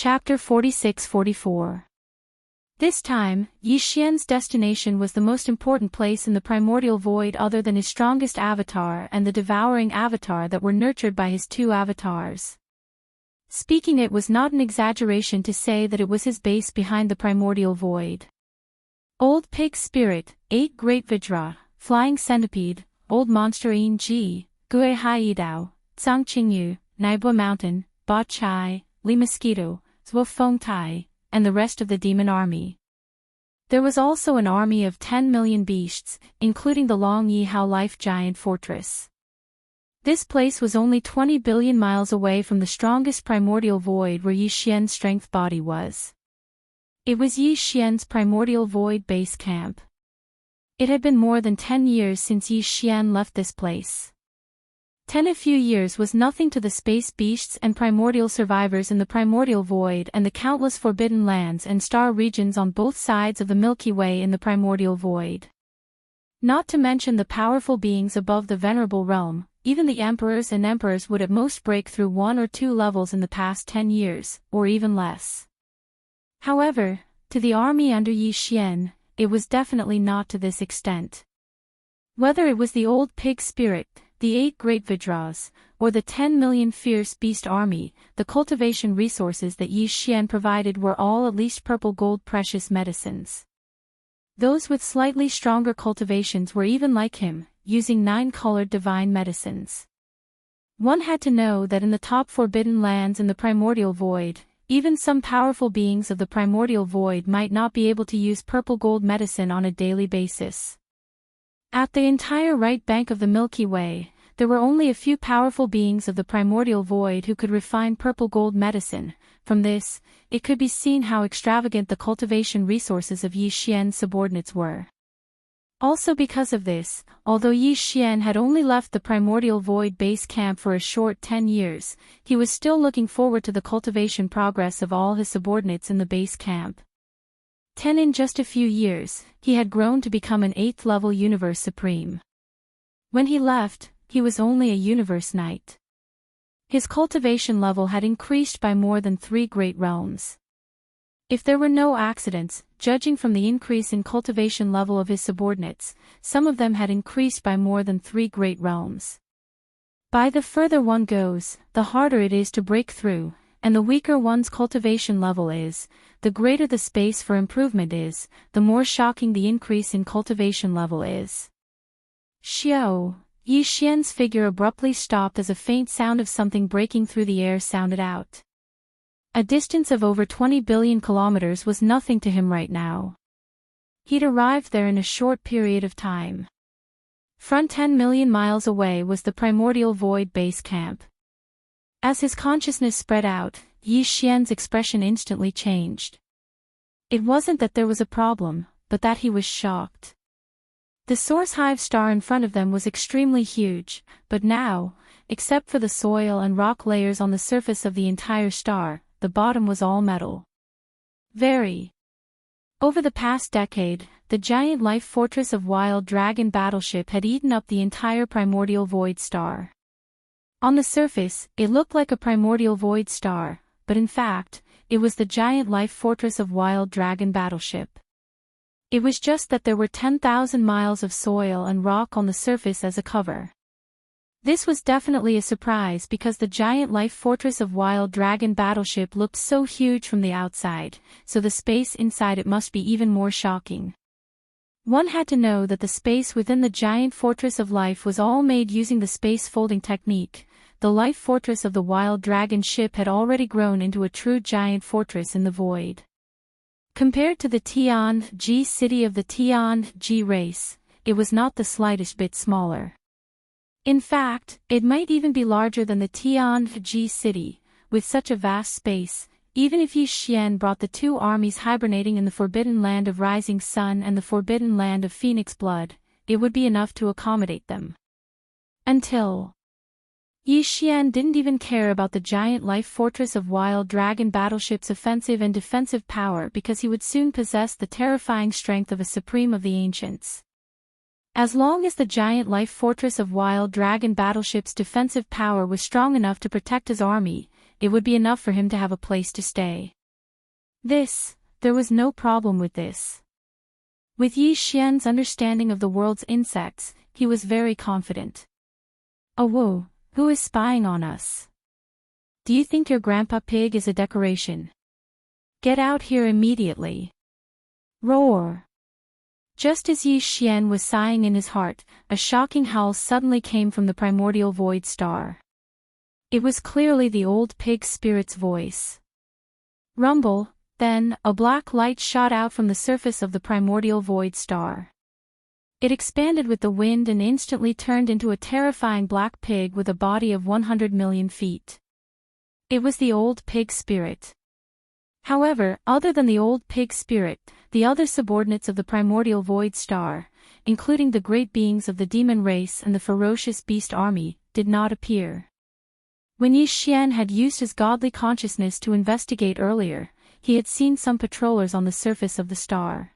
Chapter 46-44. This time, Yi Xian's destination was the most important place in the primordial void other than his strongest avatar and the devouring avatar that were nurtured by his two avatars. Speaking, it was not an exaggeration to say that it was his base behind the primordial void. Old Pig Spirit, 8 Great Vajra, Flying Centipede, Old Monster Yin Ji, Gui Hai Yidao, Zhang Qingyu, Naibua Mountain, Ba Chai, Li Mosquito, Zhuo Feng Tai, and the rest of the demon army. There was also an army of 10 million beasts, including the Long Yi Hao Life Giant Fortress. This place was only 20 billion miles away from the strongest primordial void where Yi Xian's strength body was. It was Yi Xian's primordial void base camp. It had been more than 10 years since Yi Xian left this place. A few years was nothing to the space beasts and primordial survivors in the primordial void and the countless forbidden lands and star regions on both sides of the Milky Way in the primordial void. Not to mention the powerful beings above the venerable realm, even the emperors and emperors would at most break through 1 or 2 levels in the past 10 years, or even less. However, to the army under Yi Xian, it was definitely not to this extent. Whether it was the old pig spirit, the 8 great Vajras, or the 10 million fierce beast army, the cultivation resources that Yi Xian provided were all at least purple gold precious medicines. Those with slightly stronger cultivations were even like him, using 9-colored divine medicines. One had to know that in the top forbidden lands in the primordial void, even some powerful beings of the primordial void might not be able to use purple gold medicine on a daily basis. At the entire right bank of the Milky Way, there were only a few powerful beings of the primordial void who could refine purple gold medicine. From this, it could be seen how extravagant the cultivation resources of Yi Xian's subordinates were. Also because of this, although Yi Xian had only left the primordial void base camp for a short 10 years, he was still looking forward to the cultivation progress of all his subordinates in the base camp. In just a few years, he had grown to become an 8th-level Universe Supreme. When he left, he was only a Universe Knight. His cultivation level had increased by more than 3 great realms. If there were no accidents, judging from the increase in cultivation level of his subordinates, some of them had increased by more than 3 great realms. By the further one goes, the harder it is to break through, and the weaker one's cultivation level is, the greater the space for improvement is, the more shocking the increase in cultivation level is. Xiao, Yi Xian's figure abruptly stopped as a faint sound of something breaking through the air sounded out. A distance of over 20 billion kilometers was nothing to him right now. He'd arrived there in a short period of time. From 10 million miles away was the primordial void base camp. As his consciousness spread out, Yi Xian's expression instantly changed. It wasn't that there was a problem, but that he was shocked. The source hive star in front of them was extremely huge, but now, except for the soil and rock layers on the surface of the entire star, the bottom was all metal. Over the past decade, the giant life fortress of Wild Dragon battleship had eaten up the entire primordial void star. On the surface, it looked like a primordial void star, but in fact, it was the giant life fortress of Wild Dragon battleship. It was just that there were 10,000 miles of soil and rock on the surface as a cover. This was definitely a surprise because the giant life fortress of Wild Dragon battleship looked so huge from the outside, so the space inside it must be even more shocking. One had to know that the space within the giant fortress of life was all made using the space folding technique. The life fortress of the Wild Dragon ship had already grown into a true giant fortress in the void. Compared to the Tian-Ji city of the Tian-Ji race, it was not the slightest bit smaller. In fact, it might even be larger than the Tian-Ji city. With such a vast space, even if Yi Xian brought the 2 armies hibernating in the Forbidden Land of Rising Sun and the Forbidden Land of Phoenix Blood, it would be enough to accommodate them. Until Yi Xian didn't even care about the giant life fortress of Wild Dragon battleship's offensive and defensive power because he would soon possess the terrifying strength of a supreme of the ancients. As long as the giant life fortress of Wild Dragon battleship's defensive power was strong enough to protect his army, it would be enough for him to have a place to stay. There was no problem with this. With Yi Xian's understanding of the world's insects, he was very confident. "Oh whoa, who is spying on us? Do you think your Grandpa Pig is a decoration? Get out here immediately!" Roar! Just as Yi Xian was sighing in his heart, a shocking howl suddenly came from the primordial void star. It was clearly the old pig spirit's voice. Rumble, then, a black light shot out from the surface of the primordial void star. It expanded with the wind and instantly turned into a terrifying black pig with a body of 100 million feet. It was the old pig spirit. However, other than the old pig spirit, the other subordinates of the primordial void star, including the great beings of the demon race and the ferocious beast army, did not appear. When Yi Xian had used his godly consciousness to investigate earlier, he had seen some patrollers on the surface of the star.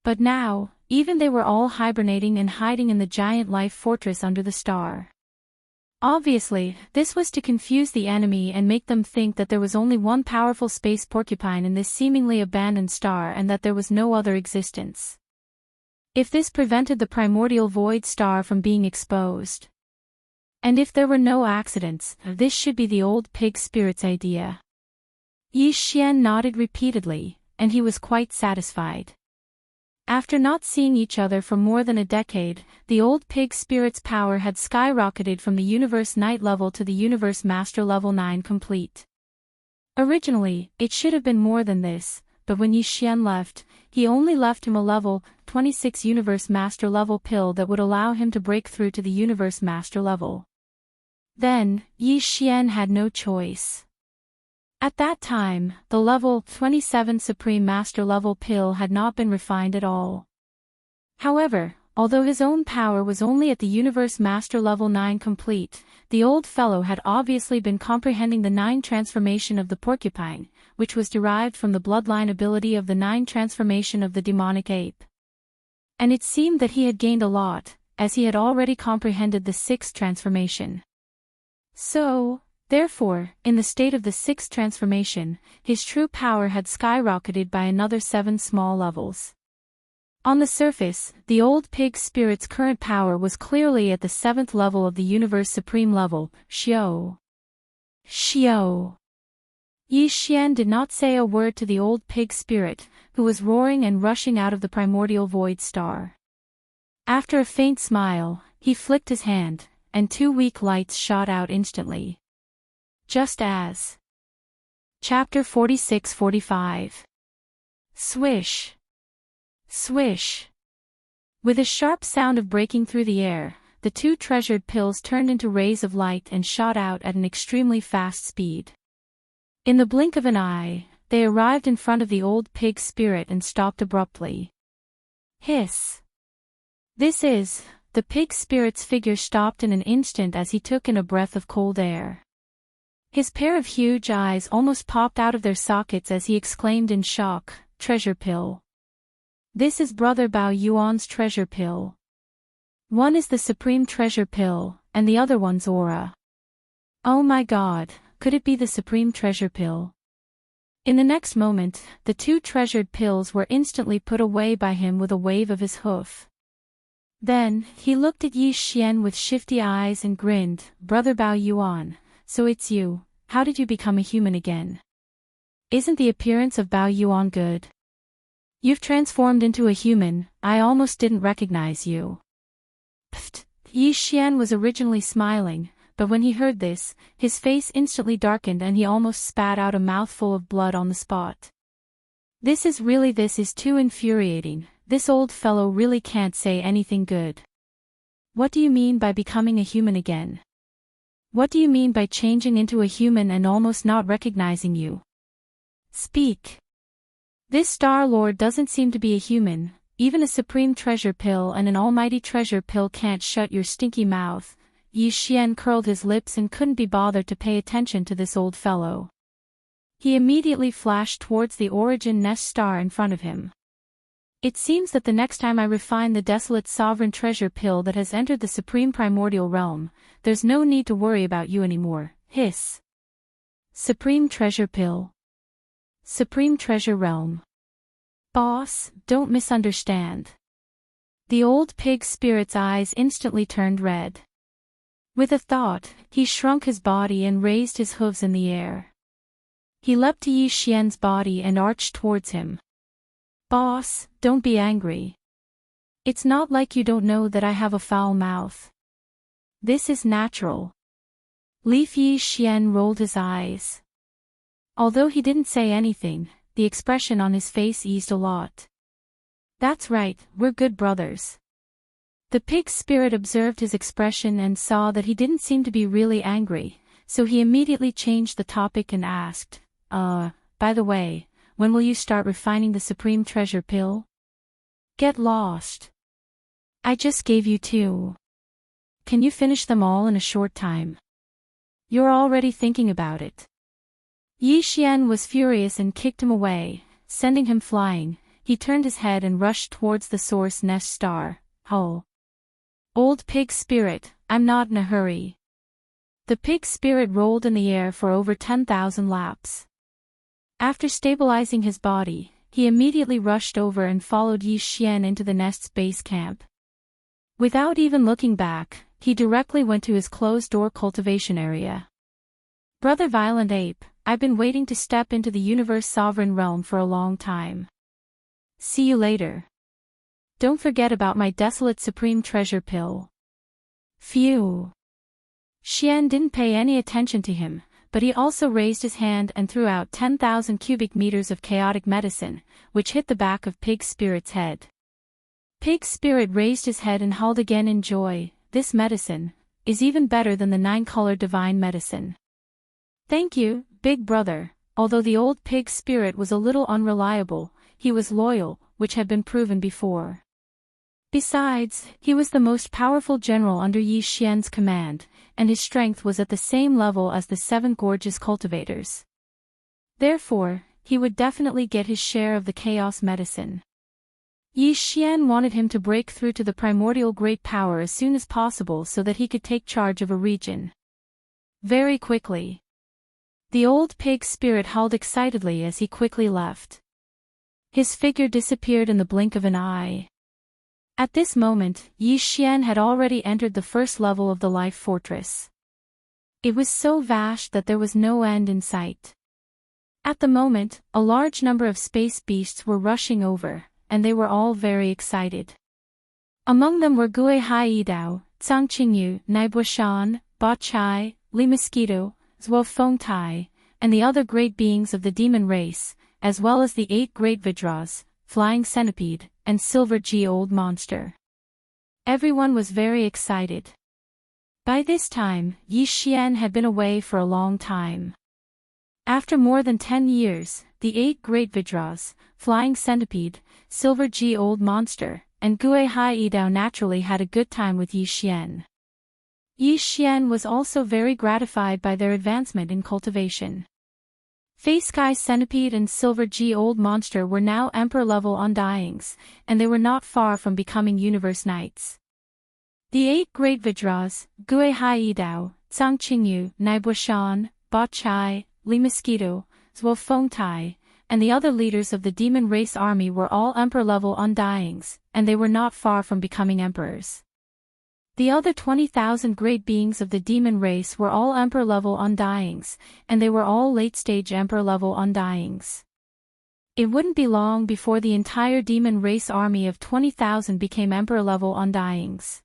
But now, even they were all hibernating and hiding in the giant life fortress under the star. Obviously, this was to confuse the enemy and make them think that there was only one powerful space porcupine in this seemingly abandoned star and that there was no other existence. If this prevented the primordial void star from being exposed, and if there were no accidents, this should be the old pig spirit's idea. Yi Xian nodded repeatedly, and he was quite satisfied. After not seeing each other for more than a decade, the old pig spirit's power had skyrocketed from the Universe Knight level to the Universe Master level 9 complete. Originally, it should have been more than this, but when Yi Xian left, he only left him a level 26 Universe Master level pill that would allow him to break through to the Universe Master level. Then, Yi Xian had no choice. At that time, the level 27 Supreme Master level pill had not been refined at all. However, although his own power was only at the Universe Master level 9 complete, the old fellow had obviously been comprehending the 9 transformation of the porcupine, which was derived from the bloodline ability of the 9 transformation of the demonic ape. And it seemed that he had gained a lot, as he had already comprehended the 6th transformation. So, therefore, in the state of the 6th transformation, his true power had skyrocketed by another 7 small levels. On the surface, the old pig spirit's current power was clearly at the 7th level of the Universe Supreme level, Xiao. Xiao. Yi Xian did not say a word to the old pig spirit, who was roaring and rushing out of the primordial void star. After a faint smile, he flicked his hand, and 2 weak lights shot out instantly. Just as. Chapter 46-45. Swish. Swish. With a sharp sound of breaking through the air, the 2 treasured pills turned into rays of light and shot out at an extremely fast speed. In the blink of an eye, they arrived in front of the old pig spirit and stopped abruptly. Hiss. The pig spirit's figure stopped in an instant as he took in a breath of cold air. His pair of huge eyes almost popped out of their sockets as he exclaimed in shock, "Treasure pill. This is Brother Bao Yuan's treasure pill. One is the supreme treasure pill, and the other one's aura. Oh my god, could it be the supreme treasure pill?" In the next moment, the 2 treasured pills were instantly put away by him with a wave of his hoof. Then, he looked at Yi Xian with shifty eyes and grinned, "Brother Bao Yuan, so it's you, how did you become a human again? Isn't the appearance of Bao Yuan good? You've transformed into a human, I almost didn't recognize you." Pfft, Yi Xian was originally smiling, but when he heard this, his face instantly darkened and he almost spat out a mouthful of blood on the spot. This is too infuriating. This old fellow really can't say anything good. What do you mean by becoming a human again? What do you mean by changing into a human and almost not recognizing you? Speak. This Star Lord doesn't seem to be a human, even a supreme treasure pill and an almighty treasure pill can't shut your stinky mouth. Yi Xian curled his lips and couldn't be bothered to pay attention to this old fellow. He immediately flashed towards the origin nest star in front of him. It seems that the next time I refine the desolate sovereign treasure pill that has entered the supreme primordial realm, there's no need to worry about you anymore. Hiss. Supreme Treasure Pill. Supreme Treasure Realm. Boss, don't misunderstand. The old pig spirit's eyes instantly turned red. With a thought, he shrunk his body and raised his hooves in the air. He leapt to Yi Xian's body and arched towards him. Boss, don't be angry. It's not like you don't know that I have a foul mouth. This is natural. Leaf Yi Xian rolled his eyes. Although he didn't say anything, the expression on his face eased a lot. That's right, we're good brothers. The pig spirit observed his expression and saw that he didn't seem to be really angry, so he immediately changed the topic and asked, by the way, when will you start refining the Supreme Treasure Pill? Get lost. I just gave you 2. Can you finish them all in a short time? You're already thinking about it. Yi Xian was furious and kicked him away, sending him flying. He turned his head and rushed towards the source nest star. Oh. Old pig spirit, I'm not in a hurry. The pig spirit rolled in the air for over 10,000 laps. After stabilizing his body, he immediately rushed over and followed Yi Xian into the nest's base camp. Without even looking back, he directly went to his closed-door cultivation area. Brother Violent Ape, I've been waiting to step into the universe sovereign realm for a long time. See you later. Don't forget about my desolate supreme treasure pill. Phew. Xian didn't pay any attention to him, but he also raised his hand and threw out 10,000 cubic meters of chaotic medicine, which hit the back of Pig Spirit's head. Pig Spirit raised his head and howled again in joy. This medicine is even better than the 9-color divine medicine. Thank you, big brother. Although the old pig spirit was a little unreliable, he was loyal, which had been proven before. Besides, he was the most powerful general under Yi Xian's command, and his strength was at the same level as the 7 gorgeous cultivators. Therefore, he would definitely get his share of the chaos medicine. Yi Xian wanted him to break through to the primordial great power as soon as possible so that he could take charge of a region. Very quickly. The old pig spirit howled excitedly as he quickly left. His figure disappeared in the blink of an eye. At this moment, Yi Xian had already entered the first level of the life fortress. It was so vast that there was no end in sight. At the moment, a large number of space beasts were rushing over, and they were all very excited. Among them were Gui Hai Yidao, Zhang Qingyu, Naibuishan, Ba Chai, Li Mosquito, Zhuo Feng Tai, and the other great beings of the demon race, as well as the 8 great Vidras, Flying Centipede, and Silver G Old Monster. Everyone was very excited. By this time, Yi Xian had been away for a long time. After more than 10 years, the 8 great Vidras, Flying Centipede, Silver G Old Monster, and Gui Hai Yidao naturally had a good time with Yi Xian. Yi Xian was also very gratified by their advancement in cultivation. Face Sky Centipede and Silver G Old Monster were now Emperor-level Undyings, and they were not far from becoming Universe Knights. The 8 great Vidras, Gui Hai Yidao, Zhang Qingyu, Naibuishan, Ba Chai, Li Mosquito, Zhuo Feng Tai, and the other leaders of the demon race army were all Emperor-level Undyings, and they were not far from becoming emperors. The other 20,000 great beings of the demon race were all Emperor-level Undyings, and they were all late-stage Emperor-level Undyings. It wouldn't be long before the entire demon race army of 20,000 became Emperor-level Undyings.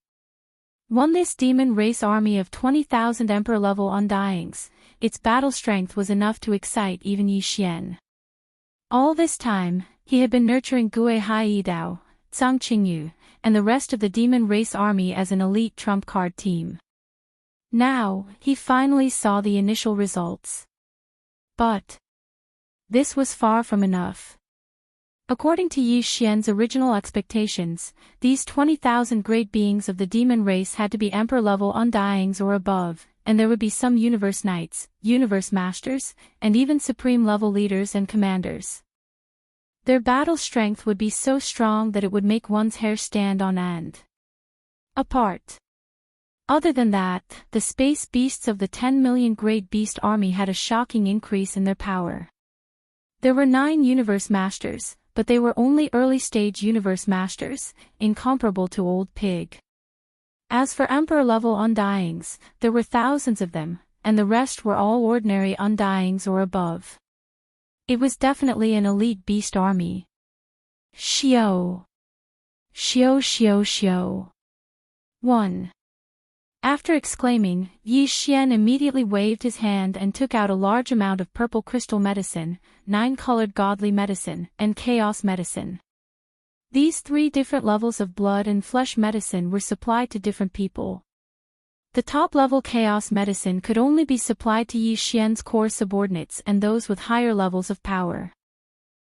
When this demon race army of 20,000 Emperor-level Undyings, its battle strength was enough to excite even Yi Xian. All this time, he had been nurturing Gui Hai Yidao, Zhang Qingyu, and the rest of the demon race army as an elite trump card team. Now, he finally saw the initial results. But this was far from enough. According to Yi Xian's original expectations, these 20,000 great beings of the demon race had to be Emperor-level Undyings or above, and there would be some Universe Knights, Universe Masters, and even Supreme-level leaders and commanders. Their battle strength would be so strong that it would make one's hair stand on end. Other than that, the space beasts of the 10 million Great Beast Army had a shocking increase in their power. There were 9 Universe Masters, but they were only early-stage Universe Masters, incomparable to Old Pig. As for Emperor-level Undyings, there were thousands of them, and the rest were all ordinary Undyings or above. It was definitely an elite beast army. Xiao. Xiao xiao xiao. 1. After exclaiming, Yi Xian immediately waved his hand and took out a large amount of purple crystal medicine, 9-colored godly medicine, and chaos medicine. These 3 different levels of blood and flesh medicine were supplied to different people. The top-level chaos medicine could only be supplied to Yi Xian's core subordinates and those with higher levels of power.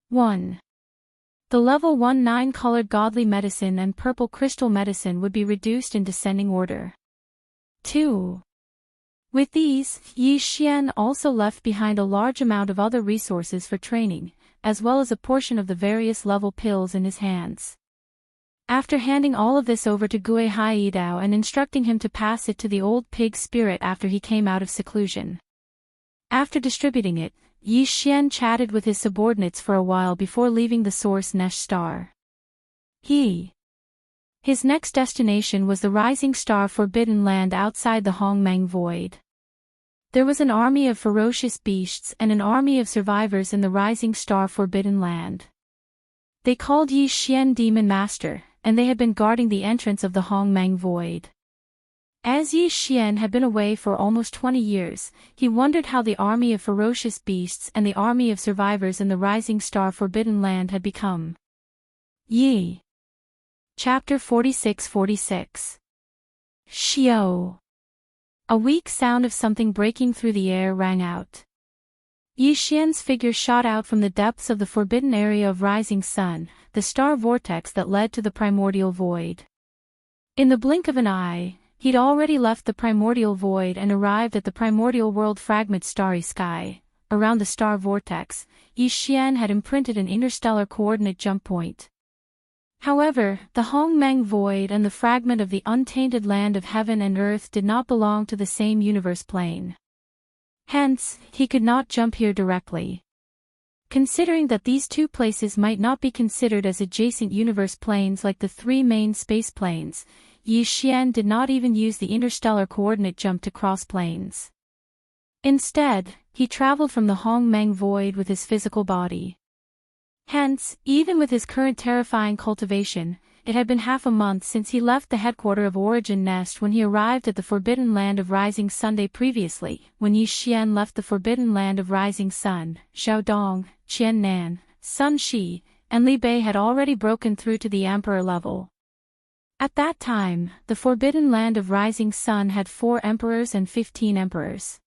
1. The level 1 9-colored godly medicine and purple crystal medicine would be reduced in descending order. 2. With these, Yi Xian also left behind a large amount of other resources for training, as well as a portion of the various level pills in his hands. After handing all of this over to Gui Haidao and instructing him to pass it to the old pig spirit after he came out of seclusion. After distributing it, Yi Xian chatted with his subordinates for a while before leaving the Source Nesh star. His next destination was the Rising Star Forbidden Land outside the Hongmeng Void. There was an army of ferocious beasts and an army of survivors in the Rising Star Forbidden Land. They called Yi Xian Demon Master, and they had been guarding the entrance of the Hongmeng Void. As Yi Xian had been away for almost 20 years, he wondered how the army of ferocious beasts and the army of survivors in the Rising Star Forbidden Land had become. Yi. Chapter 46-46. Xiao. A weak sound of something breaking through the air rang out. Yi Xian's figure shot out from the depths of the forbidden area of Rising Sun, the star vortex that led to the primordial void. In the blink of an eye, he'd already left the primordial void and arrived at the primordial world fragment Starry Sky. Around the star vortex, Yi Xian had imprinted an interstellar coordinate jump point. However, the Hongmeng Void and the fragment of the untainted land of heaven and earth did not belong to the same universe plane. Hence, he could not jump here directly. Considering that these 2 places might not be considered as adjacent universe planes like the 3 main space planes, Yi Xian did not even use the interstellar coordinate jump to cross planes. Instead, he traveled from the Hongmeng Void with his physical body. Hence, even with his current terrifying cultivation, it had been half a month since he left the headquarters of Origin Nest when he arrived at the Forbidden Land of Rising Sunday previously. When Yi Xian left the Forbidden Land of Rising Sun, Xiao Dong, Qian Nan, Sun Shi, and Li Bei had already broken through to the Emperor level. At that time, the Forbidden Land of Rising Sun had 4 emperors and 15 emperors.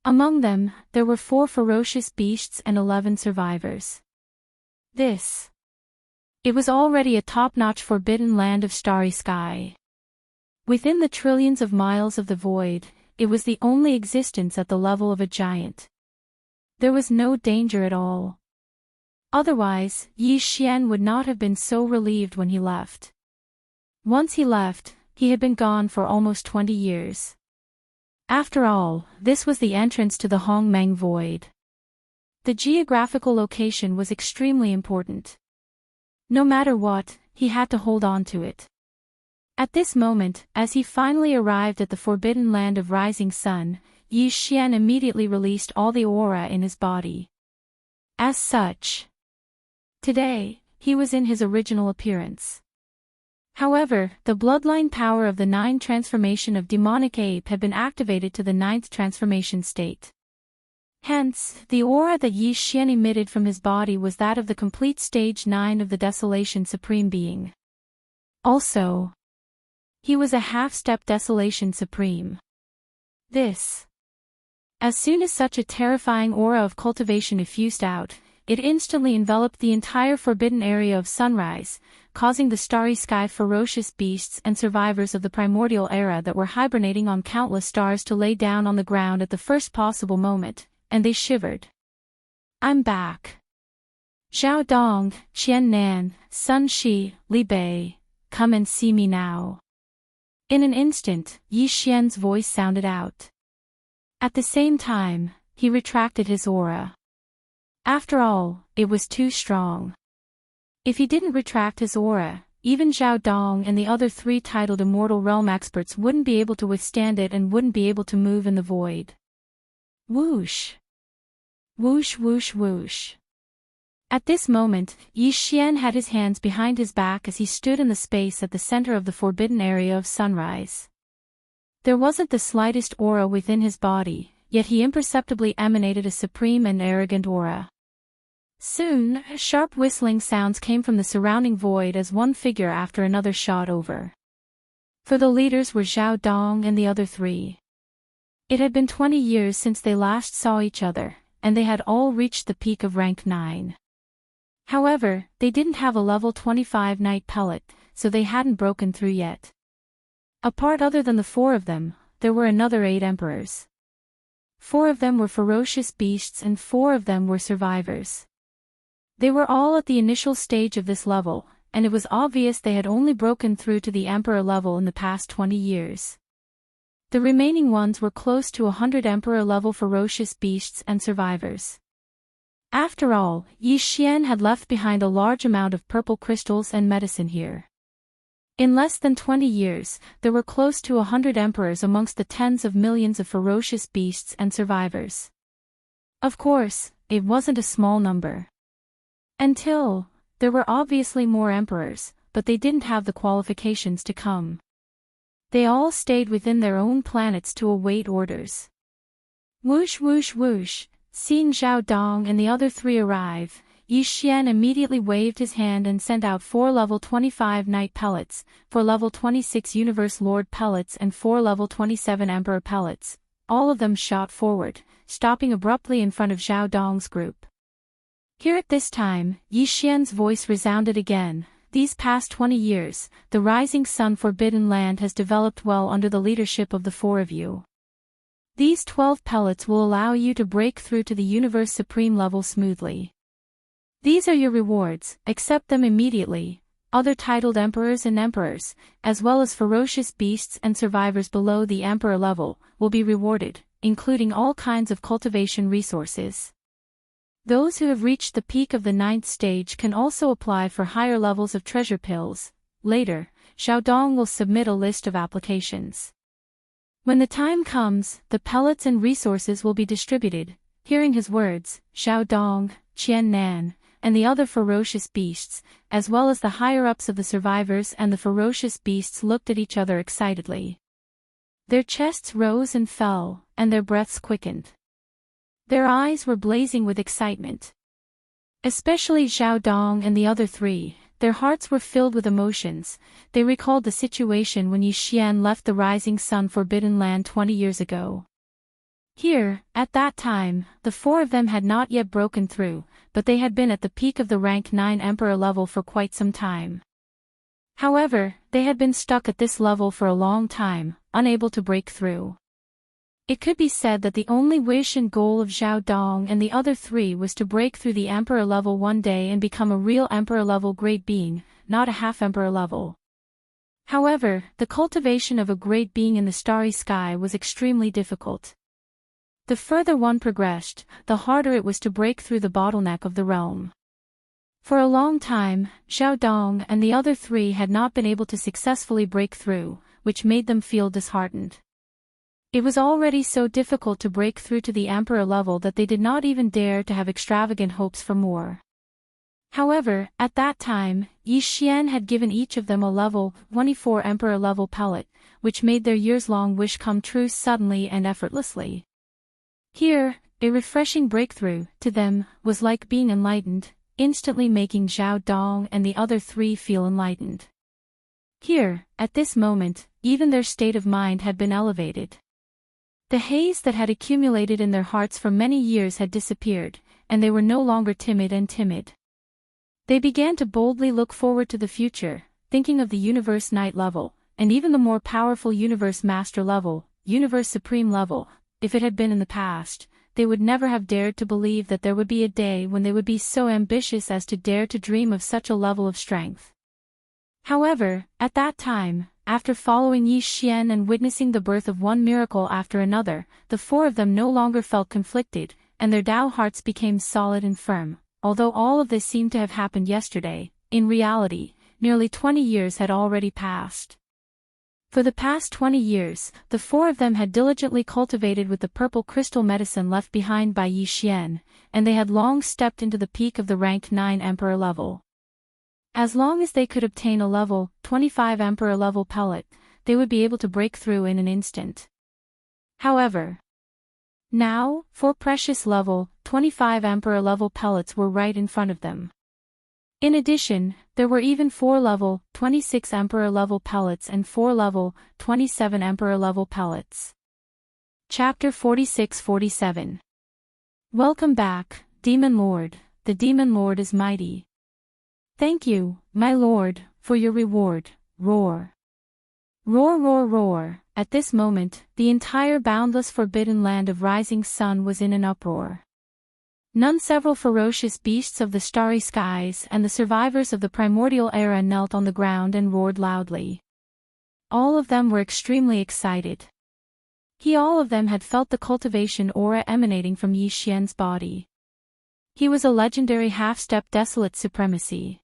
Among them, there were 4 ferocious beasts and 11 survivors. It was already a top-notch forbidden land of starry sky. Within the trillions of miles of the void, it was the only existence at the level of a giant. There was no danger at all. Otherwise, Yi Xian would not have been so relieved when he left. Once he left, he had been gone for almost 20 years. After all, this was the entrance to the Hongmeng Void. The geographical location was extremely important. No matter what, he had to hold on to it. At this moment, as he finally arrived at the Forbidden Land of Rising Sun, Yi Xian immediately released all the aura in his body. As such, today, he was in his original appearance. However, the bloodline power of the 9 transformation of demonic ape had been activated to the 9th transformation state. Hence, the aura that Yi Xian emitted from his body was that of the complete stage 9 of the Desolation Supreme Being. Also, he was a half-step Desolation Supreme. As soon as such a terrifying aura of cultivation effused out, it instantly enveloped the entire forbidden area of sunrise, causing the starry sky ferocious beasts and survivors of the primordial era that were hibernating on countless stars to lay down on the ground at the first possible moment, and they shivered. I'm back. Xiao Dong, Qian Nan, Sun Shi, Li Bei, come and see me now. In an instant, Yi Xian's voice sounded out. At the same time, he retracted his aura. After all, it was too strong. If he didn't retract his aura, even Zhao Dong and the other 3 titled Immortal Realm experts wouldn't be able to withstand it and wouldn't be able to move in the void. Whoosh! Whoosh whoosh whoosh. At this moment, Yi Xian had his hands behind his back as he stood in the space at the center of the forbidden area of sunrise. There wasn't the slightest aura within his body, yet he imperceptibly emanated a supreme and arrogant aura. Soon, sharp whistling sounds came from the surrounding void as one figure after another shot over. For the leaders were Zhao Dong and the other 3. It had been 20 years since they last saw each other, and they had all reached the peak of rank 9. However, they didn't have a level 25 night pellet, so they hadn't broken through yet. Apart other than the 4 of them, there were another 8 emperors. 4 of them were ferocious beasts and 4 of them were survivors. They were all at the initial stage of this level, and it was obvious they had only broken through to the emperor level in the past 20 years. The remaining ones were close to 100 emperor level ferocious beasts and survivors. After all, Yi Xian had left behind a large amount of purple crystals and medicine here. In less than 20 years, there were close to 100 emperors amongst the tens of millions of ferocious beasts and survivors. Of course, it wasn't a small number. Until, there were obviously more emperors, but they didn't have the qualifications to come. They all stayed within their own planets to await orders. Whoosh whoosh whoosh, seeing Zhao Dong and the other 3 arrive, Yi Xian immediately waved his hand and sent out 4 level 25 night pellets, 4 level 26 Universe Lord pellets and 4 level 27 Emperor pellets. All of them shot forward, stopping abruptly in front of Zhao Dong's group. Here at this time, Yi Xian's voice resounded again. These past 20 years, the Rising Sun Forbidden Land has developed well under the leadership of the 4 of you. These 12 pellets will allow you to break through to the Universe Supreme level smoothly. These are your rewards, accept them immediately. Other titled emperors and emperors, as well as ferocious beasts and survivors below the emperor level, will be rewarded, including all kinds of cultivation resources. Those who have reached the peak of the 9th stage can also apply for higher levels of treasure pills. Later, Zhao Dong will submit a list of applications. When the time comes, the pellets and resources will be distributed. Hearing his words, Zhao Dong, Qian Nan, and the other ferocious beasts, as well as the higher-ups of the survivors and the ferocious beasts looked at each other excitedly. Their chests rose and fell, and their breaths quickened. Their eyes were blazing with excitement. Especially Zhao Dong and the other 3, their hearts were filled with emotions. They recalled the situation when Yi Xian left the Rising Sun Forbidden Land 20 years ago. Here, at that time, the 4 of them had not yet broken through, but they had been at the peak of the rank 9 Emperor level for quite some time. However, they had been stuck at this level for a long time, unable to break through. It could be said that the only wish and goal of Zhao Dong and the other 3 was to break through the Emperor level one day and become a real Emperor level great being, not a half Emperor level. However, the cultivation of a great being in the starry sky was extremely difficult. The further one progressed, the harder it was to break through the bottleneck of the realm. For a long time, Zhao Dong and the other 3 had not been able to successfully break through, which made them feel disheartened. It was already so difficult to break through to the Emperor level that they did not even dare to have extravagant hopes for more. However, at that time, Yi Xian had given each of them a level 24 Emperor level pellet, which made their years-long wish come true suddenly and effortlessly. Here, a refreshing breakthrough, to them, was like being enlightened, instantly making Zhao Dong and the other 3 feel enlightened. Here, at this moment, even their state of mind had been elevated. The haze that had accumulated in their hearts for many years had disappeared, and they were no longer timid. They began to boldly look forward to the future, thinking of the Universe Knight level, and even the more powerful Universe Master level, Universe Supreme level. If it had been in the past, they would never have dared to believe that there would be a day when they would be so ambitious as to dare to dream of such a level of strength. However, at that time, after following Yi Xian and witnessing the birth of one miracle after another, the four of them no longer felt conflicted, and their Tao hearts became solid and firm. Although all of this seemed to have happened yesterday, in reality, nearly 20 years had already passed. For the past 20 years, the four of them had diligently cultivated with the purple crystal medicine left behind by Yi Xian, and they had long stepped into the peak of the rank 9 emperor level. As long as they could obtain a level 25 emperor level pellet, they would be able to break through in an instant. However, now, 4 precious level 25 emperor level pellets were right in front of them. In addition, there were even 4 level 26 emperor level pellets and 4 level 27 emperor level pellets. Chapter 46-47. Welcome back, Demon Lord. The Demon Lord is mighty. Thank you, my lord, for your reward. Roar. Roar, roar, roar. At this moment, the entire boundless forbidden land of Rising Sun was in an uproar. Several ferocious beasts of the starry skies and the survivors of the primordial era knelt on the ground and roared loudly. All of them were extremely excited. All of them had felt the cultivation aura emanating from Yi Xian's body. He was a legendary half-step desolate supremacy.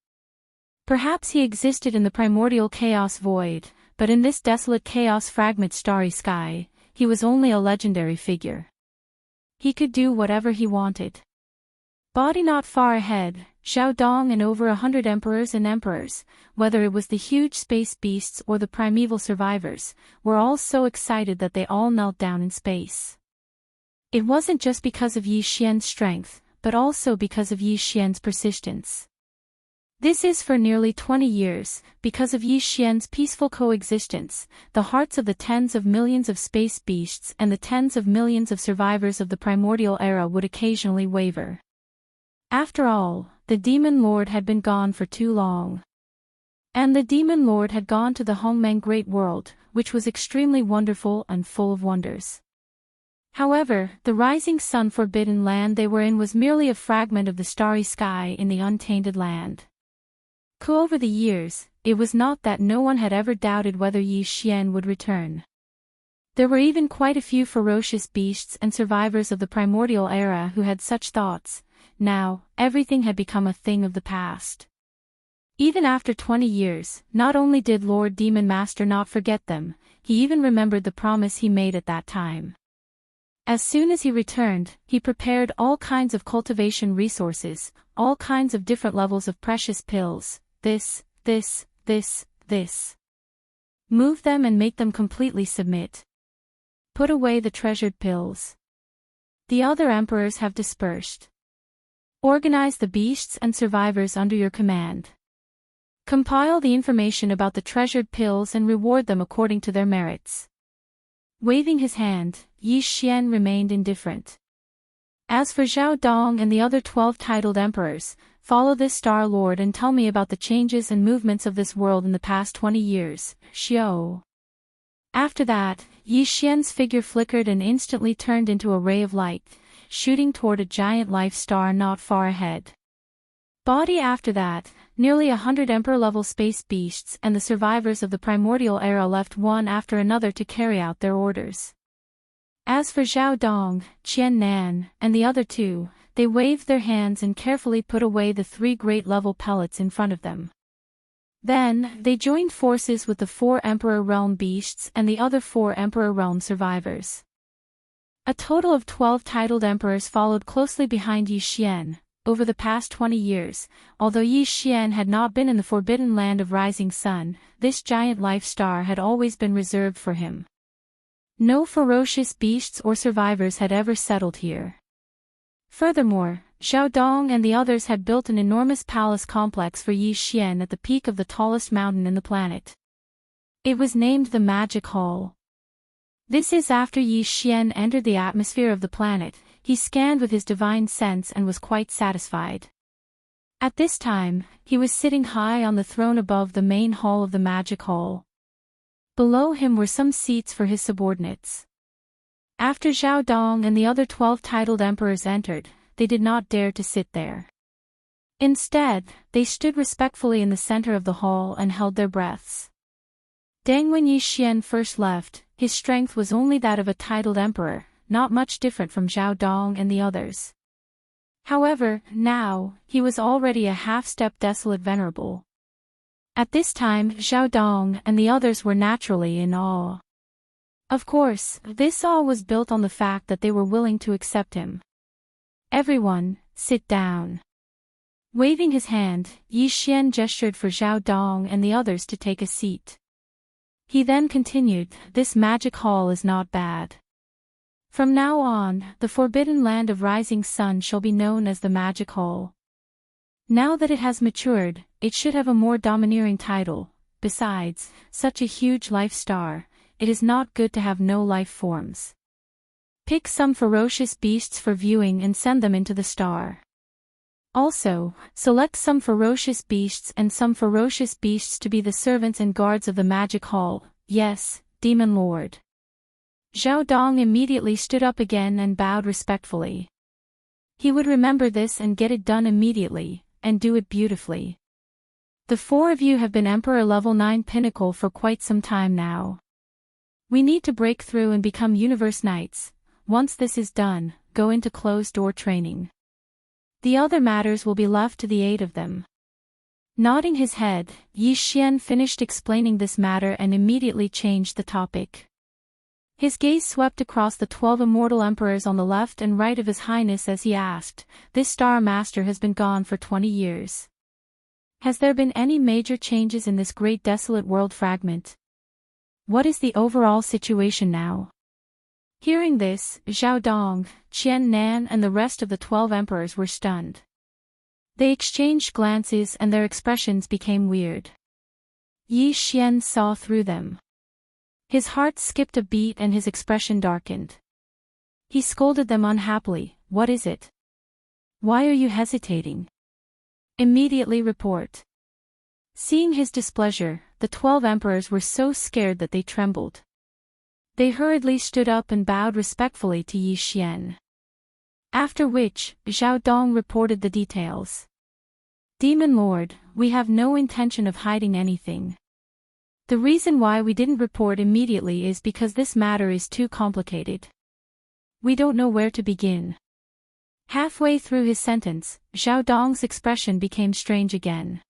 Perhaps he existed in the primordial chaos void, but in this desolate chaos fragment starry sky, he was only a legendary figure. He could do whatever he wanted. Body not far ahead, Xiao Dong and over 100 emperors and emperors, whether it was the huge space beasts or the primeval survivors, were all so excited that they all knelt down in space. It wasn't just because of Yi Xian's strength, but also because of Yi Xian's persistence. This is for nearly 20 years, because of Yi Xian's peaceful coexistence, the hearts of the tens of millions of space beasts and the tens of millions of survivors of the primordial era would occasionally waver. After all, the Demon Lord had been gone for too long. And the Demon Lord had gone to the Hongmeng Great World, which was extremely wonderful and full of wonders. However, the Rising Sun forbidden land they were in was merely a fragment of the starry sky in the untainted land. Over the years, it was not that no one had ever doubted whether Yi Xian would return. There were even quite a few ferocious beasts and survivors of the primordial era who had such thoughts. Now, everything had become a thing of the past. Even after 20 years, not only did Lord Demon Master not forget them, he even remembered the promise he made at that time. As soon as he returned, he prepared all kinds of cultivation resources, all kinds of different levels of precious pills. This. Move them and make them completely submit. Put away the treasured pills. The other emperors have dispersed. Organize the beasts and survivors under your command. Compile the information about the treasured pills and reward them according to their merits. Waving his hand, Yi Xian remained indifferent. As for Xiao Dong and the other 12 titled emperors, follow this Star Lord and tell me about the changes and movements of this world in the past 20 years, Xiao. After that, Yi Xian's figure flickered and instantly turned into a ray of light, shooting toward a giant life star not far ahead. Body after that, nearly 100 emperor-level space beasts and the survivors of the primordial era left one after another to carry out their orders. As for Xiao Dong, Qian Nan, and the other two, they waved their hands and carefully put away the 3 great-level pellets in front of them. Then, they joined forces with the 4 Emperor Realm beasts and the other 4 Emperor Realm survivors. A total of 12 titled emperors followed closely behind Yi Xian. Over the past 20 years, although Yi Xian had not been in the forbidden land of Rising Sun, this giant life star had always been reserved for him. No ferocious beasts or survivors had ever settled here. Furthermore, Xiao Dong and the others had built an enormous palace complex for Yi Xian at the peak of the tallest mountain in the planet. It was named the Magic Hall. This is after Yi Xian entered the atmosphere of the planet, he scanned with his divine sense and was quite satisfied. At this time, he was sitting high on the throne above the main hall of the Magic Hall. Below him were some seats for his subordinates. After Xiao Dong and the other 12 titled emperors entered, they did not dare to sit there. Instead, they stood respectfully in the center of the hall and held their breaths. Deng when Yixian first left, his strength was only that of a titled emperor, not much different from Zhao Dong and the others. However, now, he was already a half-step desolate venerable. At this time Zhao Dong and the others were naturally in awe. Of course, this awe was built on the fact that they were willing to accept him. "Everyone, sit down." Waving his hand, Yixian gestured for Zhao Dong and the others to take a seat. He then continued, "This magic hall is not bad. From now on, the forbidden land of rising sun shall be known as the Magic Hall. Now that it has matured, it should have a more domineering title. Besides, such a huge life star, it is not good to have no life forms. Pick some ferocious beasts for viewing and send them into the star. Also, select some ferocious beasts and some ferocious beasts to be the servants and guards of the Magic Hall. Yes, Demon Lord." Zhao Dong immediately stood up again and bowed respectfully. He would remember this and get it done immediately, and do it beautifully. "The four of you have been Emperor Level 9 Pinnacle for quite some time now. We need to break through and become Universe Knights. Once this is done, go into closed-door training. The other matters will be left to the aid of them." Nodding his head, Yixian finished explaining this matter and immediately changed the topic. His gaze swept across the 12 immortal emperors on the left and right of His Highness as he asked, "This Star Master has been gone for 20 years. Has there been any major changes in this great desolate world fragment? What is the overall situation now?" Hearing this, Zhao Dong, Qian Nan and the rest of the 12 emperors were stunned. They exchanged glances and their expressions became weird. Yi Xian saw through them. His heart skipped a beat and his expression darkened. He scolded them unhappily, "What is it? Why are you hesitating? Immediately report." Seeing his displeasure, the 12 emperors were so scared that they trembled. They hurriedly stood up and bowed respectfully to Yi Xian. After which, Zhao Dong reported the details. "Demon Lord, we have no intention of hiding anything. The reason why we didn't report immediately is because this matter is too complicated. We don't know where to begin." Halfway through his sentence, Zhao Dong's expression became strange again.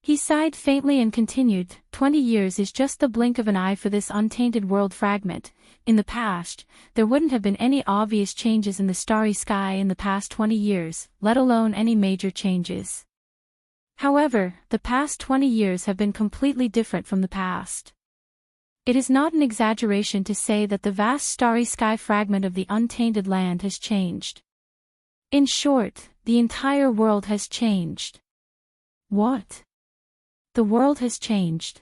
He sighed faintly and continued, 20 years is just the blink of an eye for this untainted world fragment. In the past, there wouldn't have been any obvious changes in the starry sky in the past 20 years, let alone any major changes. However, the past 20 years have been completely different from the past. It is not an exaggeration to say that the vast starry sky fragment of the untainted land has changed. In short, the entire world has changed." "What? The world has changed?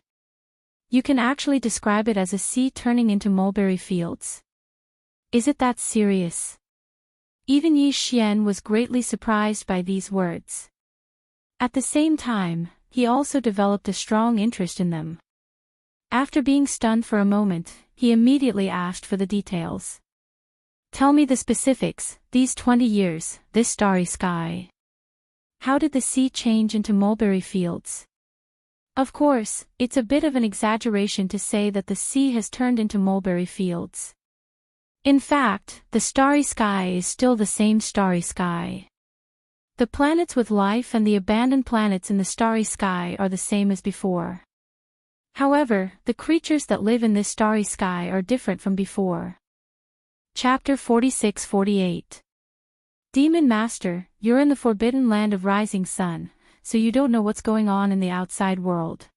You can actually describe it as a sea turning into mulberry fields? Is it that serious?" Even Yi Xian was greatly surprised by these words. At the same time, he also developed a strong interest in them. After being stunned for a moment, he immediately asked for the details. "Tell me the specifics, these 20 years, this starry sky. How did the sea change into mulberry fields?" Of course, it's a bit of an exaggeration to say that the sea has turned into mulberry fields. In fact, the starry sky is still the same starry sky. The planets with life and the abandoned planets in the starry sky are the same as before. However, the creatures that live in this starry sky are different from before. Chapter 46-48. Demon Master, you're in the forbidden land of rising sun, so you don't know what's going on in the outside world.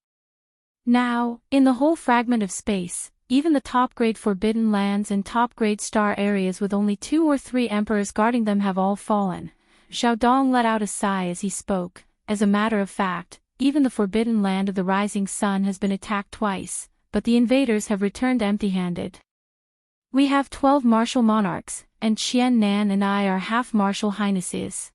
Now, in the whole fragment of space, even the top-grade forbidden lands and top-grade star areas with only 2 or 3 emperors guarding them have all fallen. Zhao Dong let out a sigh as he spoke. As a matter of fact, even the forbidden land of the rising sun has been attacked twice, but the invaders have returned empty-handed. We have 12 martial monarchs, and Qian Nan and I are half martial highnesses.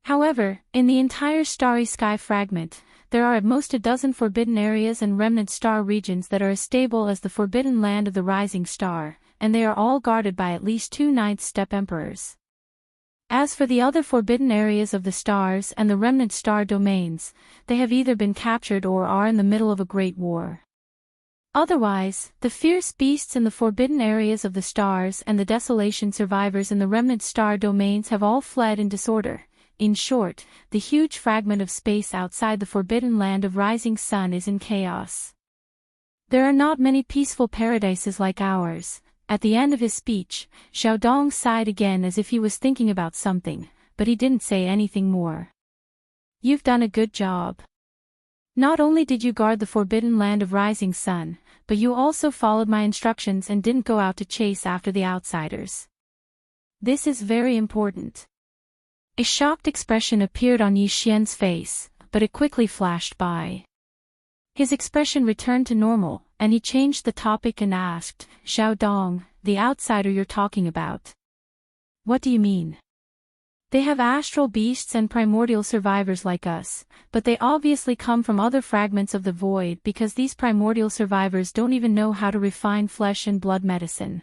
However, in the entire starry sky fragment, there are at most a dozen forbidden areas and remnant star regions that are as stable as the forbidden land of the rising star, and they are all guarded by at least 2 ninth-step emperors. As for the other forbidden areas of the stars and the remnant star domains, they have either been captured or are in the middle of a great war. Otherwise, the fierce beasts in the forbidden areas of the stars and the desolation survivors in the remnant star domains have all fled in disorder. In short, the huge fragment of space outside the forbidden land of rising sun is in chaos. There are not many peaceful paradises like ours. At the end of his speech, Xiaodong sighed again as if he was thinking about something, but he didn't say anything more. You've done a good job. Not only did you guard the forbidden land of rising sun, but you also followed my instructions and didn't go out to chase after the outsiders. This is very important. A shocked expression appeared on Yi Xian's face, but it quickly flashed by. His expression returned to normal, and he changed the topic and asked, Xiaodong, the outsider you're talking about. What do you mean? They have astral beasts and primordial survivors like us, but they obviously come from other fragments of the void because these primordial survivors don't even know how to refine flesh and blood medicine.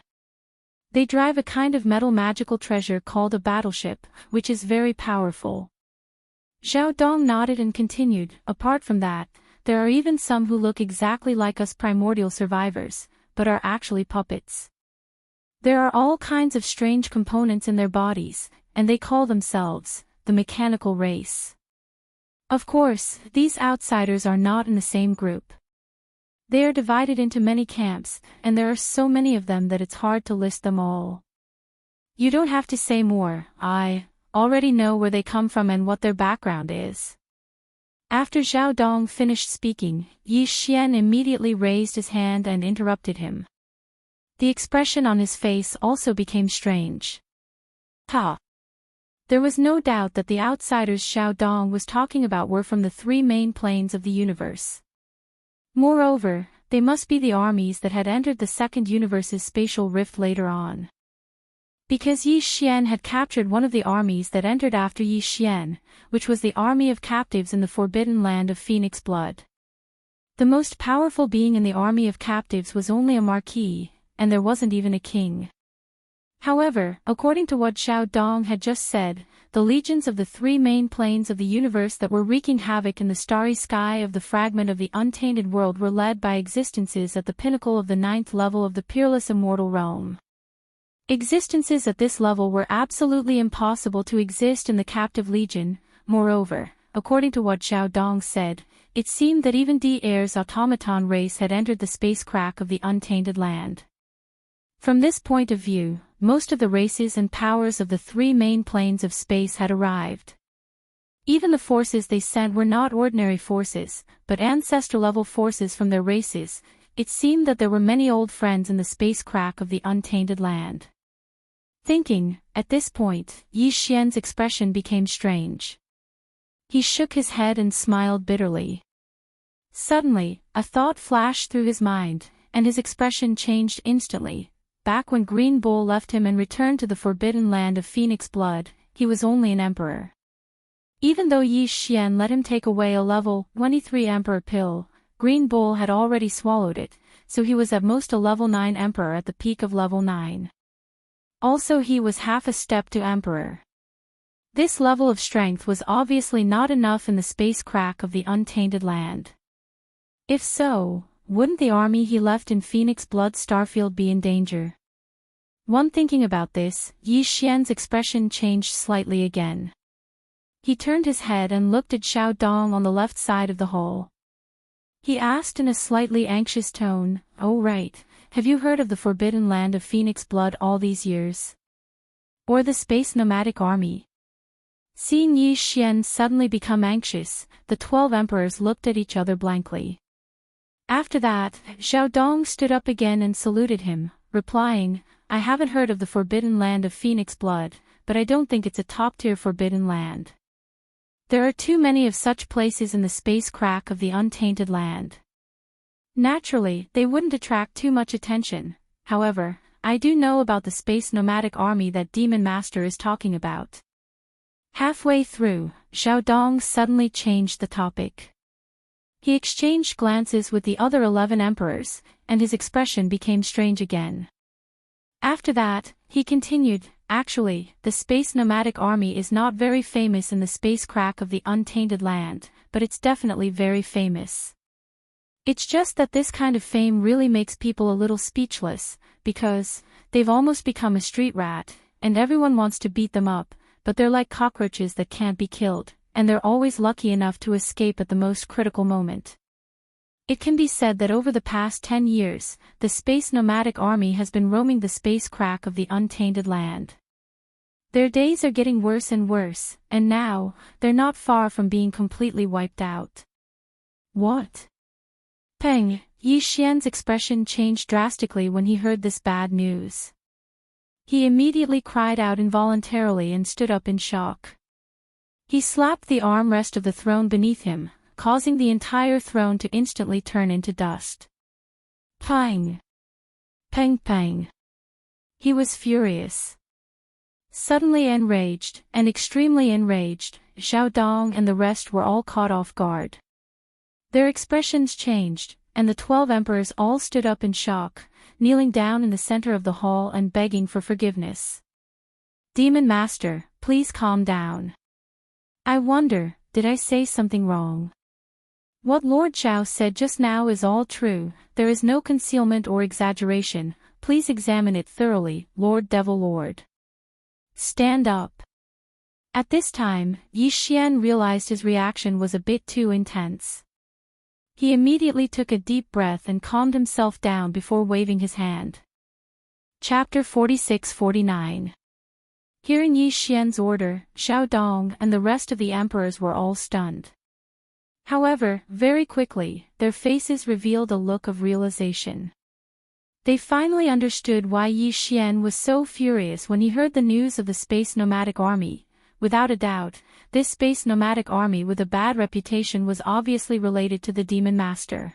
They drive a kind of metal magical treasure called a battleship, which is very powerful. Xiaodong nodded and continued, apart from that, there are even some who look exactly like us primordial survivors, but are actually puppets. There are all kinds of strange components in their bodies, and they call themselves the mechanical race. Of course, these outsiders are not in the same group. They are divided into many camps, and there are so many of them that it's hard to list them all. You don't have to say more, I already know where they come from and what their background is. After Xiaodong finished speaking, Yi Xian immediately raised his hand and interrupted him. The expression on his face also became strange. Ha! There was no doubt that the outsiders Xiaodong was talking about were from the three main planes of the universe. Moreover, they must be the armies that had entered the second universe's spatial rift later on. Because Yi Xian had captured one of the armies that entered after Yi Xian, which was the army of captives in the forbidden land of Phoenix blood. The most powerful being in the army of captives was only a marquis, and there wasn't even a king. However, according to what Xiaodong had just said, the legions of the three main planes of the universe that were wreaking havoc in the starry sky of the fragment of the untainted world were led by existences at the pinnacle of the 9th level of the peerless immortal realm. Existences at this level were absolutely impossible to exist in the captive legion. Moreover, according to what Xiaodong said, it seemed that even D'Air's automaton race had entered the space crack of the untainted land. From this point of view, most of the races and powers of the three main planes of space had arrived. Even the forces they sent were not ordinary forces, but ancestor-level forces from their races. It seemed that there were many old friends in the space crack of the untainted land. Thinking, at this point, Yi Xian's expression became strange. He shook his head and smiled bitterly. Suddenly, a thought flashed through his mind, and his expression changed instantly. Back when Green Bull left him and returned to the forbidden land of Phoenix blood, he was only an emperor. Even though Yi Xian let him take away a level 23 emperor pill, Green Bull had already swallowed it, so he was at most a level 9 emperor at the peak of level 9. Also, he was half a step to emperor. This level of strength was obviously not enough in the space crack of the untainted land. If so, wouldn't the army he left in Phoenix Blood Starfield be in danger? One thinking about this, Yi Xian's expression changed slightly again. He turned his head and looked at Xiaodong on the left side of the hall. He asked in a slightly anxious tone, "Oh right, have you heard of the forbidden land of Phoenix Blood all these years? Or the space nomadic army?" Seeing Yi Xian suddenly become anxious, the 12 emperors looked at each other blankly. After that, Xiaodong stood up again and saluted him, replying, "I haven't heard of the forbidden land of Phoenix Blood, but I don't think it's a top-tier forbidden land. There are too many of such places in the space crack of the untainted land. Naturally, they wouldn't attract too much attention. However, I do know about the space nomadic army that Demon Master is talking about." Halfway through, Xiaodong suddenly changed the topic. He exchanged glances with the other 11 emperors, and his expression became strange again. After that, he continued, Actually, the Space Nomadic Army is not very famous in the space crack of the untainted land, but it's definitely very famous. It's just that this kind of fame really makes people a little speechless, because they've almost become a street rat, and everyone wants to beat them up, but they're like cockroaches that can't be killed, and they're always lucky enough to escape at the most critical moment. It can be said that over the past 10 years, the Space Nomadic Army has been roaming the space crack of the untainted land. Their days are getting worse and worse, and now, they're not far from being completely wiped out. What? Peng, Yi Xian's expression changed drastically when he heard this bad news. He immediately cried out involuntarily and stood up in shock. He slapped the armrest of the throne beneath him, causing the entire throne to instantly turn into dust. Peng! Peng peng! He was furious. Suddenly enraged, and extremely enraged, Xiao Dong and the rest were all caught off guard. Their expressions changed, and the 12 emperors all stood up in shock, kneeling down in the center of the hall and begging for forgiveness. Demon Master, please calm down. I wonder, did I say something wrong? What Lord Xiao said just now is all true, there is no concealment or exaggeration, please examine it thoroughly, Lord Devil Lord. Stand up. At this time, Yi Xian realized his reaction was a bit too intense. He immediately took a deep breath and calmed himself down before waving his hand. Chapter 46-49. Hearing Yi Xian's order, Xiao Dong and the rest of the emperors were all stunned. However, very quickly, their faces revealed a look of realization. They finally understood why Yi Xian was so furious when he heard the news of the Space Nomadic Army. Without a doubt, this Space Nomadic Army with a bad reputation was obviously related to the Demon Master.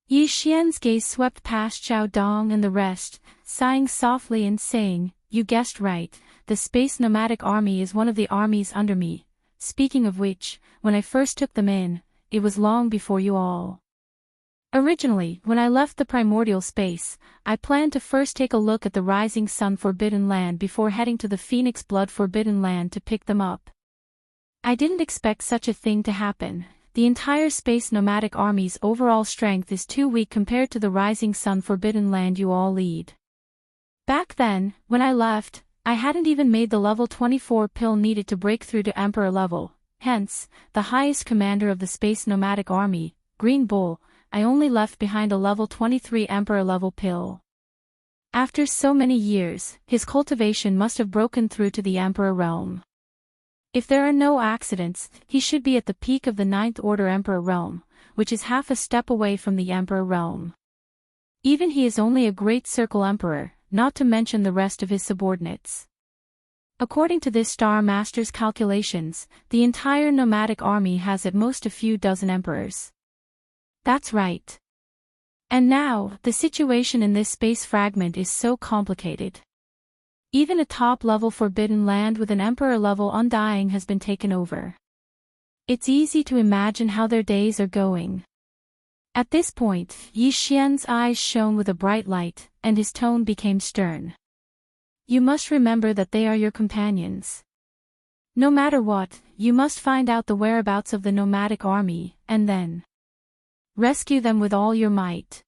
Yi Xian's gaze swept past Xiao Dong and the rest, sighing softly and saying, "You guessed right, the Space Nomadic Army is one of the armies under me. Speaking of which, when I first took them in, it was long before you all. Originally, when I left the primordial space, I planned to first take a look at the Rising Sun Forbidden Land before heading to the Phoenix Blood Forbidden Land to pick them up. I didn't expect such a thing to happen. The entire Space Nomadic Army's overall strength is too weak compared to the Rising Sun Forbidden Land you all lead. Back then, when I left, I hadn't even made the level 24 pill needed to break through to Emperor level, hence, the highest commander of the Space Nomadic Army, Green Bull, I only left behind a level 23 Emperor level pill. After so many years, his cultivation must have broken through to the Emperor realm. If there are no accidents, he should be at the peak of the 9th Order Emperor realm, which is half a step away from the Emperor realm. Even he is only a Great Circle Emperor, not to mention the rest of his subordinates. According to this Star Master's calculations, the entire nomadic army has at most a few dozen emperors. That's right. And now, the situation in this space fragment is so complicated. Even a top-level forbidden land with an emperor-level undying has been taken over. It's easy to imagine how their days are going. At this point, Yi Xian's eyes shone with a bright light, and his tone became stern. You must remember that they are your companions. No matter what, you must find out the whereabouts of the nomadic army, and then rescue them with all your might.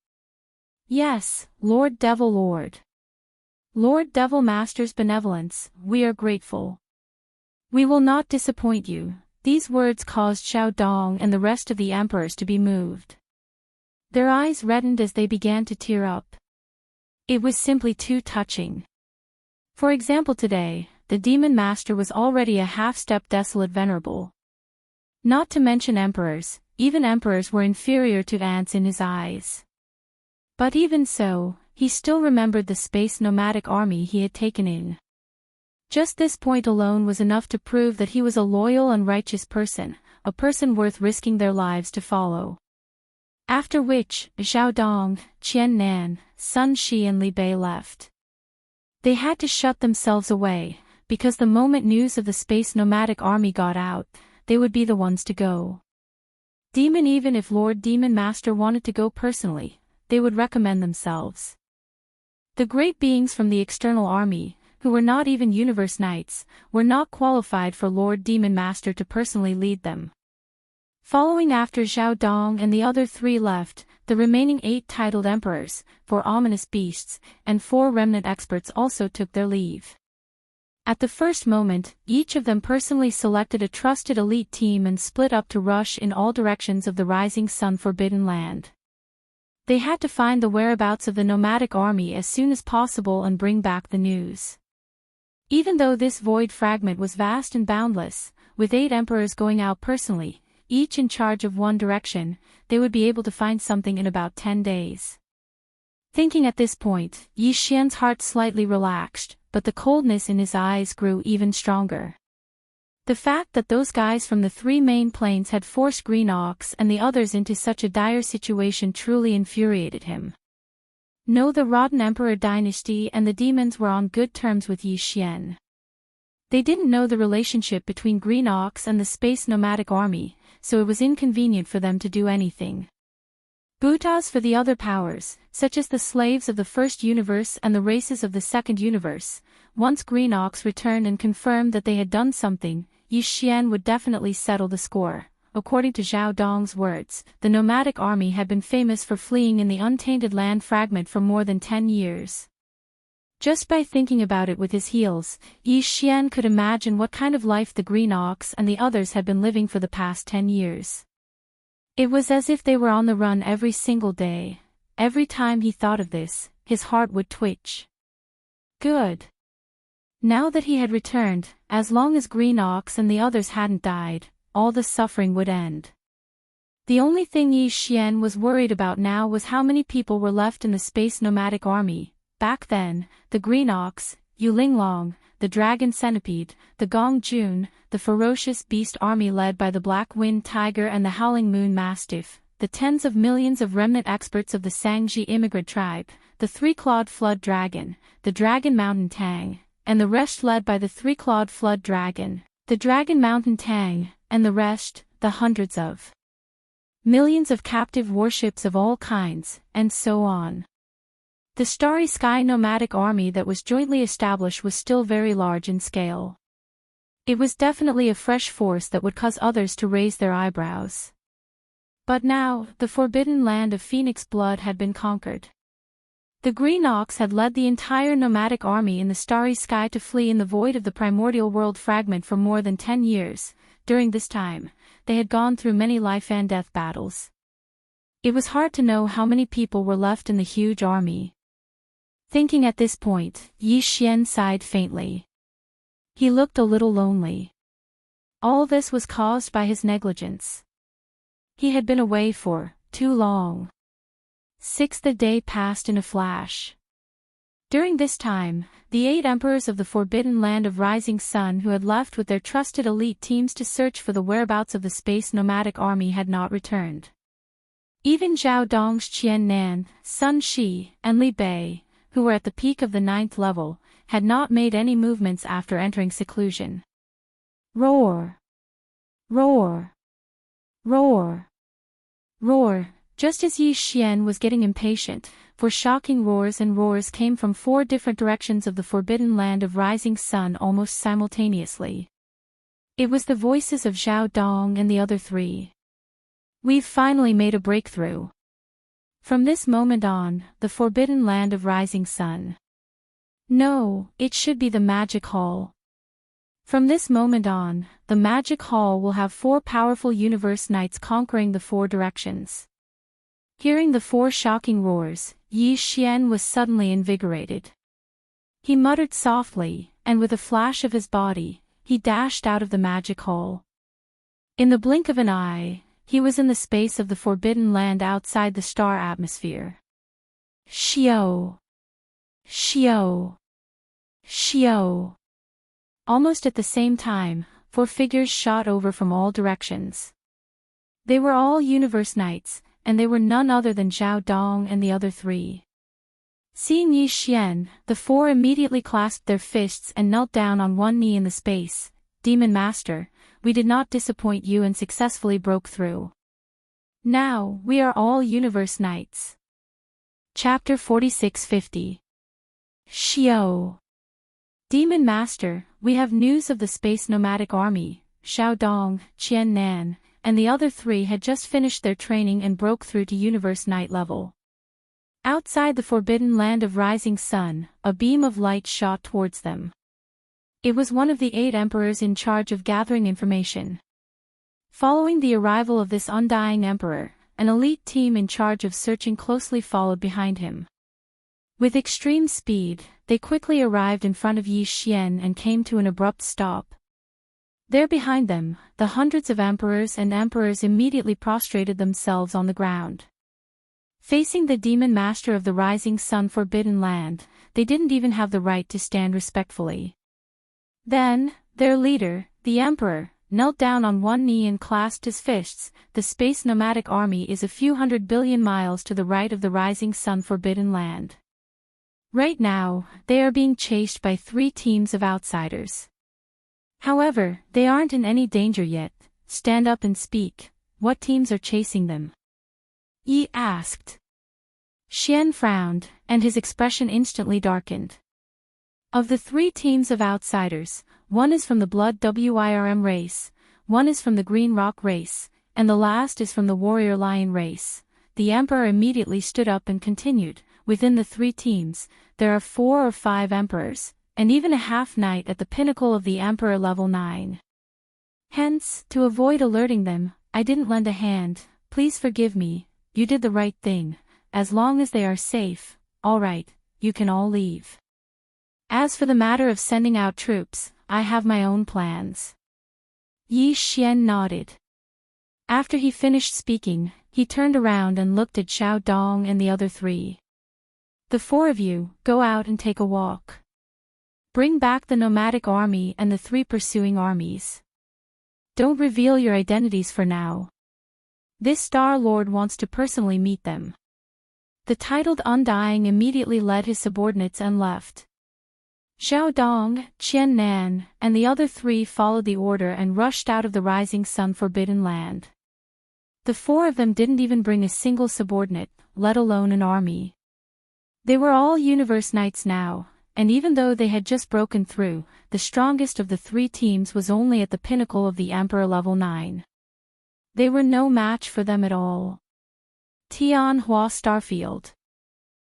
Yes, Lord Devil Lord. Lord Devil Master's benevolence, we are grateful. We will not disappoint you. These words caused Xiao Dong and the rest of the emperors to be moved. Their eyes reddened as they began to tear up. It was simply too touching. For example, today, the Demon Master was already a half-step desolate venerable. Not to mention emperors, even emperors were inferior to ants in his eyes. But even so, he still remembered the space nomadic army he had taken in. Just this point alone was enough to prove that he was a loyal and righteous person, a person worth risking their lives to follow. After which, Xiao Dong, Qian Nan, Sun Shi and Li Bei left. They had to shut themselves away, because the moment news of the space nomadic army got out, they would be the ones to go. Even if Lord Demon Master wanted to go personally, they would recommend themselves. The great beings from the external army, who were not even Universe Knights, were not qualified for Lord Demon Master to personally lead them. Following after Zhao Dong and the other 3 left, the remaining 8 titled emperors, 4 ominous beasts, and 4 remnant experts also took their leave. At the first moment, each of them personally selected a trusted elite team and split up to rush in all directions of the Rising Sun Forbidden Land. They had to find the whereabouts of the nomadic army as soon as possible and bring back the news. Even though this void fragment was vast and boundless, with 8 emperors going out personally, each in charge of one direction, they would be able to find something in about 10 days. Thinking at this point, Yi Xian's heart slightly relaxed, but the coldness in his eyes grew even stronger. The fact that those guys from the 3 main planes had forced Green Ox and the others into such a dire situation truly infuriated him. No, the Rotten Emperor dynasty and the demons were on good terms with Yi Xian. They didn't know the relationship between Green Ox and the space nomadic army, so it was inconvenient for them to do anything. Butas for the other powers, such as the slaves of the first universe and the races of the second universe. Once Green Ox returned and confirmed that they had done something, Yi Xian would definitely settle the score. According to Zhao Dong's words, the nomadic army had been famous for fleeing in the untainted land fragment for more than 10 years. Just by thinking about it with his heels, Yi Xian could imagine what kind of life the Green Ox and the others had been living for the past 10 years. It was as if they were on the run every single day. Every time he thought of this, his heart would twitch. Good. Now that he had returned, as long as Green Ox and the others hadn't died, all the suffering would end. The only thing Yi Xian was worried about now was how many people were left in the space nomadic army. Back then, the Green Ox, Yu Linglong, the Dragon Centipede, the Gong Jun, the ferocious beast army led by the Black Wind Tiger and the Howling Moon Mastiff, the tens of millions of remnant experts of the Sangji immigrant tribe, the 3-clawed Flood Dragon, the Dragon Mountain Tang, and the rest led by the 3-clawed Flood Dragon, the Dragon Mountain Tang, and the rest, the hundreds of millions of captive warships of all kinds, and so on. The Starry Sky nomadic army that was jointly established was still very large in scale. It was definitely a fresh force that would cause others to raise their eyebrows. But now, the forbidden land of Phoenix blood had been conquered. The Green Ox had led the entire nomadic army in the Starry Sky to flee in the void of the primordial world fragment for more than 10 years. During this time, they had gone through many life and death battles. It was hard to know how many people were left in the huge army. Thinking at this point, Yi Xian sighed faintly. He looked a little lonely. All this was caused by his negligence. He had been away for too long. 6th day passed in a flash. During this time, the 8 emperors of the forbidden land of Rising Sun who had left with their trusted elite teams to search for the whereabouts of the space nomadic army had not returned. Even Zhao Dong's Qian Nan, Sun Shi, and Li Bei, who were at the peak of the 9th level, had not made any movements after entering seclusion. Roar! Roar! Roar! Roar! Just as Yi Xian was getting impatient, for shocking roars and roars came from 4 different directions of the forbidden land of Rising Sun almost simultaneously. It was the voices of Zhao Dong and the other 3. We've finally made a breakthrough. From this moment on, the forbidden land of Rising Sun. No, it should be the Magic Hall. From this moment on, the Magic Hall will have 4 powerful Universe Knights conquering the 4 directions. Hearing the 4 shocking roars, Yi Xian was suddenly invigorated. He muttered softly, and with a flash of his body, he dashed out of the Magic Hall. In the blink of an eye, he was in the space of the forbidden land outside the star atmosphere. Xiao! Xiao! Xiao! Almost at the same time, 4 figures shot over from all directions. They were all Universe Knights, and they were none other than Zhao Dong and the other 3. Seeing Yi Xian, the 4 immediately clasped their fists and knelt down on one knee in the space. Demon Master, we did not disappoint you and successfully broke through. Now, we are all Universe Knights. Chapter 4650. Xiao. Demon Master, we have news of the space nomadic army. Xiao Dong, Qian Nan, and the other three had just finished their training and broke through to Universe Night level. Outside the forbidden land of Rising Sun, a beam of light shot towards them. It was one of the 8 emperors in charge of gathering information. Following the arrival of this undying emperor, an elite team in charge of searching closely followed behind him. With extreme speed, they quickly arrived in front of Yi Xian and came to an abrupt stop. There behind them, the hundreds of emperors and emperors immediately prostrated themselves on the ground. Facing the demon master of the Rising Sun Forbidden Land, they didn't even have the right to stand respectfully. Then, their leader, the emperor, knelt down on one knee and clasped his fists. The space nomadic army is a few 100 billion miles to the right of the Rising Sun Forbidden Land. Right now, they are being chased by 3 teams of outsiders. However, they aren't in any danger yet. Stand up and speak. What teams are chasing them? Yi asked. Xian frowned, and his expression instantly darkened. Of the 3 teams of outsiders, one is from the Blood Wyrm race, one is from the Green Rock race, and the last is from the Warrior Lion race. The Emperor immediately stood up and continued, within the 3 teams, there are 4 or 5 emperors, and even a half-knight at the pinnacle of the Emperor level 9. Hence, to avoid alerting them, I didn't lend a hand. Please forgive me, you did the right thing. As long as they are safe, all right, you can all leave. As for the matter of sending out troops, I have my own plans. Yi Xian nodded. After he finished speaking, he turned around and looked at Xiao Dong and the other 3. The 4 of you, go out and take a walk. Bring back the nomadic army and the 3 pursuing armies. Don't reveal your identities for now. This Star Lord wants to personally meet them. The titled Undying immediately led his subordinates and left. Xiao Dong, Qian Nan, and the other 3 followed the order and rushed out of the Rising Sun Forbidden Land. The 4 of them didn't even bring a single subordinate, let alone an army. They were all Universe Knights now, and even though they had just broken through, the strongest of the 3 teams was only at the pinnacle of the Emperor level 9. They were no match for them at all. Tianhua Starfield.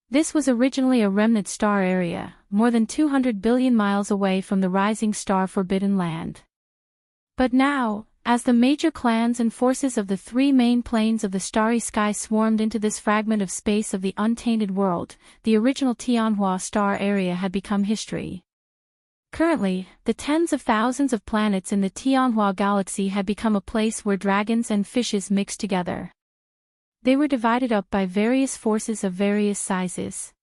This was originally a remnant star area, more than 200 billion miles away from the Rising Star Forbidden Land. But now, as the major clans and forces of the 3 main planes of the starry sky swarmed into this fragment of space of the untainted world, the original Tianhua star area had become history. Currently, the tens of thousands of planets in the Tianhua galaxy had become a place where dragons and fishes mixed together. They were divided up by various forces of various sizes.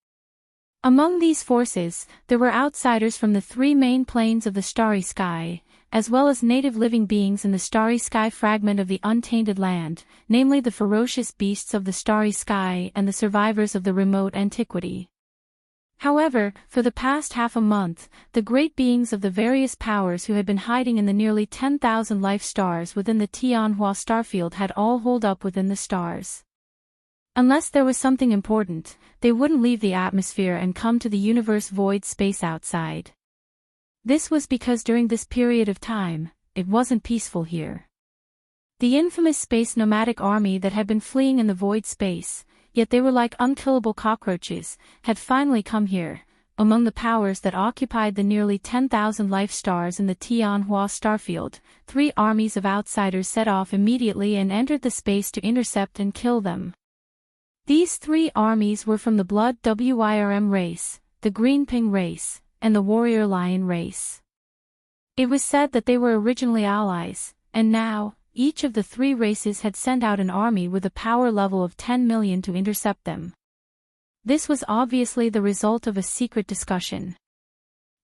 Among these forces, there were outsiders from the 3 main planes of the starry sky, as well as native living beings in the starry sky fragment of the untainted land, namely the ferocious beasts of the starry sky and the survivors of the remote antiquity. However, for the past half a month, the great beings of the various powers who had been hiding in the nearly 10,000 life stars within the Tianhua starfield had all holed up within the stars. Unless there was something important, they wouldn't leave the atmosphere and come to the universe void space outside. This was because during this period of time, it wasn't peaceful here. The infamous space nomadic army that had been fleeing in the void space, yet they were like unkillable cockroaches, had finally come here. Among the powers that occupied the nearly 10,000 life stars in the Tianhua starfield, 3 armies of outsiders set off immediately and entered the space to intercept and kill them. These 3 armies were from the Blood Wyrm race, the Green Ping race, and the Warrior Lion race. It was said that they were originally allies, and now, each of the 3 races had sent out an army with a power level of 10 million to intercept them. This was obviously the result of a secret discussion.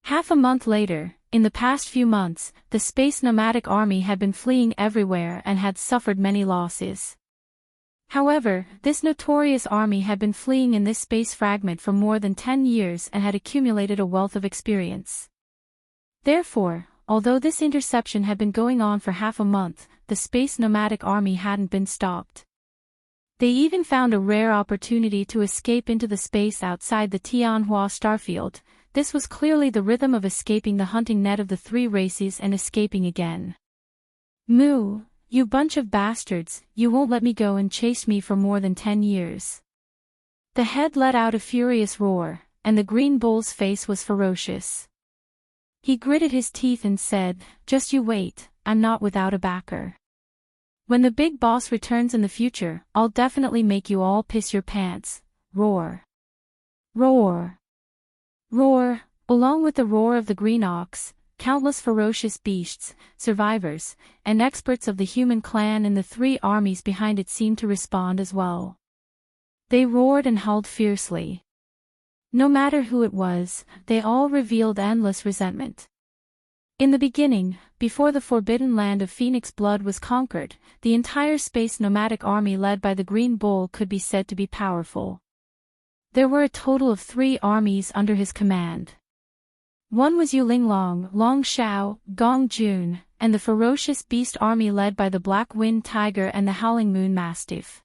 Half a month later, in the past few months, the space nomadic army had been fleeing everywhere and had suffered many losses. However, this notorious army had been fleeing in this space fragment for more than 10 years and had accumulated a wealth of experience. Therefore, although this interception had been going on for half a month, the space nomadic army hadn't been stopped. They even found a rare opportunity to escape into the space outside the Tianhua starfield. this was clearly the rhythm of escaping the hunting net of the three races and escaping again. Moo, you bunch of bastards, you won't let me go and chase me for more than 10 years. The head let out a furious roar, and the green bull's face was ferocious. He gritted his teeth and said, "Just you wait, I'm not without a backer. When the big boss returns in the future, I'll definitely make you all piss your pants." Roar. Roar. Roar. Along with the roar of the green ox, countless ferocious beasts, survivors, and experts of the human clan and the three armies behind it seemed to respond as well. They roared and howled fiercely. No matter who it was, they all revealed endless resentment. In the beginning, before the forbidden land of Phoenix Blood was conquered, the entire space nomadic army led by the Green Bull could be said to be powerful. There were a total of 3 armies under his command. One was Yulinglong, Long Shao, Gong Jun, and the ferocious beast army led by the Black Wind Tiger and the Howling Moon Mastiff.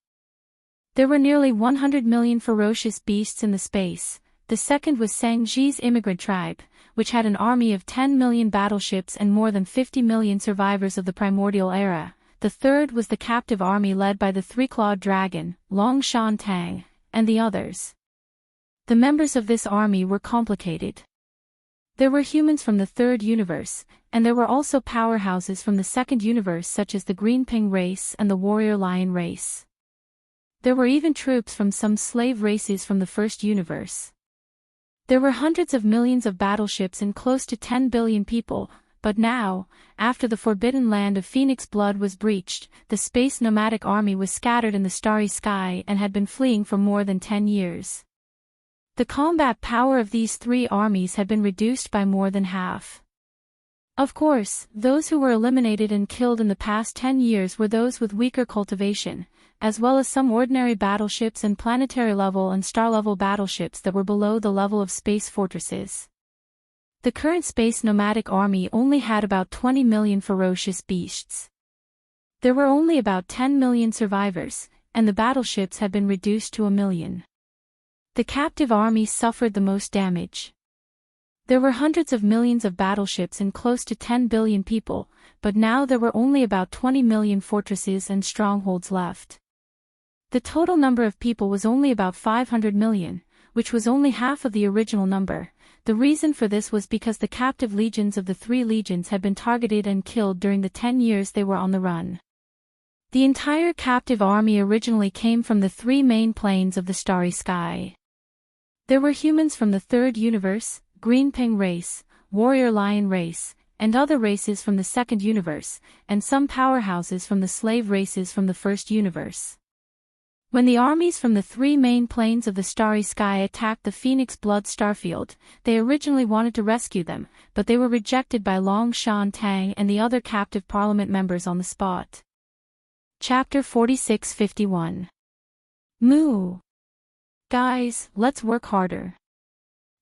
There were nearly 100 million ferocious beasts in the space. The second was Sangji's immigrant tribe, which had an army of 10 million battleships and more than 50 million survivors of the primordial era. The third was the captive army led by the three-clawed dragon, Long Shan Tang, and the others. The members of this army were complicated. There were humans from the third universe, and there were also powerhouses from the second universe such as the Green Ping race and the Warrior Lion race. There were even troops from some slave races from the first universe. There were hundreds of millions of battleships and close to 10 billion people, but now, after the forbidden land of Phoenix Blood was breached, the space nomadic army was scattered in the starry sky and had been fleeing for more than 10 years. The combat power of these 3 armies had been reduced by more than half. Of course, those who were eliminated and killed in the past 10 years were those with weaker cultivation, as well as some ordinary battleships and planetary-level and star-level battleships that were below the level of space fortresses. The current space nomadic army only had about 20 million ferocious beasts. There were only about 10 million survivors, and the battleships had been reduced to 1 million. The captive army suffered the most damage. There were hundreds of millions of battleships and close to 10 billion people, but now there were only about 20 million fortresses and strongholds left. The total number of people was only about 500 million, which was only half of the original number. The reason for this was because the captive legions of the 3 legions had been targeted and killed during the 10 years they were on the run. The entire captive army originally came from the 3 main planes of the starry sky. There were humans from the third universe, Green Ping race, Warrior Lion race, and other races from the second universe, and some powerhouses from the slave races from the first universe. When the armies from the 3 main planes of the starry sky attacked the Phoenix Blood starfield, they originally wanted to rescue them, but they were rejected by Long Shan Tang and the other captive parliament members on the spot. Chapter 4651. Moo. Guys, let's work harder.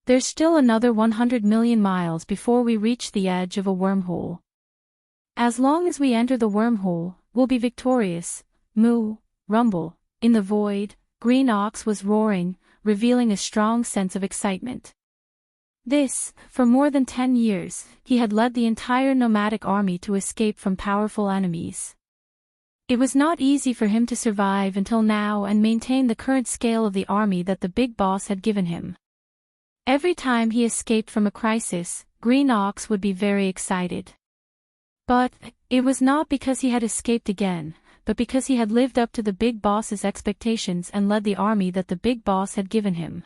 There's still another 100 million miles before we reach the edge of a wormhole. As long as we enter the wormhole, we'll be victorious. Moo, rumble. In the void, Green Ox was roaring, revealing a strong sense of excitement. For more than 10 years, he had led the entire nomadic army to escape from powerful enemies. It was not easy for him to survive until now and maintain the current scale of the army that the big boss had given him. Every time he escaped from a crisis, Green Ox would be very excited. But it was not because he had escaped again, but because he had lived up to the big boss's expectations and led the army that the big boss had given him.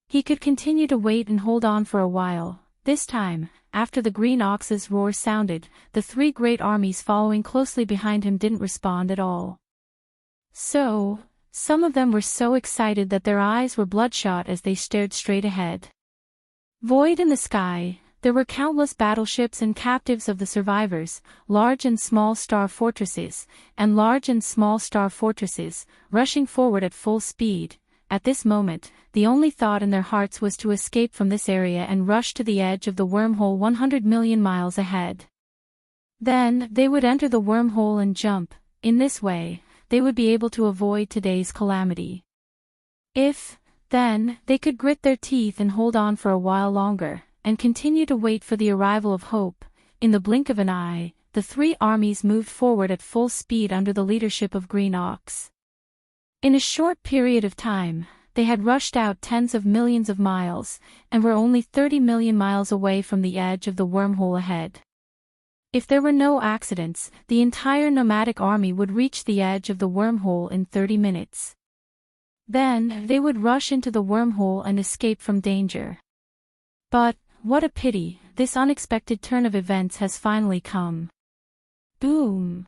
He could continue to wait and hold on for a while. This time, after the Green Ox's roar sounded, the 3 great armies following closely behind him didn't respond at all. So, some of them were so excited that their eyes were bloodshot as they stared straight ahead. Void in the sky, there were countless battleships and captives of the survivors, large and small star fortresses, and large and small star fortresses, rushing forward at full speed. At this moment, the only thought in their hearts was to escape from this area and rush to the edge of the wormhole 100 million miles ahead. Then, they would enter the wormhole and jump. In this way, they would be able to avoid today's calamity. Then Then, they could grit their teeth and hold on for a while longer, and continue to wait for the arrival of hope. In the blink of an eye, the three armies moved forward at full speed under the leadership of Green Ox. In a short period of time, they had rushed out tens of millions of miles, and were only 30 million miles away from the edge of the wormhole ahead. If there were no accidents, the entire nomadic army would reach the edge of the wormhole in 30 minutes. Then, they would rush into the wormhole and escape from danger. But, what a pity, this unexpected turn of events has finally come. Boom!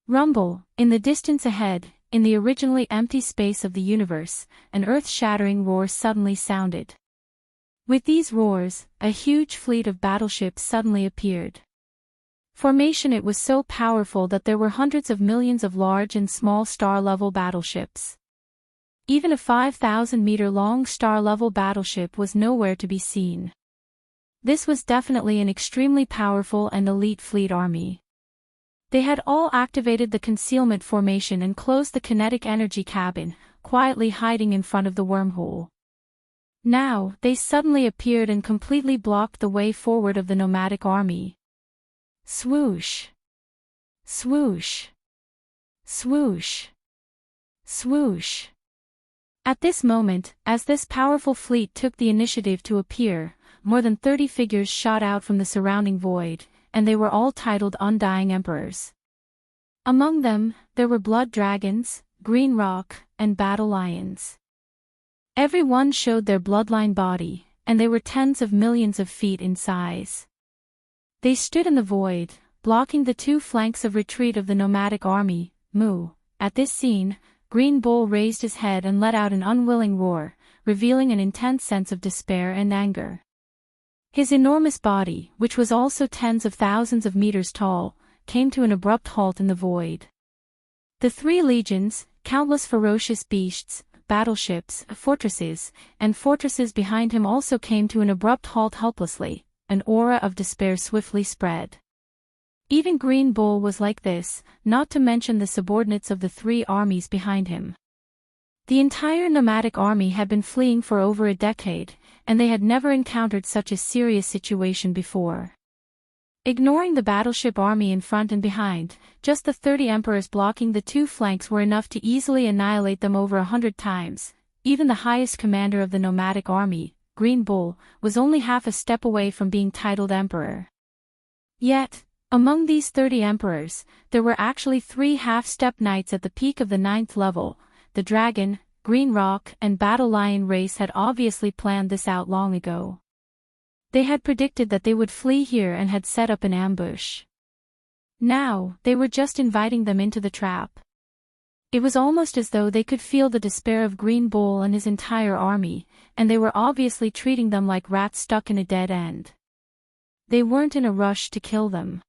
Rumble, in the distance ahead, in the originally empty space of the universe, an earth-shattering roar suddenly sounded. With these roars, a huge fleet of battleships suddenly appeared. Formation it was so powerful that there were hundreds of millions of large and small star-level battleships. Even a 5,000-meter-long star-level battleship was nowhere to be seen. This was definitely an extremely powerful and elite fleet army. They had all activated the concealment formation and closed the kinetic energy cabin, quietly hiding in front of the wormhole. Now, they suddenly appeared and completely blocked the way forward of the nomadic army. Swoosh! Swoosh! Swoosh! Swoosh! At this moment, as this powerful fleet took the initiative to appear, more than 30 figures shot out from the surrounding void, and they were all titled Undying Emperors. Among them, there were blood dragons, green rock, and battle lions. Every one showed their bloodline body, and they were tens of millions of feet in size. They stood in the void, blocking the two flanks of retreat of the nomadic army. Moo! At this scene, Green Bull raised his head and let out an unwilling roar, revealing an intense sense of despair and anger. His enormous body, which was also tens of thousands of meters tall, came to an abrupt halt in the void. The three legions, countless ferocious beasts, battleships, fortresses, and fortresses behind him also came to an abrupt halt helplessly. An aura of despair swiftly spread. Even Green Bull was like this, not to mention the subordinates of the three armies behind him. The entire nomadic army had been fleeing for over a decade, and they had never encountered such a serious situation before. Ignoring the battleship army in front and behind, just the 30 emperors blocking the two flanks were enough to easily annihilate them over 100 times. Even the highest commander of the nomadic army, Green Bull, was only half a step away from being titled emperor. Yet, among these 30 emperors, there were actually 3 half-step knights at the peak of the 9th level. The dragon, green rock, and battle lion race had obviously planned this out long ago. They had predicted that they would flee here and had set up an ambush. Now, they were just inviting them into the trap. It was almost as though they could feel the despair of Green Bull and his entire army, and they were obviously treating them like rats stuck in a dead end. They weren't in a rush to kill them.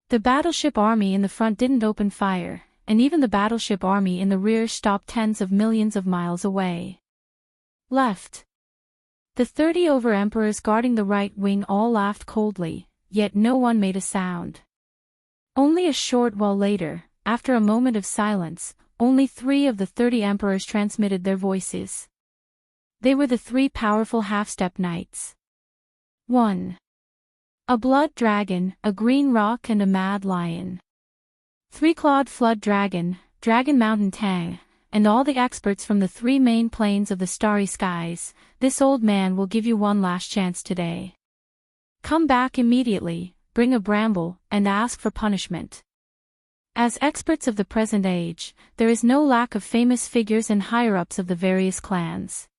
The battleship army in the front didn't open fire, and even the battleship army in the rear stopped tens of millions of miles away. Left. The 30 over-emperors guarding the right wing all laughed coldly, yet no one made a sound. Only a short while later, after a moment of silence, only 3 of the 30 emperors transmitted their voices. They were the 3 powerful half-step knights. 1. A blood dragon, a green rock and a mad lion. 3-clawed flood dragon, dragon mountain tang, and all the experts from the 3 main planes of the starry skies. This old man will give you one last chance today. Come back immediately, bring a bramble, and ask for punishment. As experts of the present age, there is no lack of famous figures and higher-ups of the various clans.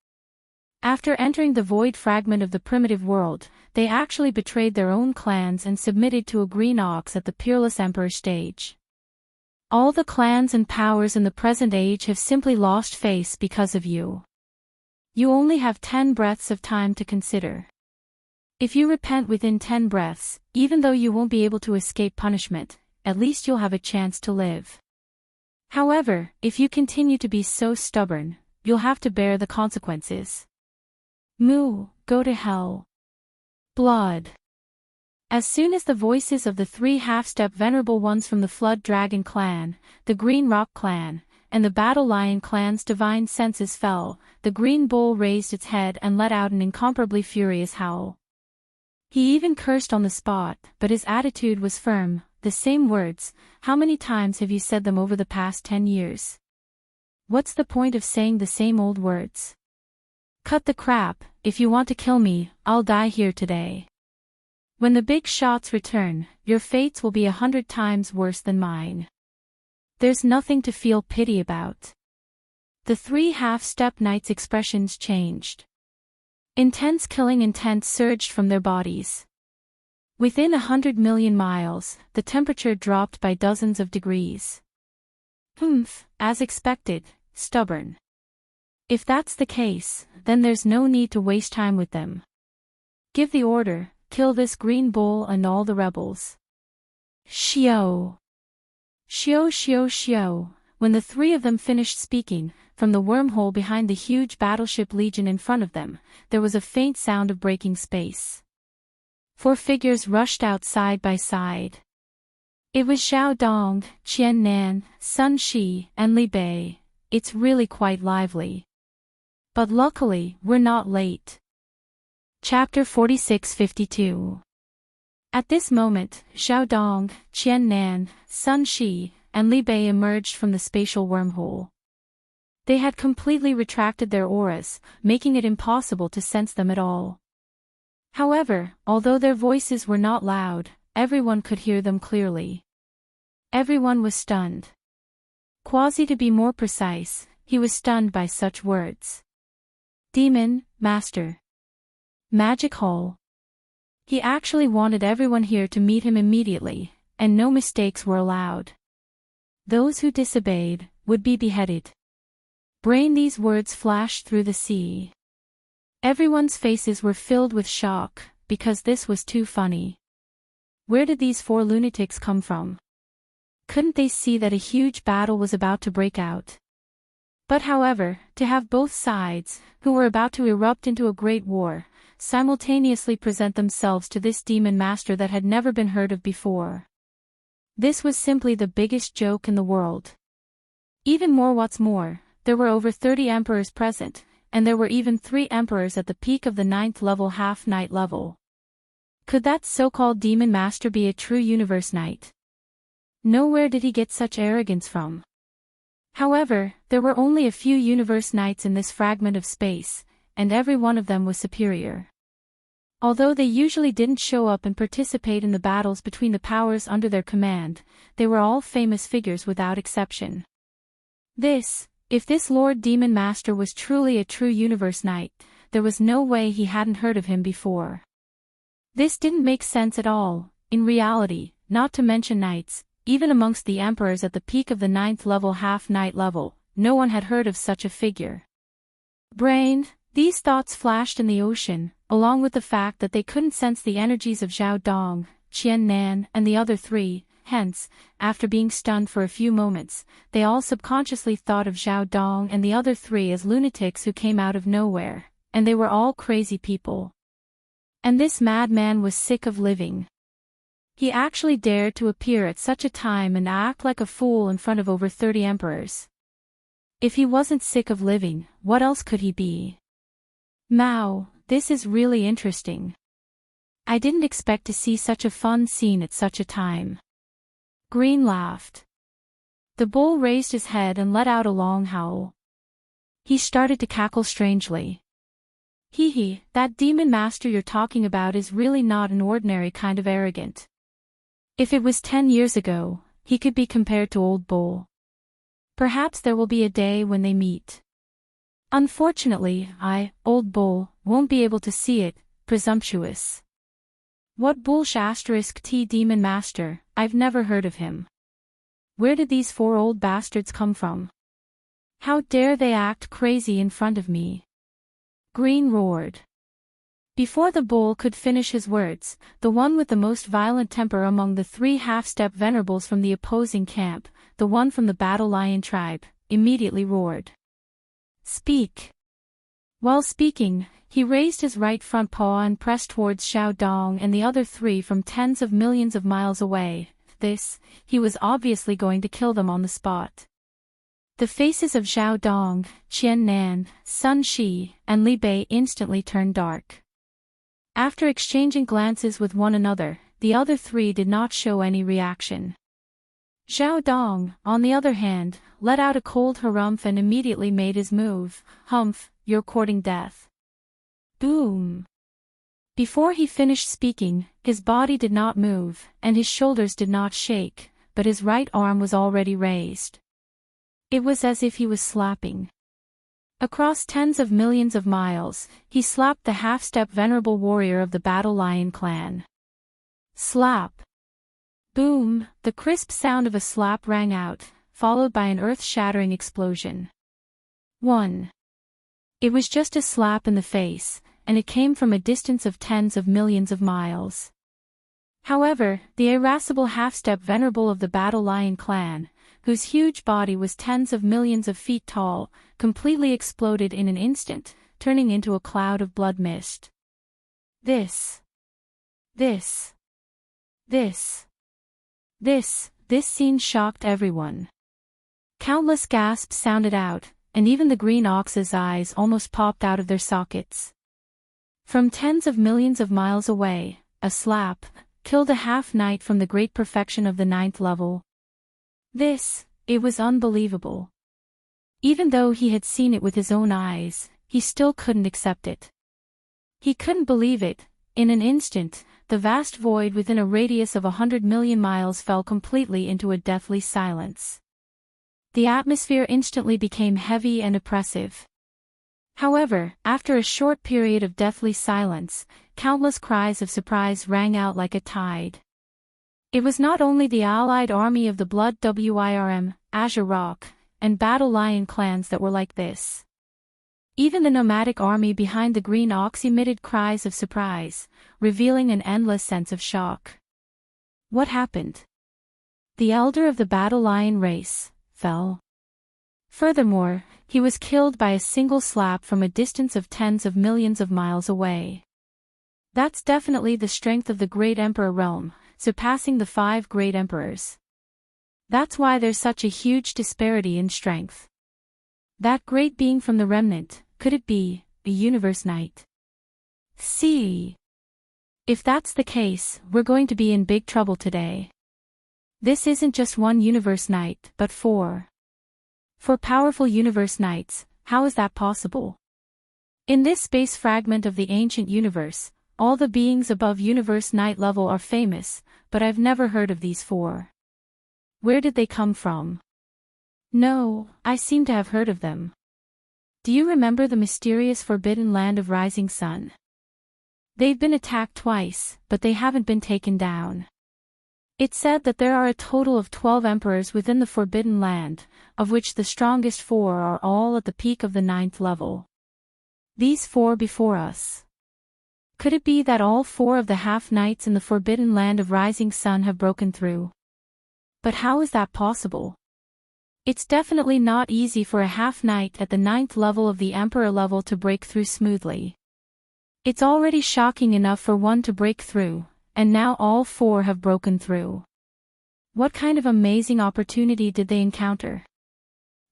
After entering the void fragment of the primitive world, they actually betrayed their own clans and submitted to a green ox at the Peerless Emperor stage. All the clans and powers in the present age have simply lost face because of you. You only have 10 breaths of time to consider. If you repent within 10 breaths, even though you won't be able to escape punishment, at least you'll have a chance to live. However, if you continue to be so stubborn, you'll have to bear the consequences. Moo, go to hell. Blood. As soon as the voices of the 3 half-step venerable ones from the Flood Dragon clan, the Green Rock clan, and the battle lion clan's divine senses fell. The green bull raised its head and let out an incomparably furious howl. He even cursed on the spot, but his attitude was firm. The same words, how many times have you said them over the past 10 years? What's the point of saying the same old words? Cut the crap, if you want to kill me, I'll die here today. When the big shots return, your fates will be 100 times worse than mine. There's nothing to feel pity about. The 3 half-step knights' expressions changed. Intense killing intent surged from their bodies. Within 100 million miles, the temperature dropped by dozens of degrees. As expected, stubborn. If that's the case, then there's no need to waste time with them. Give the order, kill this green bull and all the rebels. Xiao! Xiao xiao xiao! When the 3 of them finished speaking, from the wormhole behind the huge battleship Legion in front of them, there was a faint sound of breaking space. 4 figures rushed out side by side. It was Zhao Dong, Qian Nan, Sun Shi, and Li Bei. It's really quite lively. But luckily, we're not late. Chapter 46-52. At this moment, Zhao Dong, Qian Nan, Sun Shi, and Li Bei emerged from the spatial wormhole. They had completely retracted their auras, making it impossible to sense them at all. However, although their voices were not loud, everyone could hear them clearly. Everyone was stunned. Quasi, to be more precise, he was stunned by such words. Demon, Master. Magic Hall. He actually wanted everyone here to meet him immediately, and no mistakes were allowed. Those who disobeyed would be beheaded. Brain, these words flashed through the sea. Everyone's faces were filled with shock, because this was too funny. Where did these 4 lunatics come from? Couldn't they see that a huge battle was about to break out? But however, to have both sides, who were about to erupt into a great war, simultaneously present themselves to this demon master that had never been heard of before. This was simply the biggest joke in the world. Even more, what's more, there were over 30 emperors present, and there were even 3 emperors at the peak of the 9th level half-knight level. Could that so-called demon master be a true universe knight? Nowhere did he get such arrogance from. However, there were only a few universe knights in this fragment of space, and every one of them was superior. Although they usually didn't show up and participate in the battles between the powers under their command, they were all famous figures without exception. If this Lord Demon Master was truly a true universe knight, there was no way he hadn't heard of him before. This didn't make sense at all. In reality, not to mention knights, even amongst the emperors at the peak of the 9th level half-knight level, no one had heard of such a figure. Brain, these thoughts flashed in the ocean, along with the fact that they couldn't sense the energies of Zhao Dong, Qian Nan, and the other 3, hence, after being stunned for a few moments, they all subconsciously thought of Zhao Dong and the other 3 as lunatics who came out of nowhere, and they were all crazy people. And this madman was sick of living. He actually dared to appear at such a time and act like a fool in front of over 30 emperors. If he wasn't sick of living, what else could he be? Mao, this is really interesting. I didn't expect to see such a fun scene at such a time. Green laughed. The bull raised his head and let out a long howl. He started to cackle strangely. Hee, that demon master you're talking about is really not an ordinary kind of arrogant. If it was 10 years ago, he could be compared to Old Bull. Perhaps there will be a day when they meet. Unfortunately, Old Bull, won't be able to see it. Presumptuous. What bullsh** T demon master, I've never heard of him. Where did these 4 old bastards come from? How dare they act crazy in front of me? Green roared. Before the bull could finish his words, the one with the most violent temper among the 3 half-step venerables from the opposing camp, the one from the battle lion tribe, immediately roared. Speak. While speaking, he raised his right front paw and pressed towards Zhao Dong and the other 3 from tens of millions of miles away. He was obviously going to kill them on the spot. The faces of Zhao Dong, Qian Nan, Sun Shi, and Li Bei instantly turned dark. After exchanging glances with one another, the other three did not show any reaction. Zhao Dong, on the other hand, let out a cold harumph and immediately made his move. Humph, you're courting death. Boom. Before he finished speaking, his body did not move, and his shoulders did not shake, but his right arm was already raised. It was as if he was slapping. Across tens of millions of miles, he slapped the half-step venerable warrior of the Battle Lion clan. Slap. Boom, the crisp sound of a slap rang out, followed by an earth-shattering explosion. 1. It was just a slap in the face, and it came from a distance of tens of millions of miles. However, the irascible half-step venerable of the Battle Lion clan, whose huge body was tens of millions of feet tall, completely exploded in an instant, turning into a cloud of blood mist. This scene shocked everyone. Countless gasps sounded out, and even the green ox's eyes almost popped out of their sockets. From tens of millions of miles away, a slap killed a half-knight from the great perfection of the 9th level. It was unbelievable. Even though he had seen it with his own eyes, he still couldn't accept it. He couldn't believe it. In an instant, the vast void within a radius of 100 million miles fell completely into a deathly silence. The atmosphere instantly became heavy and oppressive. However, after a short period of deathly silence, countless cries of surprise rang out like a tide. It was not only the allied army of the Blood Wyrm, Azure Rock, and Battle Lion clans that were like this. Even the nomadic army behind the Green Ox emitted cries of surprise, revealing an endless sense of shock. What happened? The elder of the Battle Lion race fell. Furthermore, he was killed by a single slap from a distance of tens of millions of miles away. That's definitely the strength of the Great Emperor realm, surpassing the 5 Great Emperors. That's why there's such a huge disparity in strength. That great being from the remnant, could it be a Universe Knight? See. If that's the case, we're going to be in big trouble today. This isn't just one Universe Knight, but 4. 4 powerful Universe Knights. How is that possible? In this space fragment of the ancient universe, all the beings above Universe Knight level are famous, but I've never heard of these 4. Where did they come from? No, I seem to have heard of them. Do you remember the mysterious Forbidden Land of Rising Sun? They've been attacked twice, but they haven't been taken down. It's said that there are a total of 12 emperors within the Forbidden Land, of which the strongest 4 are all at the peak of the 9th level. These 4 before us. Could it be that all 4 of the half-knights in the Forbidden Land of Rising Sun have broken through? But how is that possible? It's definitely not easy for a half-knight at the 9th level of the Emperor level to break through smoothly. It's already shocking enough for one to break through, and now all 4 have broken through. What kind of amazing opportunity did they encounter?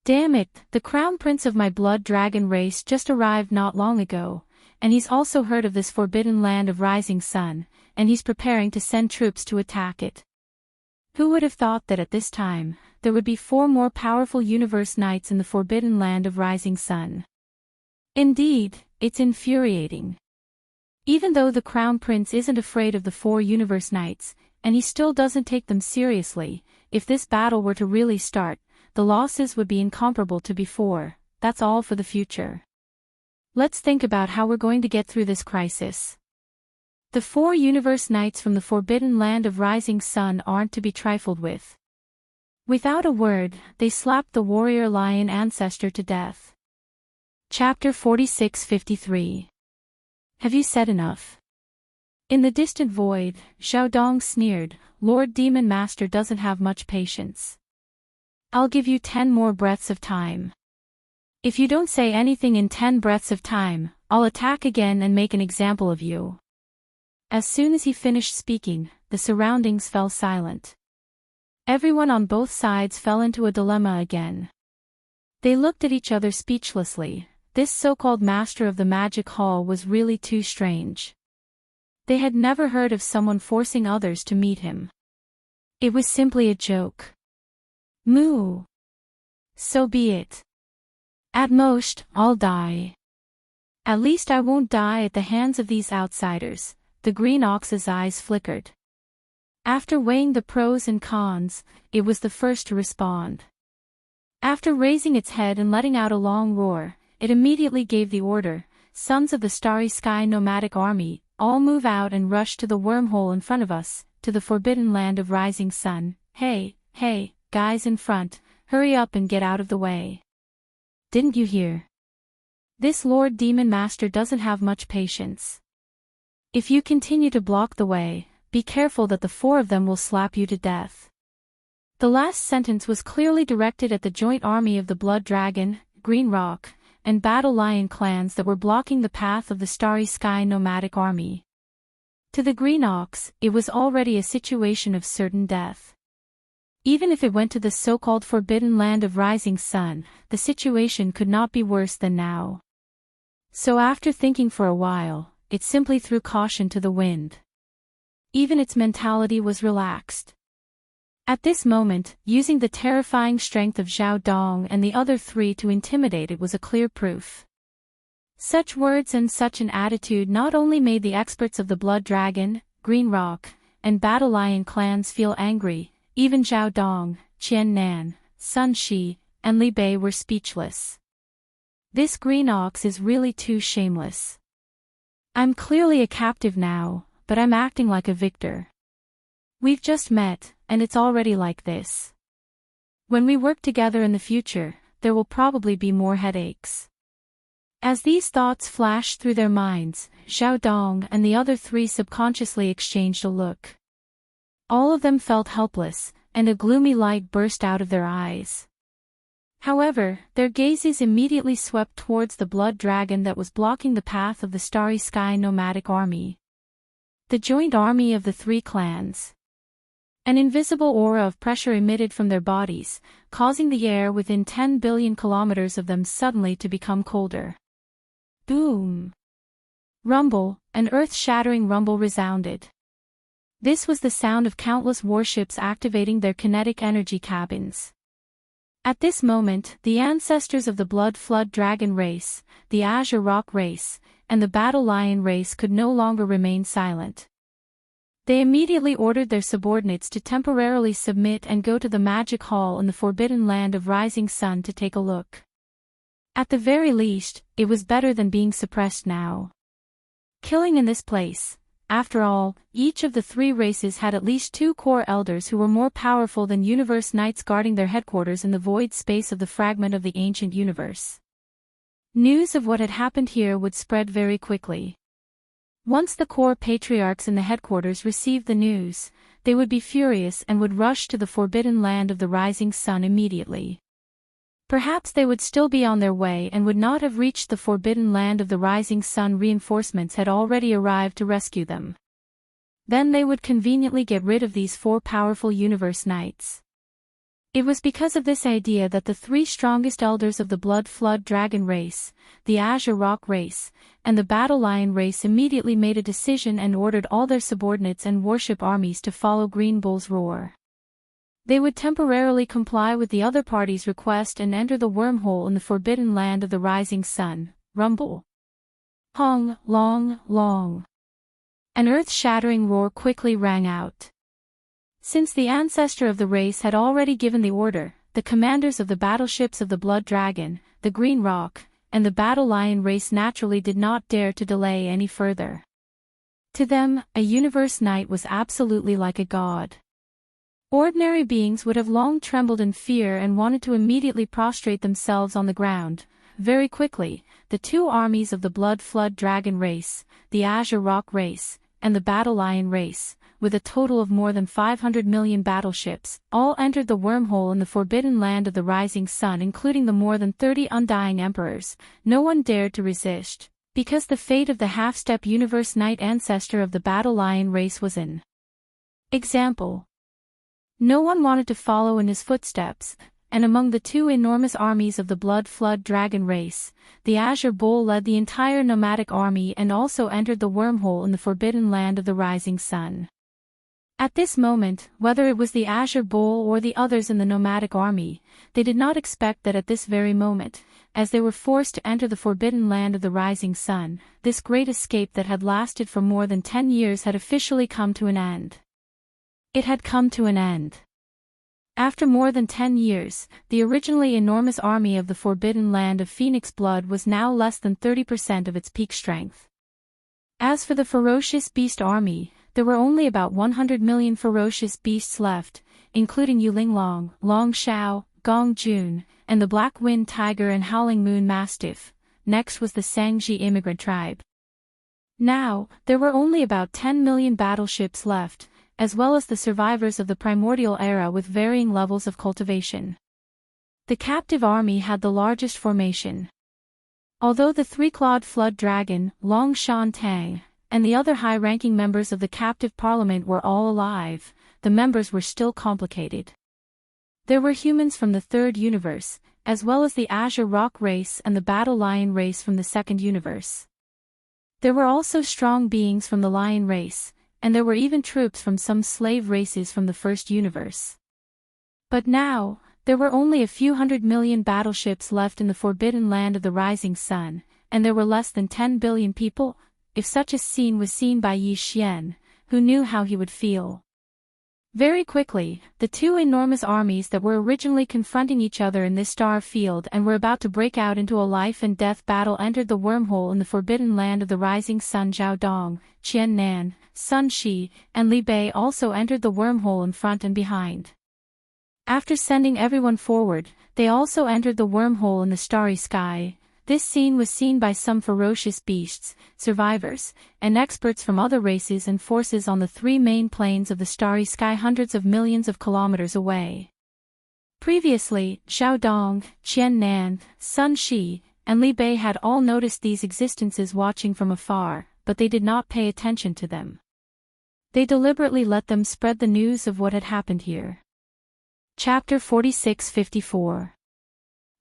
Damn it, the Crown Prince of my Blood Dragon race just arrived not long ago, and he's also heard of this Forbidden Land of Rising Sun, and he's preparing to send troops to attack it. Who would have thought that at this time, there would be 4 more powerful Universe Knights in the Forbidden Land of Rising Sun? Indeed, it's infuriating. Even though the Crown Prince isn't afraid of the 4 Universe Knights, and he still doesn't take them seriously, if this battle were to really start, the losses would be incomparable to before. That's all for the future. Let's think about how we're going to get through this crisis. The 4 Universe Knights from the Forbidden Land of Rising Sun aren't to be trifled with. Without a word, they slapped the warrior lion ancestor to death. Chapter 46-53. Have you said enough? In the distant void, Zhao Dong sneered, Lord Demon Master doesn't have much patience. I'll give you 10 more breaths of time. If you don't say anything in 10 breaths of time, I'll attack again and make an example of you. As soon as he finished speaking, the surroundings fell silent. Everyone on both sides fell into a dilemma again. They looked at each other speechlessly. This so-called master of the magic hall was really too strange. They had never heard of someone forcing others to meet him. It was simply a joke. Moo. So be it. At most, I'll die. At least I won't die at the hands of these outsiders. The green ox's eyes flickered. After weighing the pros and cons, it was the first to respond. After raising its head and letting out a long roar, it immediately gave the order, "Sons of the Starry Sky Nomadic Army, all move out and rush to the wormhole in front of us, to the forbidden land of rising sun. Hey, guys in front, hurry up and get out of the way. Didn't you hear? This Lord Demon Master doesn't have much patience. If you continue to block the way, be careful that the four of them will slap you to death." The last sentence was clearly directed at the joint army of the Blood Dragon, Green Rock, and Battle Lion clans that were blocking the path of the Starry Sky Nomadic Army. To the Green Ox, it was already a situation of certain death. Even if it went to the so-called Forbidden Land of Rising Sun, the situation could not be worse than now. So after thinking for a while, it simply threw caution to the wind. Even its mentality was relaxed. At this moment, using the terrifying strength of Zhao Dong and the other three to intimidate it was a clear proof. Such words and such an attitude not only made the experts of the Blood Dragon, Green Rock, and Battle Lion clans feel angry, even Zhao Dong, Qian Nan, Sun Shi, and Li Bei were speechless. This Green Ox is really too shameless. I'm clearly a captive now, but I'm acting like a victor. We've just met, and it's already like this. When we work together in the future, there will probably be more headaches. As these thoughts flashed through their minds, Zhao Dong and the other three subconsciously exchanged a look. All of them felt helpless, and a gloomy light burst out of their eyes. However, their gazes immediately swept towards the Blood Dragon that was blocking the path of the Starry Sky Nomadic Army. The joint army of the three clans. An invisible aura of pressure emitted from their bodies, causing the air within 10 billion kilometers of them suddenly to become colder. Boom! Rumble, an earth-shattering rumble resounded. This was the sound of countless warships activating their kinetic energy cabins. At this moment, the ancestors of the Blood Flood Dragon race, the Azure Rock race, and the Battle Lion race could no longer remain silent. They immediately ordered their subordinates to temporarily submit and go to the Magic Hall in the Forbidden Land of Rising Sun to take a look. At the very least, it was better than being suppressed now. Killing in this place. After all, each of the three races had at least two core elders who were more powerful than Universe Knights guarding their headquarters in the void space of the fragment of the ancient universe. News of what had happened here would spread very quickly. Once the core patriarchs in the headquarters received the news, they would be furious and would rush to the Forbidden Land of the Rising Sun immediately. Perhaps they would still be on their way and would not have reached the Forbidden Land of the Rising Sun. Reinforcements had already arrived to rescue them. Then they would conveniently get rid of these four powerful Universe Knights. It was because of this idea that the three strongest elders of the Blood Flood Dragon race, the Azure Rock race, and the Battle Lion race immediately made a decision and ordered all their subordinates and warship armies to follow Green Bull's roar. They would temporarily comply with the other party's request and enter the wormhole in the Forbidden Land of the Rising Sun. Rumble. Hong, long, long. An earth-shattering roar quickly rang out. Since the ancestor of the race had already given the order, the commanders of the battleships of the Blood Dragon, the Green Rock, and the Battle Lion race naturally did not dare to delay any further. To them, a Universe Knight was absolutely like a god. Ordinary beings would have long trembled in fear and wanted to immediately prostrate themselves on the ground. Very quickly, the two armies of the Blood Flood Dragon race, the Azure Rock race, and the Battle Lion race, with a total of more than 500 million battleships, all entered the wormhole in the Forbidden Land of the Rising Sun, including the more than 30 undying emperors. No one dared to resist, because the fate of the half-step Universe Knight ancestor of the Battle Lion race was in example. No one wanted to follow in his footsteps, and among the two enormous armies of the Blood Flood Dragon race, the Azure Bull led the entire nomadic army and also entered the wormhole in the forbidden land of the rising sun. At this moment, whether it was the Azure Bull or the others in the nomadic army, they did not expect that at this very moment, as they were forced to enter the forbidden land of the rising sun, this great escape that had lasted for more than 10 years had officially come to an end. It had come to an end. After more than 10 years, the originally enormous army of the forbidden land of Phoenix Blood was now less than 30% of its peak strength. As for the ferocious beast army, there were only about 100 million ferocious beasts left, including Yulinglong, Long Xiao, Gong Jun, and the Black Wind Tiger and Howling Moon Mastiff. Next was the Sangji immigrant tribe. Now, there were only about 10 million battleships left, as well as the survivors of the primordial era with varying levels of cultivation. The captive army had the largest formation. Although the three-clawed flood dragon, Long Shan Tang, and the other high-ranking members of the captive parliament were all alive, the members were still complicated. There were humans from the third universe, as well as the Azure Rock race and the Battle Lion race from the second universe. There were also strong beings from the Lion race, and there were even troops from some slave races from the first universe. But now, there were only a few 100 million battleships left in the forbidden land of the rising sun, and there were less than 10 billion people, if such a scene was seen by Yi Xian, who knew how he would feel. Very quickly, the two enormous armies that were originally confronting each other in this star field and were about to break out into a life-and-death battle entered the wormhole in the forbidden land of the rising sun. Zhao Dong, Qian Nan, Sun Shi, and Li Bei also entered the wormhole in front and behind. After sending everyone forward, they also entered the wormhole in the starry sky. This scene was seen by some ferocious beasts, survivors, and experts from other races and forces on the three main planes of the starry sky hundreds of millions of kilometers away. Previously, Zhao Dong, Qian Nan, Sun Shi, and Li Bei had all noticed these existences watching from afar, but they did not pay attention to them. They deliberately let them spread the news of what had happened here. Chapter 46-54.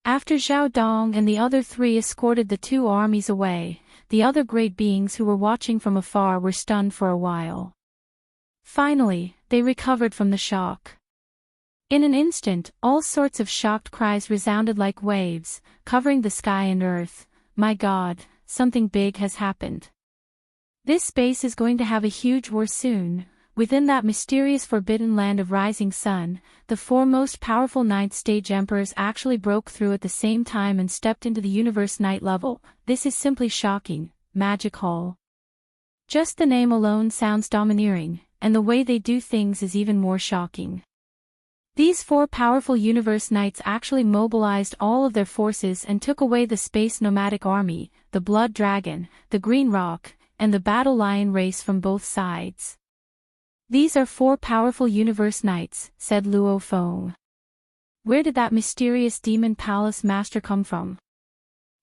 After Zhao Dong and the other three escorted the two armies away, the other great beings who were watching from afar were stunned for a while. Finally, they recovered from the shock. In an instant, all sorts of shocked cries resounded like waves, covering the sky and earth. My God, something big has happened. This space is going to have a huge war soon. Within that mysterious forbidden land of rising sun, the four most powerful ninth stage emperors actually broke through at the same time and stepped into the universe night level. This is simply shocking. Magic Hall. Just the name alone sounds domineering, and the way they do things is even more shocking. These four powerful universe knights actually mobilized all of their forces and took away the space nomadic army, the Blood Dragon, the Green Rock, and the Battle Lion race from both sides. These are four powerful universe knights, said Luo Feng. Where did that mysterious demon palace master come from?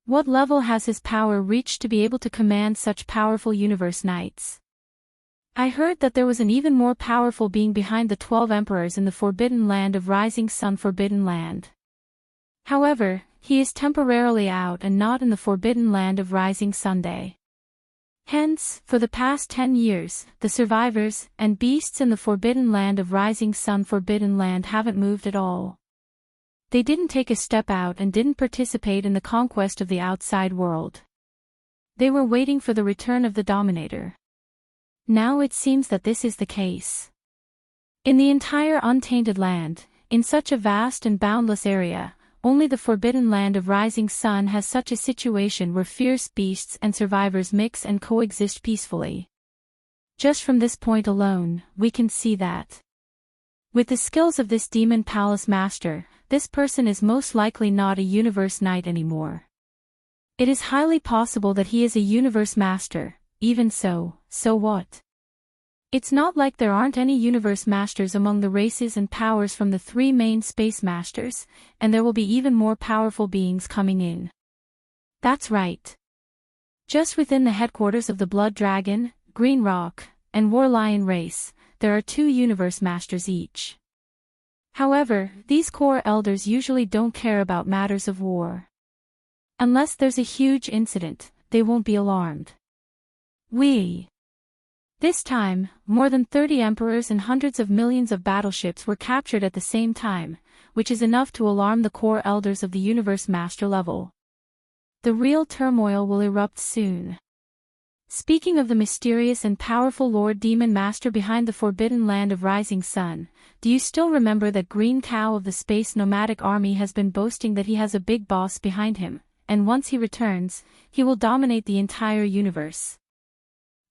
What level has his power reached to be able to command such powerful universe knights? I heard that there was an even more powerful being behind the 12 emperors in the forbidden land of rising sun forbidden land. However, he is temporarily out and not in the forbidden land of rising Sunday. Hence, for the past 10 years, the survivors and beasts in the forbidden land of rising sun forbidden land haven't moved at all. They didn't take a step out and didn't participate in the conquest of the outside world. They were waiting for the return of the Dominator. Now it seems that this is the case. In the entire untainted land, in such a vast and boundless area, only the forbidden land of rising sun has such a situation where fierce beasts and survivors mix and coexist peacefully. Just from this point alone, we can see that. With the skills of this demon palace master, this person is most likely not a universe knight anymore. It is highly possible that he is a universe master. Even so what? It's not like there aren't any universe masters among the races and powers from the three main space masters, and there will be even more powerful beings coming in. That's right. Just within the headquarters of the Blood Dragon, Green Rock, and War Lion race, there are two universe masters each. However, these core elders usually don't care about matters of war. Unless there's a huge incident, they won't be alarmed. This time, more than 30 emperors and hundreds of millions of battleships were captured at the same time, which is enough to alarm the core elders of the universe master level. The real turmoil will erupt soon. Speaking of the mysterious and powerful Lord Demon Master behind the forbidden land of Rising Sun, do you still remember that Green Cow of the Space Nomadic Army has been boasting that he has a big boss behind him, and once he returns, he will dominate the entire universe.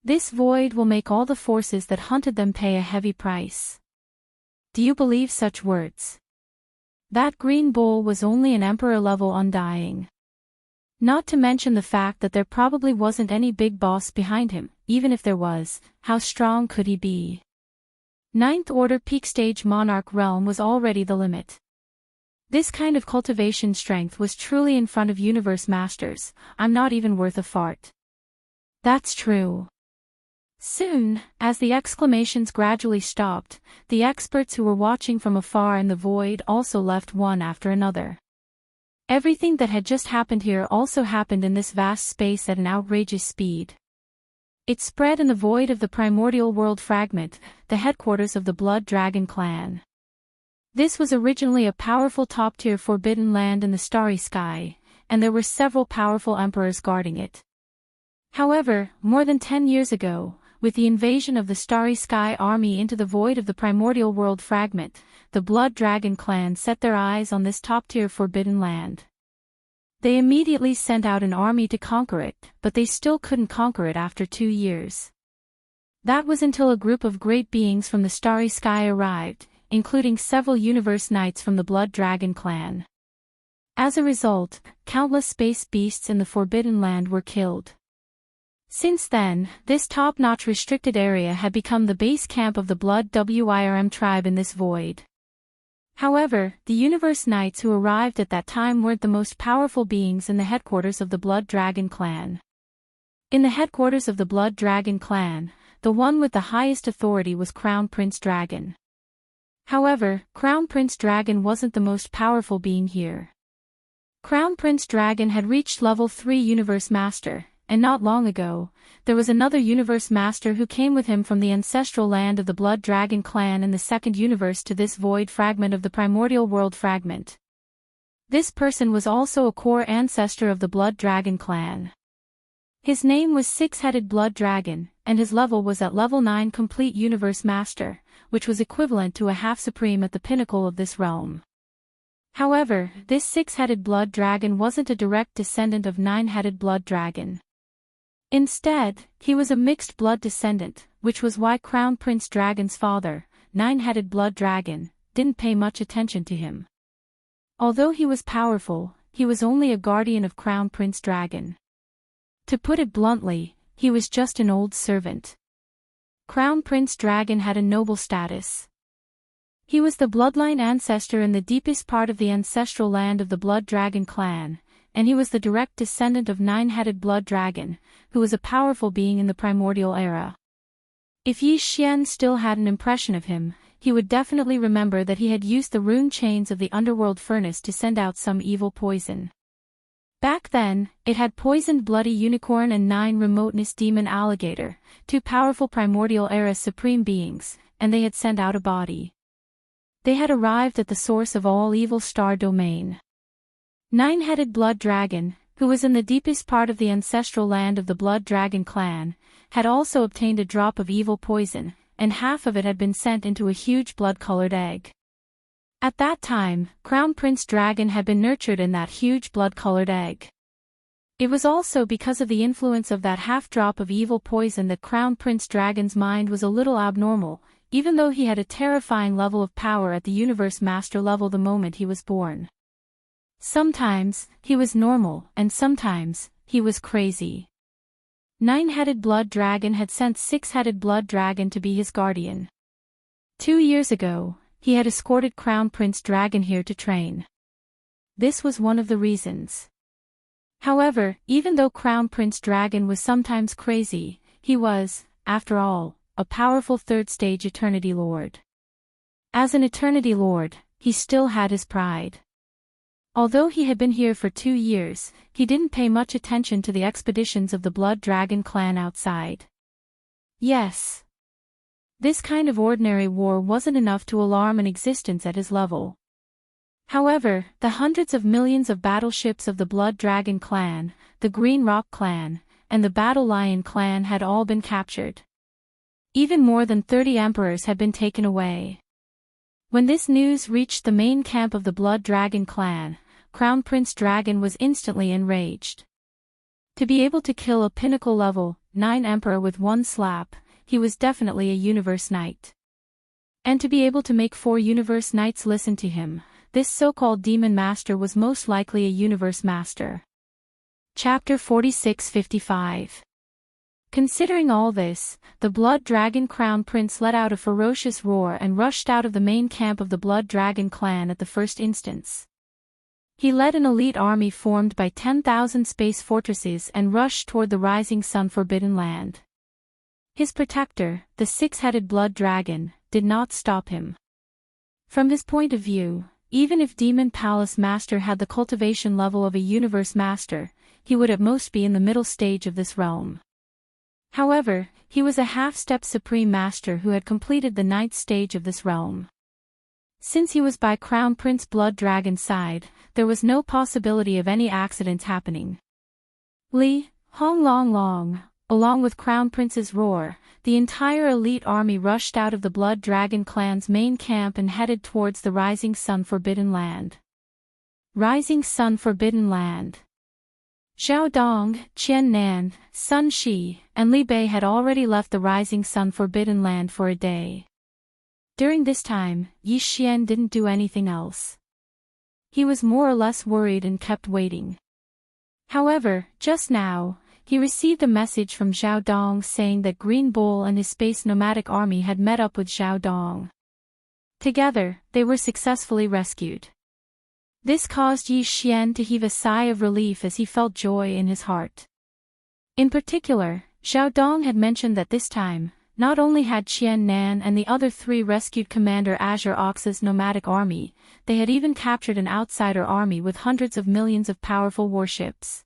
This void will make all the forces that hunted them pay a heavy price. Do you believe such words? That green bull was only an emperor-level undying. Not to mention the fact that there probably wasn't any big boss behind him. Even if there was, how strong could he be? Ninth Order Peak Stage Monarch Realm was already the limit. This kind of cultivation strength was truly in front of Universe Masters. I'm not even worth a fart. That's true. Soon, as the exclamations gradually stopped, the experts who were watching from afar in the void also left one after another. Everything that had just happened here also happened in this vast space at an outrageous speed. It spread in the void of the primordial world fragment, the headquarters of the Blood Dragon clan. This was originally a powerful top-tier forbidden land in the starry sky, and there were several powerful emperors guarding it. However, more than 10 years ago, with the invasion of the Starry Sky army into the void of the primordial world fragment, the Blood Dragon clan set their eyes on this top-tier forbidden land. They immediately sent out an army to conquer it, but they still couldn't conquer it after 2 years. That was until a group of great beings from the Starry Sky arrived, including several universe knights from the Blood Dragon clan. As a result, countless space beasts in the Forbidden Land were killed. Since then, this top-notch restricted area had become the base camp of the Blood Wyrm tribe in this void. However, the Universe Knights who arrived at that time weren't the most powerful beings in the headquarters of the Blood Dragon clan. In the headquarters of the Blood Dragon clan, the one with the highest authority was Crown Prince Dragon. However, Crown Prince Dragon wasn't the most powerful being here. Crown Prince Dragon had reached level 3 Universe Master, and not long ago, there was another Universe Master who came with him from the ancestral land of the Blood Dragon clan in the second universe to this void fragment of the primordial world fragment. This person was also a core ancestor of the Blood Dragon clan. His name was Six-Headed Blood Dragon, and his level was at level 9 Complete Universe Master, which was equivalent to a half-supreme at the pinnacle of this realm. However, this Six-Headed Blood Dragon wasn't a direct descendant of Nine-Headed Blood Dragon. Instead, he was a mixed blood descendant, which was why Crown Prince Dragon's father, Nine-Headed Blood Dragon, didn't pay much attention to him. Although he was powerful, he was only a guardian of Crown Prince Dragon. To put it bluntly, he was just an old servant. Crown Prince Dragon had a noble status. He was the bloodline ancestor in the deepest part of the ancestral land of the Blood Dragon clan, and he was the direct descendant of Nine-Headed Blood Dragon, who was a powerful being in the primordial era. If Yi Xian still had an impression of him, he would definitely remember that he had used the rune chains of the underworld furnace to send out some evil poison. Back then, it had poisoned Bloody Unicorn and 9 Remoteness Demon Alligator, 2 powerful primordial era supreme beings, and they had sent out a body. They had arrived at the source of all evil star domain. Nine-Headed Blood Dragon, who was in the deepest part of the ancestral land of the Blood Dragon clan, had also obtained a drop of evil poison, and half of it had been sent into a huge blood-colored egg. At that time, Crown Prince Dragon had been nurtured in that huge blood-colored egg. It was also because of the influence of that half-drop of evil poison that Crown Prince Dragon's mind was a little abnormal, even though he had a terrifying level of power at the Universe Master level the moment he was born. Sometimes, he was normal, and sometimes, he was crazy. Nine-Headed Blood Dragon had sent Six-Headed Blood Dragon to be his guardian. 2 years ago, he had escorted Crown Prince Dragon here to train. This was one of the reasons. However, even though Crown Prince Dragon was sometimes crazy, he was, after all, a powerful third-stage Eternity Lord. As an Eternity Lord, he still had his pride. Although he had been here for 2 years, he didn't pay much attention to the expeditions of the Blood Dragon clan outside. Yes. This kind of ordinary war wasn't enough to alarm an existence at his level. However, the hundreds of millions of battleships of the Blood Dragon clan, the Green Rock clan, and the Battle Lion clan had all been captured. Even more than 30 emperors had been taken away. When this news reached the main camp of the Blood Dragon clan, Crown Prince Dragon was instantly enraged. To be able to kill a pinnacle level 9 emperor with one slap, he was definitely a universe knight. And to be able to make 4 universe knights listen to him, this so-called demon master was most likely a universe master. Chapter 46-55. Considering all this, the Blood Dragon Crown Prince let out a ferocious roar and rushed out of the main camp of the Blood Dragon clan at the first instance. He led an elite army formed by 10,000 space fortresses and rushed toward the rising sun Forbidden Land. His protector, the 6-headed Blood Dragon, did not stop him. From his point of view, even if Demon Palace Master had the cultivation level of a Universe Master, he would at most be in the middle stage of this realm. However, he was a half-step Supreme Master who had completed the 9th stage of this realm. Since he was by Crown Prince Blood Dragon's side, there was no possibility of any accidents happening. Li, Hong Long Long, along with Crown Prince's roar, the entire elite army rushed out of the Blood Dragon clan's main camp and headed towards the Rising Sun Forbidden Land. Rising Sun Forbidden Land. Zhao Dong, Qian Nan, Sun Shi, and Li Bei had already left the Rising Sun Forbidden Land for a day. During this time, Yi Xian didn't do anything else. He was more or less worried and kept waiting. However, just now, he received a message from Zhao Dong saying that Green Bull and his space nomadic army had met up with Zhao Dong. Together, they were successfully rescued. This caused Yi Xian to heave a sigh of relief as he felt joy in his heart. In particular, Zhao Dong had mentioned that this time, not only had Qian Nan and the other 3 rescued Commander Azure Ox's nomadic army, they had even captured an outsider army with hundreds of millions of powerful warships.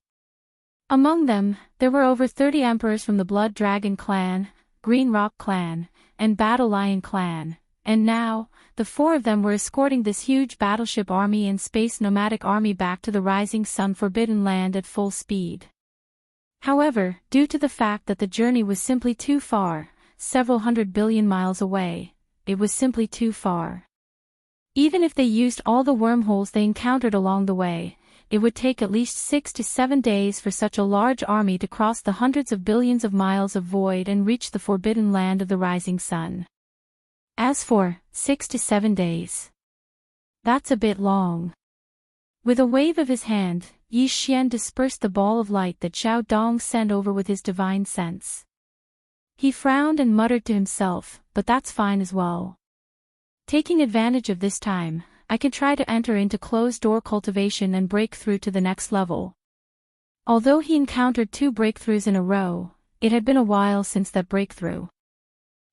Among them, there were over 30 emperors from the Blood Dragon clan, Green Rock clan, and Battle Lion clan, and now, the 4 of them were escorting this huge battleship army and space nomadic army back to the Rising Sun Forbidden Land at full speed. However, due to the fact that the journey was simply too far, several 100 billion miles away, it was simply too far. Even if they used all the wormholes they encountered along the way, it would take at least 6 to 7 days for such a large army to cross the hundreds of billions of miles of void and reach the Forbidden Land of the Rising Sun. As for 6 to 7 days, that's a bit long. With a wave of his hand, Yi Xian dispersed the ball of light that Zhao Dong sent over with his divine sense. He frowned and muttered to himself, but that's fine as well. Taking advantage of this time, I can try to enter into closed-door cultivation and break through to the next level. Although he encountered 2 breakthroughs in a row, it had been a while since that breakthrough.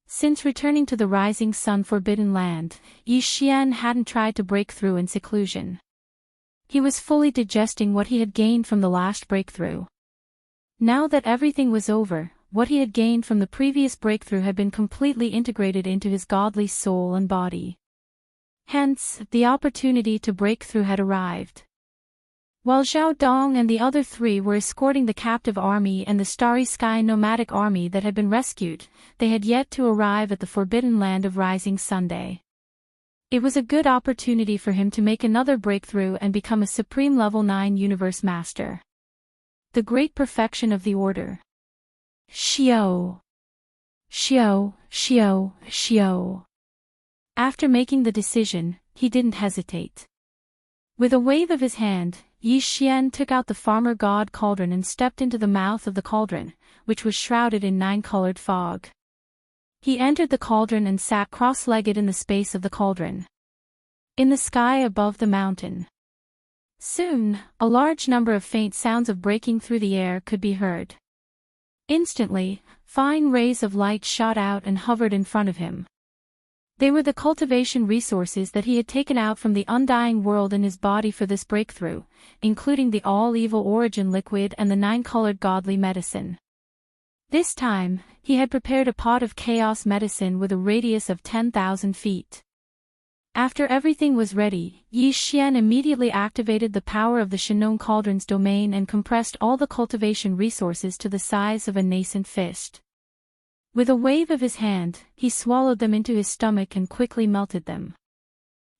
Since returning to the Rising Sun Forbidden Land, Yi Xian hadn't tried to break through in seclusion. He was fully digesting what he had gained from the last breakthrough. Now that everything was over, what he had gained from the previous breakthrough had been completely integrated into his godly soul and body. Hence, the opportunity to break through had arrived. While Zhao Dong and the other 3 were escorting the captive army and the Starry Sky nomadic army that had been rescued, they had yet to arrive at the Forbidden Land of Rising Sunday. It was a good opportunity for him to make another breakthrough and become a Supreme Level 9 Universe Master. The great perfection of the order. Xiao. Xiao, Xiao, Xiao. After making the decision, he didn't hesitate. With a wave of his hand, Yi Xian took out the farmer god cauldron and stepped into the mouth of the cauldron, which was shrouded in 9-colored fog. He entered the cauldron and sat cross-legged in the space of the cauldron. In the sky above the mountain. Soon, a large number of faint sounds of breaking through the air could be heard. Instantly, fine rays of light shot out and hovered in front of him. They were the cultivation resources that he had taken out from the undying world in his body for this breakthrough, including the all-evil origin liquid and the 9-colored godly medicine. This time, he had prepared a pot of chaos medicine with a radius of 10,000 feet. After everything was ready, Yi Xian immediately activated the power of the Shinong Cauldron's domain and compressed all the cultivation resources to the size of a nascent fist. With a wave of his hand, he swallowed them into his stomach and quickly melted them.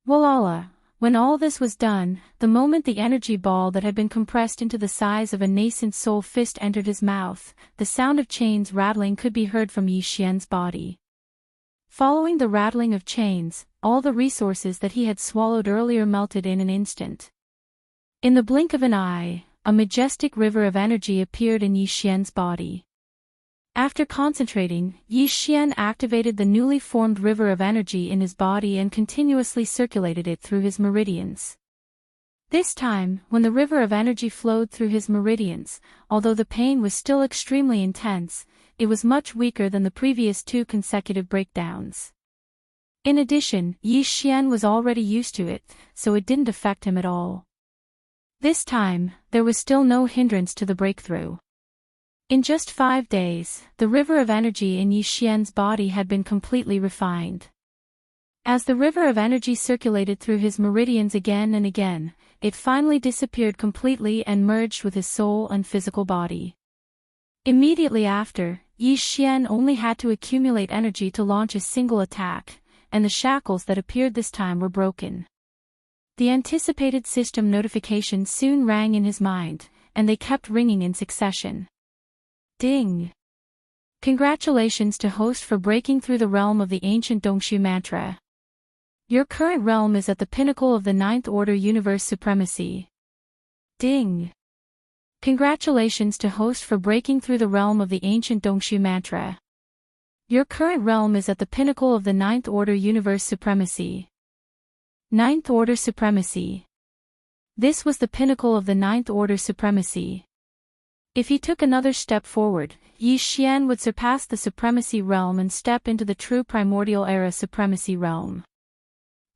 Voila! When all this was done, the moment the energy ball that had been compressed into the size of a nascent soul fist entered his mouth, the sound of chains rattling could be heard from Yi Xian's body. Following the rattling of chains, all the resources that he had swallowed earlier melted in an instant. In the blink of an eye, a majestic river of energy appeared in Yi Xian's body. After concentrating, Yi Xian activated the newly formed river of energy in his body and continuously circulated it through his meridians. This time, when the river of energy flowed through his meridians, although the pain was still extremely intense, it was much weaker than the previous 2 consecutive breakdowns. In addition, Yi Xian was already used to it, so it didn't affect him at all. This time, there was still no hindrance to the breakthrough. In just 5 days, the river of energy in Yi Xian's body had been completely refined. As the river of energy circulated through his meridians again and again, it finally disappeared completely and merged with his soul and physical body. Immediately after, Yi Xian only had to accumulate energy to launch a single attack, and the shackles that appeared this time were broken. The anticipated system notifications soon rang in his mind, and they kept ringing in succession. Ding! Congratulations to host for breaking through the realm of the ancient Dongshu mantra. Your current realm is at the pinnacle of the 9th order universe supremacy. Ding! Congratulations to host for breaking through the realm of the ancient Dongshu mantra. Your current realm is at the pinnacle of the 9th order universe supremacy. 9th order supremacy. This was the pinnacle of the 9th order supremacy. If he took another step forward, Yi Xian would surpass the supremacy realm and step into the true primordial era supremacy realm.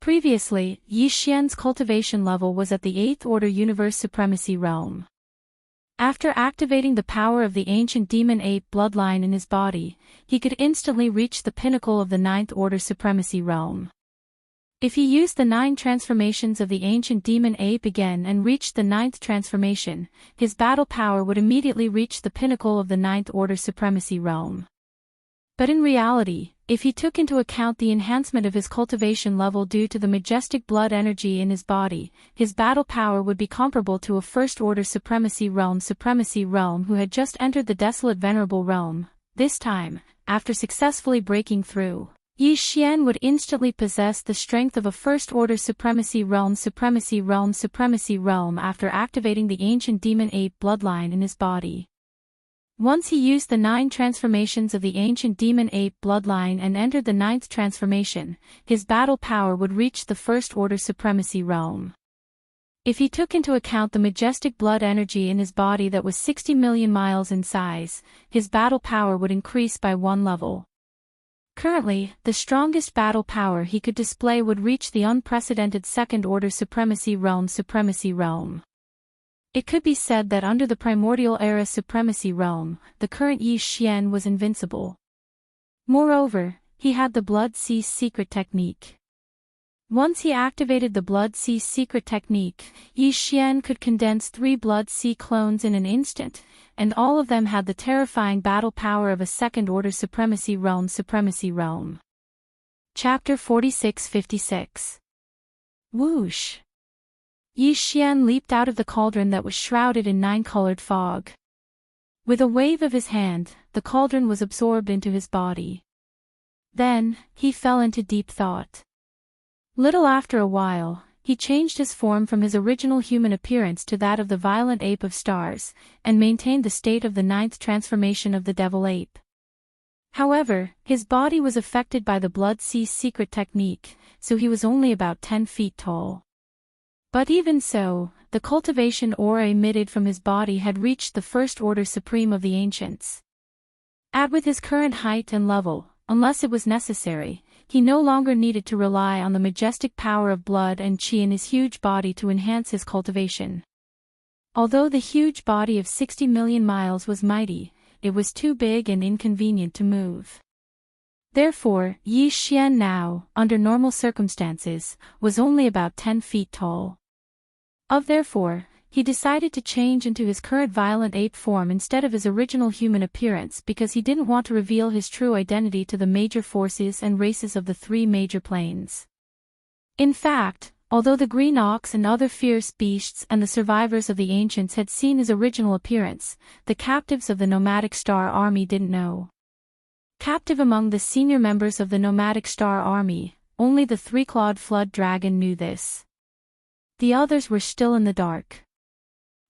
Previously, Yi Xian's cultivation level was at the 8th order universe supremacy realm. After activating the power of the ancient demon ape bloodline in his body, he could instantly reach the pinnacle of the 9th order supremacy realm. If he used the 9 transformations of the ancient demon ape again and reached the 9th transformation, his battle power would immediately reach the pinnacle of the 9th order supremacy realm. But in reality, if he took into account the enhancement of his cultivation level due to the majestic blood energy in his body, his battle power would be comparable to a first order supremacy realm who had just entered the desolate venerable realm. This time, after successfully breaking through, Yi Xian would instantly possess the strength of a first-order supremacy realm after activating the ancient demon ape bloodline in his body. Once he used the 9 transformations of the ancient demon ape bloodline and entered the 9th transformation, his battle power would reach the first-order supremacy realm. If he took into account the majestic blood energy in his body that was 60 million miles in size, his battle power would increase by 1 level. Currently, the strongest battle power he could display would reach the unprecedented second-order supremacy realm. It could be said that under the primordial era supremacy realm, the current Yi Xian was invincible. Moreover, he had the Blood Sea secret technique. Once he activated the Blood Sea secret technique, Yi Xian could condense 3 Blood Sea clones in an instant, and all of them had the terrifying battle power of a second-order supremacy realm. Chapter 46-56. Whoosh! Yi Xian leaped out of the cauldron that was shrouded in 9-colored fog. With a wave of his hand, the cauldron was absorbed into his body. Then, he fell into deep thought. Little after a while, he changed his form from his original human appearance to that of the violent ape of stars, and maintained the state of the 9th transformation of the devil ape. However, his body was affected by the Blood Sea secret technique, so he was only about 10 feet tall. But even so, the cultivation aura emitted from his body had reached the first order supreme of the ancients. With his current height and level, unless it was necessary, he no longer needed to rely on the majestic power of blood and chi in his huge body to enhance his cultivation. Although the huge body of 60 million miles was mighty, it was too big and inconvenient to move. Therefore, Yi Xian now, under normal circumstances, was only about 10 feet tall. Therefore, he decided to change into his current violent ape form instead of his original human appearance because he didn't want to reveal his true identity to the major forces and races of the 3 major planes. In fact, although the green ox and other fierce beasts and the survivors of the ancients had seen his original appearance, the captives of the nomadic star army didn't know. Captive among the senior members of the nomadic star army, only the 3-clawed flood dragon knew this. The others were still in the dark.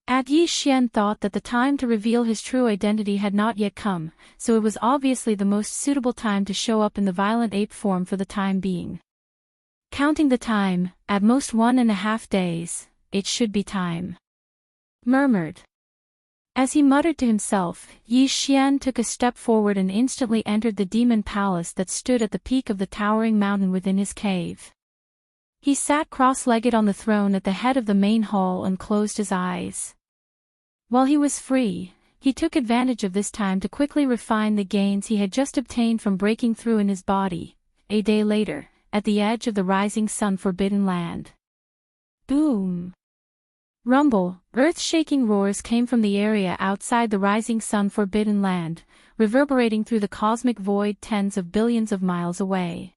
Yi Xian thought that the time to reveal his true identity had not yet come, so it was obviously the most suitable time to show up in the violent ape form for the time being. Counting the time, at most 1.5 days, it should be time. Murmured. As he muttered to himself, Yi Xian took a step forward and instantly entered the demon palace that stood at the peak of the towering mountain within his cave. He sat cross-legged on the throne at the head of the main hall and closed his eyes. While he was free, he took advantage of this time to quickly refine the gains he had just obtained from breaking through in his body. A day later, at the edge of the rising sun forbidden land. Boom! Rumble, earth-shaking roars came from the area outside the rising sun forbidden land, reverberating through the cosmic void tens of billions of miles away.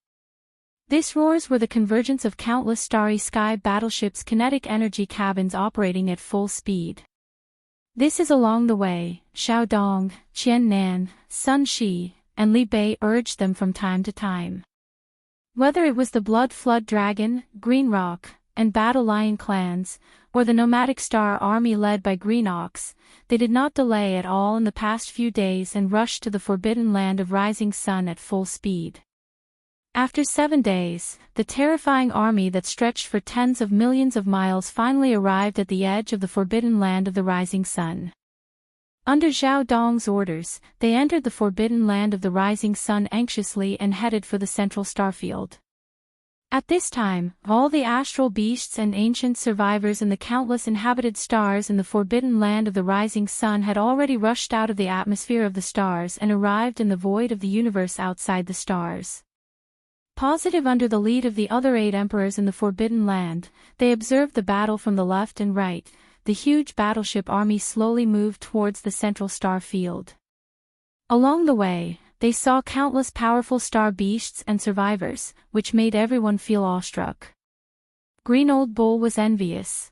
These roars were the convergence of countless starry sky battleships' kinetic energy cabins operating at full speed. This is along the way, Xiaodong, Qian Nan, Sun Shi, and Li Bei urged them from time to time. Whether it was the Blood Flood Dragon, Green Rock, and Battle Lion clans, or the nomadic star army led by Green Ox, they did not delay at all in the past few days and rushed to the forbidden land of rising sun at full speed. After 7 days, the terrifying army that stretched for tens of millions of miles finally arrived at the edge of the forbidden land of the rising sun. Under Zhao Dong's orders, they entered the forbidden land of the rising sun anxiously and headed for the central starfield. At this time, all the astral beasts and ancient survivors and the countless inhabited stars in the forbidden land of the rising sun had already rushed out of the atmosphere of the stars and arrived in the void of the universe outside the stars. Positive under the lead of the other 8 emperors in the Forbidden Land, they observed the battle from the left and right. The huge battleship army slowly moved towards the central star field. Along the way, they saw countless powerful star beasts and survivors, which made everyone feel awestruck. Green Old Bull was envious.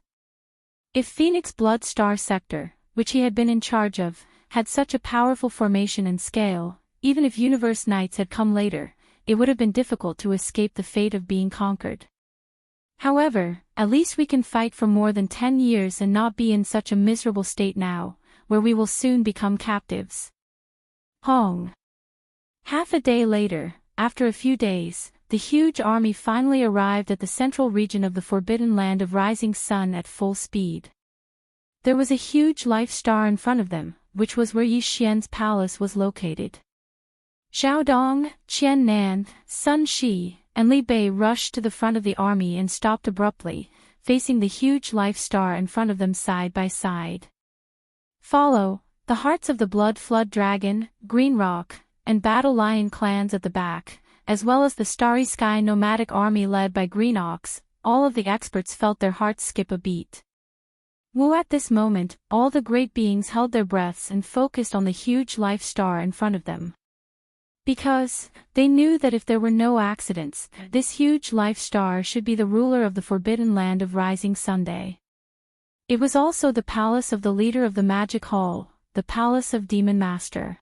If Phoenix Blood Star Sector, which he had been in charge of, had such a powerful formation and scale, even if Universe Knights had come later, it would have been difficult to escape the fate of being conquered. However, at least we can fight for more than 10 years and not be in such a miserable state now, where we will soon become captives. Hong. Half a day later, after a few days, the huge army finally arrived at the central region of the forbidden land of rising sun at full speed. There was a huge life star in front of them, which was where Yi Xian's palace was located. Xiaodong, Qian Nan, Sun Shi, and Li Bei rushed to the front of the army and stopped abruptly, facing the huge life star in front of them side by side. Follow, the hearts of the Blood Flood Dragon, Green Rock, and Battle Lion clans at the back, as well as the Starry Sky nomadic army led by Green Ox. All of the experts felt their hearts skip a beat. At this moment, all the great beings held their breaths and focused on the huge life star in front of them. Because they knew that if there were no accidents, this huge life star should be the ruler of the forbidden land of rising Sunday. It was also the palace of the leader of the magic hall, the palace of Demon Master.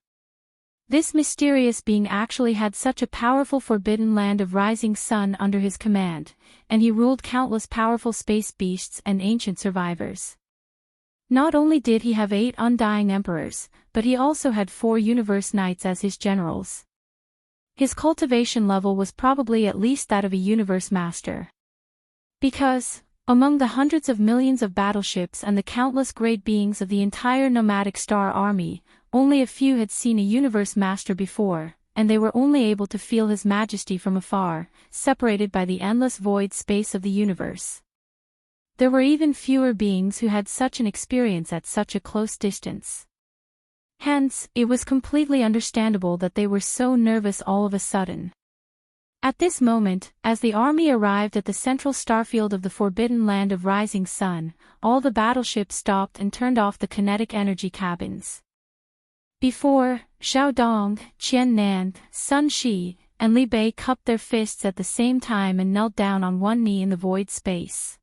This mysterious being actually had such a powerful forbidden land of rising sun under his command, and he ruled countless powerful space beasts and ancient survivors. Not only did he have 8 undying emperors, but he also had 4 universe knights as his generals. His cultivation level was probably at least that of a universe master. Because, among the hundreds of millions of battleships and the countless great beings of the entire nomadic star army, only a few had seen a universe master before, and they were only able to feel his majesty from afar, separated by the endless void space of the universe. There were even fewer beings who had such an experience at such a close distance. Hence, it was completely understandable that they were so nervous all of a sudden. At this moment, as the army arrived at the central starfield of the Forbidden Land of Rising Sun, all the battleships stopped and turned off the kinetic energy cabins. Before, Xiao Dong, Qian Nan, Sun Shi, and Li Bei cupped their fists at the same time and knelt down on one knee in the void space.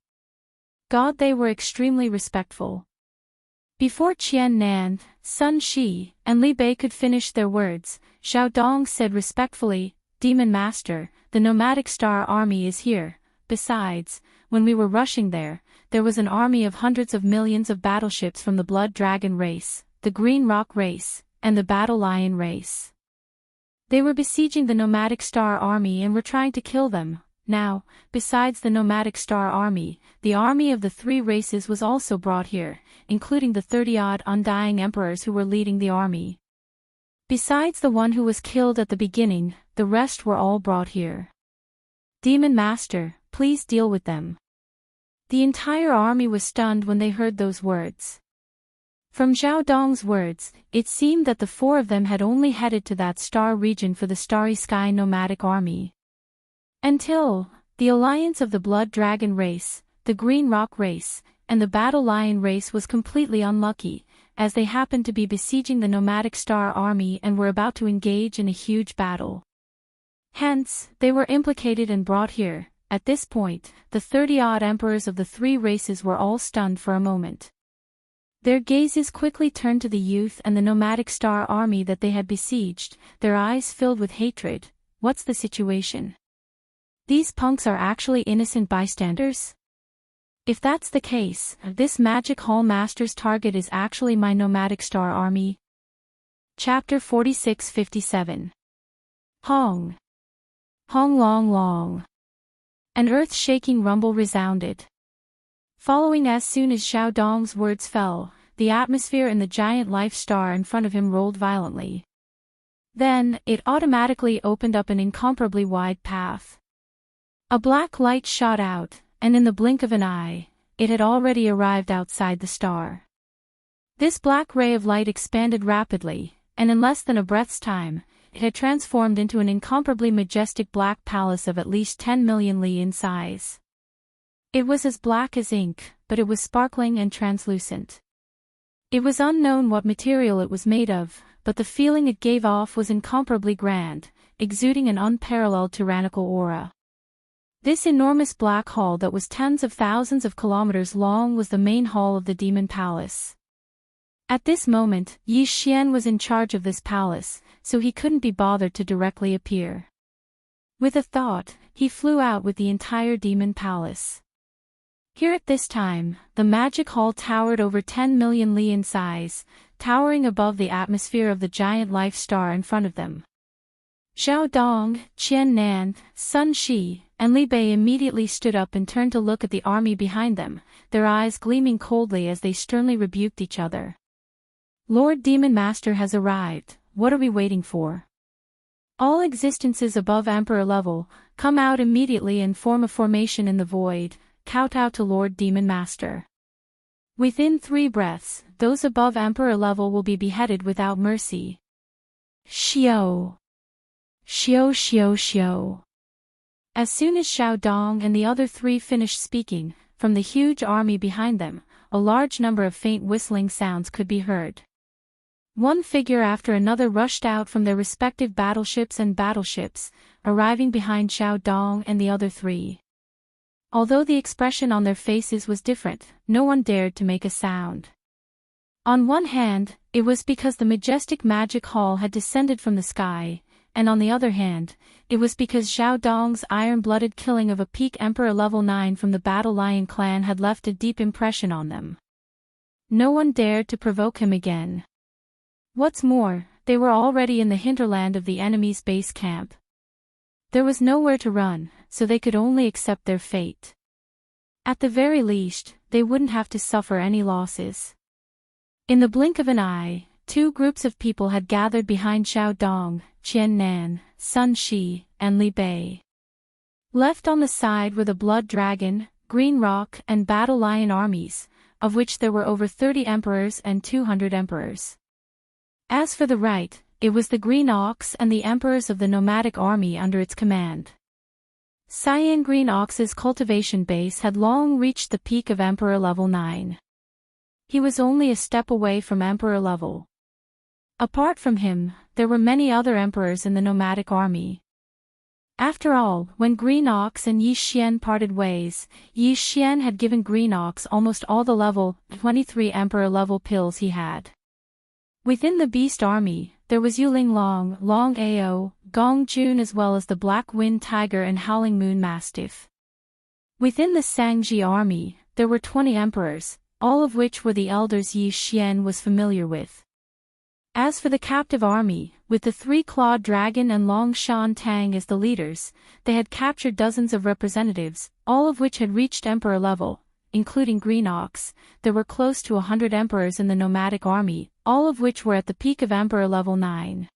God, they were extremely respectful. Before Qian Nan, Sun Shi, and Li Bei could finish their words, Xiao Dong said respectfully, "Demon Master, the nomadic star army is here. Besides, when we were rushing there was an army of hundreds of millions of battleships from the Blood Dragon race, the Green Rock race, and the Battle Lion race. They were besieging the nomadic star army and were trying to kill them. Now, besides the nomadic star army, the army of the three races was also brought here, including the 30-odd undying emperors who were leading the army. Besides the one who was killed at the beginning, the rest were all brought here. Demon Master, please deal with them." The entire army was stunned when they heard those words. From Xiao Dong's words, it seemed that the four of them had only headed to that star region for the Starry Sky nomadic army. Until, the alliance of the Blood Dragon race, the Green Rock race, and the Battle Lion race was completely unlucky, as they happened to be besieging the nomadic star army and were about to engage in a huge battle. Hence, they were implicated and brought here. At this point, the 30-odd emperors of the three races were all stunned for a moment. Their gazes quickly turned to the youth and the nomadic star army that they had besieged, their eyes filled with hatred. What's the situation? These punks are actually innocent bystanders? If that's the case, this Magic Hall Master's target is actually my nomadic star army. Chapter 46-57. Hong. Hong long long. An earth-shaking rumble resounded. Following as soon as Xiao Dong's words fell, the atmosphere in the giant life star in front of him rolled violently. Then, it automatically opened up an incomparably wide path. A black light shot out, and in the blink of an eye, it had already arrived outside the star. This black ray of light expanded rapidly, and in less than a breath's time, it had transformed into an incomparably majestic black palace of at least 10 million li in size. It was as black as ink, but it was sparkling and translucent. It was unknown what material it was made of, but the feeling it gave off was incomparably grand, exuding an unparalleled tyrannical aura. This enormous black hall that was tens of thousands of kilometers long was the main hall of the Demon Palace. At this moment, Yi Xian was in charge of this palace, so he couldn't be bothered to directly appear. With a thought, he flew out with the entire Demon Palace. Here at this time, the magic hall towered over 10 million li in size, towering above the atmosphere of the giant life star in front of them. Xiao Dong, Qian Nan, Sun Shi, and Li Bei immediately stood up and turned to look at the army behind them, their eyes gleaming coldly as they sternly rebuked each other. "Lord Demon Master has arrived, what are we waiting for? All existences above Emperor level, come out immediately and form a formation in the void, kowtow to Lord Demon Master. Within 3 breaths, those above Emperor level will be beheaded without mercy. Xiao! Xiao xiao xiao." As soon as Xiao Dong and the other 3 finished speaking, from the huge army behind them, a large number of faint whistling sounds could be heard. One figure after another rushed out from their respective battleships, arriving behind Xiao Dong and the other 3. Although the expression on their faces was different, no one dared to make a sound. On one hand, it was because the majestic magic hall had descended from the sky, and on the other hand, it was because Xiao Dong's iron-blooded killing of a peak Emperor level 9 from the Battle Lion clan had left a deep impression on them. No one dared to provoke him again. What's more, they were already in the hinterland of the enemy's base camp. There was nowhere to run, so they could only accept their fate. At the very least, they wouldn't have to suffer any losses. In the blink of an eye, two groups of people had gathered behind Xiao Dong, Qian Nan, Sun Shi, and Li Bei. Left on the side were the Blood Dragon, Green Rock, and Battle Lion armies, of which there were over 30 emperors and 200 emperors. As for the right, it was the Green Ox and the emperors of the nomadic army under its command. Cyan Green Ox's cultivation base had long reached the peak of Emperor level 9. He was only a step away from Emperor level. Apart from him, there were many other emperors in the nomadic army. After all, when Green Ox and Yi Xian parted ways, Yi Xian had given Green Ox almost all the level 23 Emperor level pills he had. Within the Beast Army, there was Yuling Long, Long Ao, Gong Jun as well as the Black Wind Tiger and Howling Moon Mastiff. Within the Sangji Army, there were 20 emperors, all of which were the elders Yi Xian was familiar with. As for the captive army, with the three-clawed dragon and Long Shan Tang as the leaders, they had captured dozens of representatives, all of which had reached emperor level, including Green Ox. There were close to 100 emperors in the nomadic army, all of which were at the peak of emperor level 9.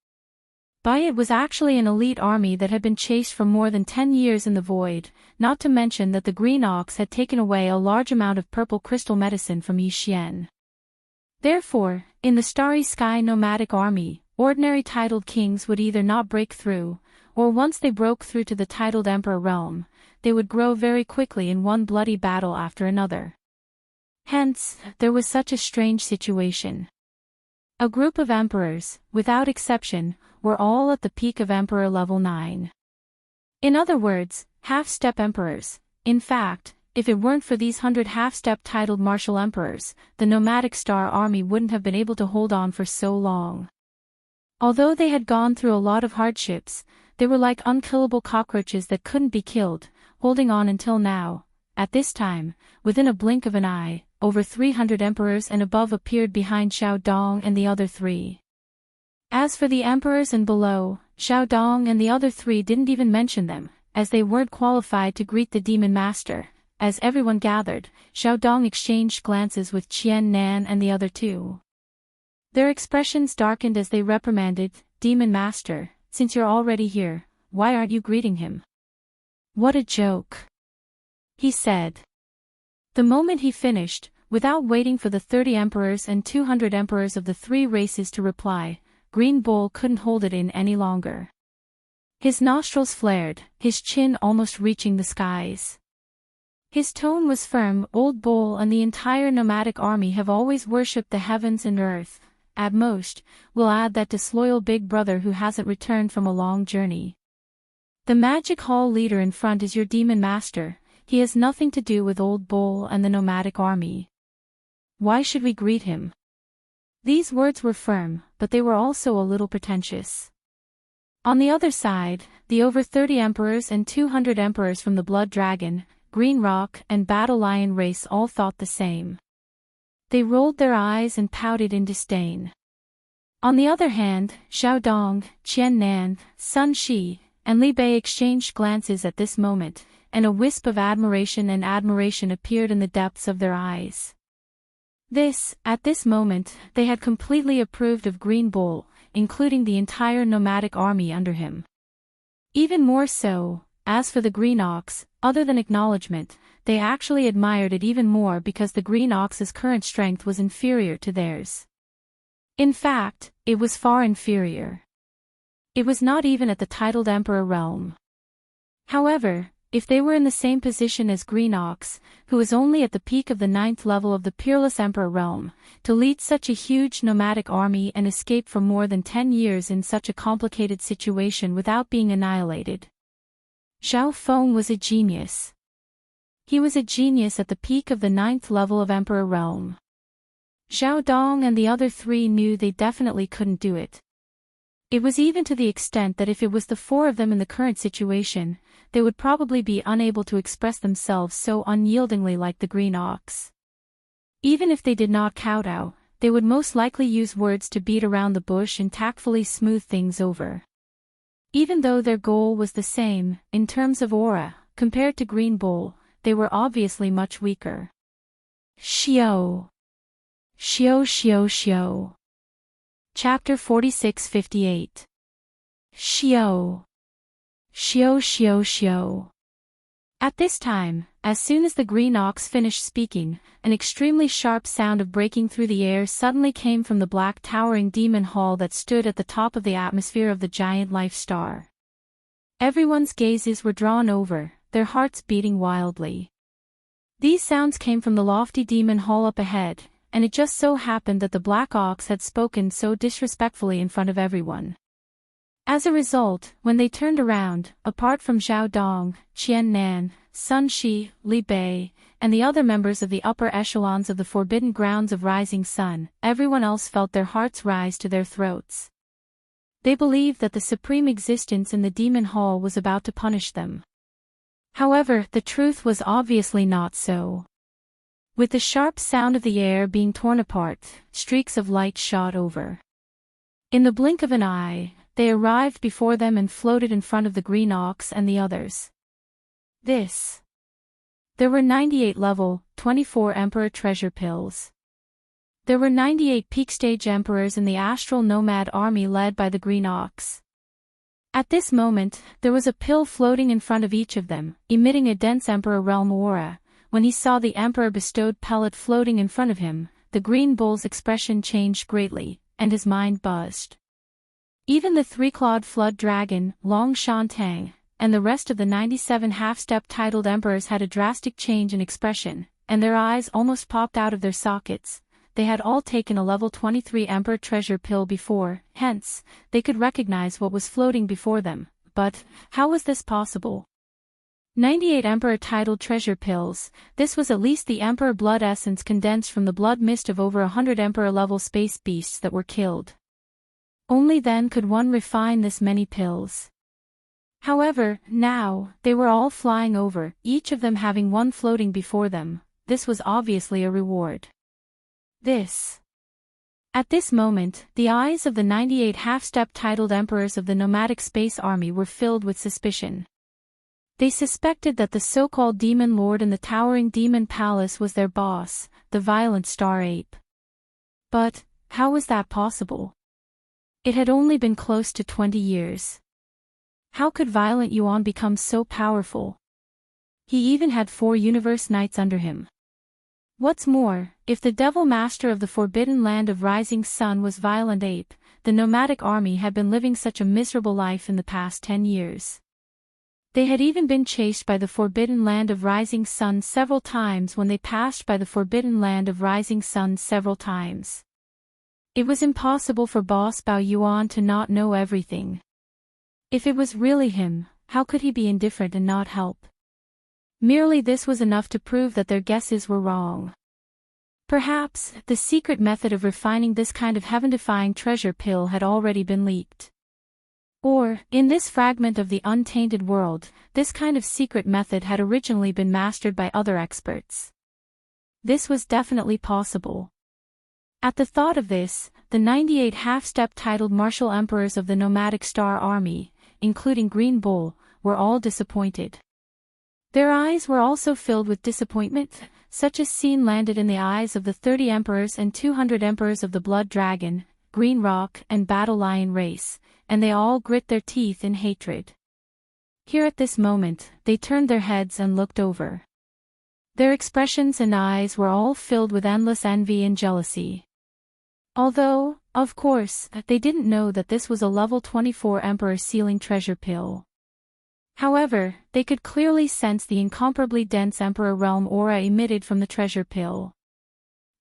But it was actually an elite army that had been chased for more than 10 years in the void, not to mention that the Green Ox had taken away a large amount of purple crystal medicine from Yi Xian. Therefore, in the Starry Sky nomadic army, ordinary titled kings would either not break through, or once they broke through to the titled emperor realm, they would grow very quickly in one bloody battle after another. Hence, there was such a strange situation. A group of emperors, without exception, were all at the peak of emperor level 9. In other words, half-step emperors. In fact, if it weren't for these 100 half-step titled martial emperors, the nomadic star army wouldn't have been able to hold on for so long. Although they had gone through a lot of hardships, they were like unkillable cockroaches that couldn't be killed, holding on until now. At this time, within a blink of an eye, over 300 emperors and above appeared behind Xiao Dong and the other three. As for the emperors and below, Xiao Dong and the other three didn't even mention them, as they weren't qualified to greet the demon master. As everyone gathered, Xiao Dong exchanged glances with Qian Nan and the other two. Their expressions darkened as they reprimanded, "Demon Master, since you're already here, why aren't you greeting him?" "What a joke," he said. The moment he finished, without waiting for the 30 emperors and 200 emperors of the three races to reply, Green Bull couldn't hold it in any longer. His nostrils flared, his chin almost reaching the skies. His tone was firm. "Old Bull and the entire nomadic army have always worshipped the heavens and earth. At most, we'll add that disloyal big brother who hasn't returned from a long journey. The magic hall leader in front is your demon master. He has nothing to do with Old Bull and the nomadic army. Why should we greet him?" These words were firm, but they were also a little pretentious. On the other side, the over 30 emperors and 200 emperors from the Blood Dragon, Green Rock, and Battle Lion race all thought the same. They rolled their eyes and pouted in disdain. On the other hand, Xiao Dong, Qian Nan, Sun Shi, and Li Bei exchanged glances at this moment, and a wisp of admiration appeared in the depths of their eyes. At this moment, they had completely approved of Green Bull, including the entire nomadic army under him. Even more so, as for the Green Ox, other than acknowledgement, they actually admired it even more because the Green Ox's current strength was inferior to theirs. In fact, it was far inferior. It was not even at the titled Emperor realm. However, if they were in the same position as Green Ox, who was only at the peak of the 9th level of the Peerless Emperor realm, to lead such a huge nomadic army and escape for more than 10 years in such a complicated situation without being annihilated. Xiao Feng was a genius. He was a genius at the peak of the 9th level of Emperor realm. Xiao Dong and the other three knew they definitely couldn't do it. It was even to the extent that if it was the four of them in the current situation, they would probably be unable to express themselves so unyieldingly like the Green Ox. Even if they did not kowtow, they would most likely use words to beat around the bush and tactfully smooth things over. Even though their goal was the same, in terms of aura, compared to Green Bull, they were obviously much weaker. Xiao. Xiao xiao xiao. Chapter 46-58. Shio. Shio shio shio. At this time, as soon as the green ox finished speaking, an extremely sharp sound of breaking through the air suddenly came from the black towering demon hall that stood at the top of the atmosphere of the giant life star. Everyone's gazes were drawn over, their hearts beating wildly. These sounds came from the lofty demon hall up ahead, and it just so happened that the black ox had spoken so disrespectfully in front of everyone. As a result, when they turned around, apart from Zhao Dong, Qian Nan, Sun Shi, Li Bei, and the other members of the upper echelons of the Forbidden Grounds of Rising Sun, everyone else felt their hearts rise to their throats. They believed that the supreme existence in the demon hall was about to punish them. However, the truth was obviously not so. With the sharp sound of the air being torn apart, streaks of light shot over. In the blink of an eye, they arrived before them and floated in front of the green ox and the others. There were 98 level, 24 Emperor treasure pills. There were 98 peak stage emperors in the astral nomad army led by the green ox. At this moment, there was a pill floating in front of each of them, emitting a dense emperor realm aura. When he saw the emperor bestowed pellet floating in front of him, the green bull's expression changed greatly, and his mind buzzed. Even the three-clawed flood dragon, Long Shan Tang, and the rest of the 97 half-step titled emperors had a drastic change in expression, and their eyes almost popped out of their sockets. They had all taken a level 23 emperor treasure pill before, hence, they could recognize what was floating before them. But, how was this possible? 98 Emperor titled treasure pills, this was at least the Emperor blood essence condensed from the blood mist of over 100 Emperor level space beasts that were killed. Only then could one refine this many pills. However, now, they were all flying over, each of them having one floating before them. This was obviously a reward. At this moment, the eyes of the 98 half-step titled emperors of the nomadic space army were filled with suspicion. They suspected that the so-called demon lord in the towering demon palace was their boss, the violent star ape. But, how was that possible? It had only been close to 20 years. How could Violent Yuan become so powerful? He even had 4 universe knights under him. What's more, if the devil master of the forbidden land of Rising Sun was Violent Ape, the nomadic army had been living such a miserable life in the past 10 years. They had even been chased by the Forbidden Land of Rising Sun several times when they passed by the Forbidden Land of Rising Sun several times. It was impossible for Boss Bao Yuan to not know everything. If it was really him, how could he be indifferent and not help? Merely this was enough to prove that their guesses were wrong. Perhaps, the secret method of refining this kind of heaven-defying treasure pill had already been leaked. Or, in this fragment of the untainted world, this kind of secret method had originally been mastered by other experts. This was definitely possible. At the thought of this, the 98 half-step titled martial emperors of the nomadic star army, including Green Bull, were all disappointed. Their eyes were also filled with disappointment. Such a scene landed in the eyes of the 30 emperors and 200 emperors of the Blood Dragon, Green Rock, and Battle Lion race, and they all grit their teeth in hatred. Here at this moment, they turned their heads and looked over. Their expressions and eyes were all filled with endless envy and jealousy. Although, of course, they didn't know that this was a level 24 Emperor sealing treasure pill. However, they could clearly sense the incomparably dense Emperor realm aura emitted from the treasure pill.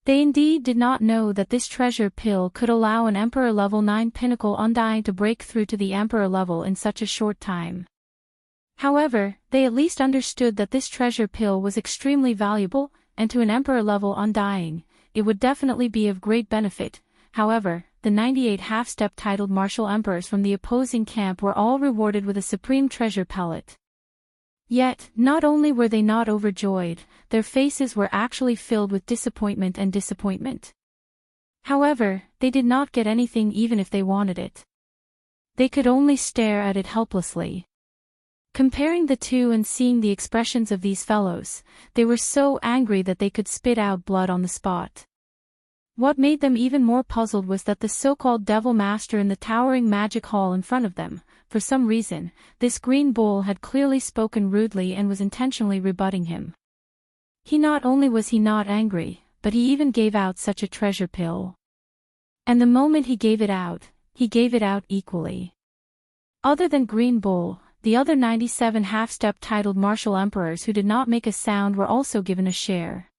They indeed did not know that this treasure pill could allow an Emperor level 9 pinnacle undying to break through to the Emperor level in such a short time. However, they at least understood that this treasure pill was extremely valuable, and to an Emperor level undying, it would definitely be of great benefit. However, the 98 half-step titled martial emperors from the opposing camp were all rewarded with a supreme treasure pellet. Yet, not only were they not overjoyed, their faces were actually filled with disappointment and disappointment. However, they did not get anything even if they wanted it. They could only stare at it helplessly. Comparing the two and seeing the expressions of these fellows, they were so angry that they could spit out blood on the spot. What made them even more puzzled was that the so-called Devil Master in the towering magic hall in front of them, for some reason, this green bull had clearly spoken rudely and was intentionally rebutting him. Not only was he not angry, but he even gave out such a treasure pill. And the moment he gave it out equally. Other than Green Bull, the other 97 half-step titled martial emperors who did not make a sound were also given a share.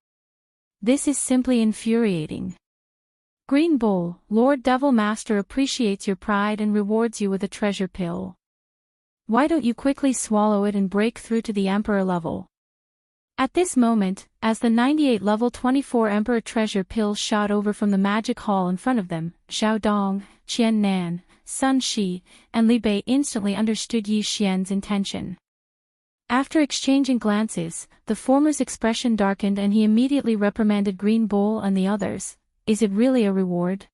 This is simply infuriating. Green Bull, Lord Devil Master appreciates your pride and rewards you with a treasure pill. Why don't you quickly swallow it and break through to the Emperor level? At this moment, as the 98 level 24 Emperor treasure pill shot over from the magic hall in front of them, Xiao Dong, Qian Nan, Sun Shi, and Li Bei instantly understood Yi Xian's intention. After exchanging glances, the former's expression darkened and he immediately reprimanded Green Bull and the others. Is it really a reward?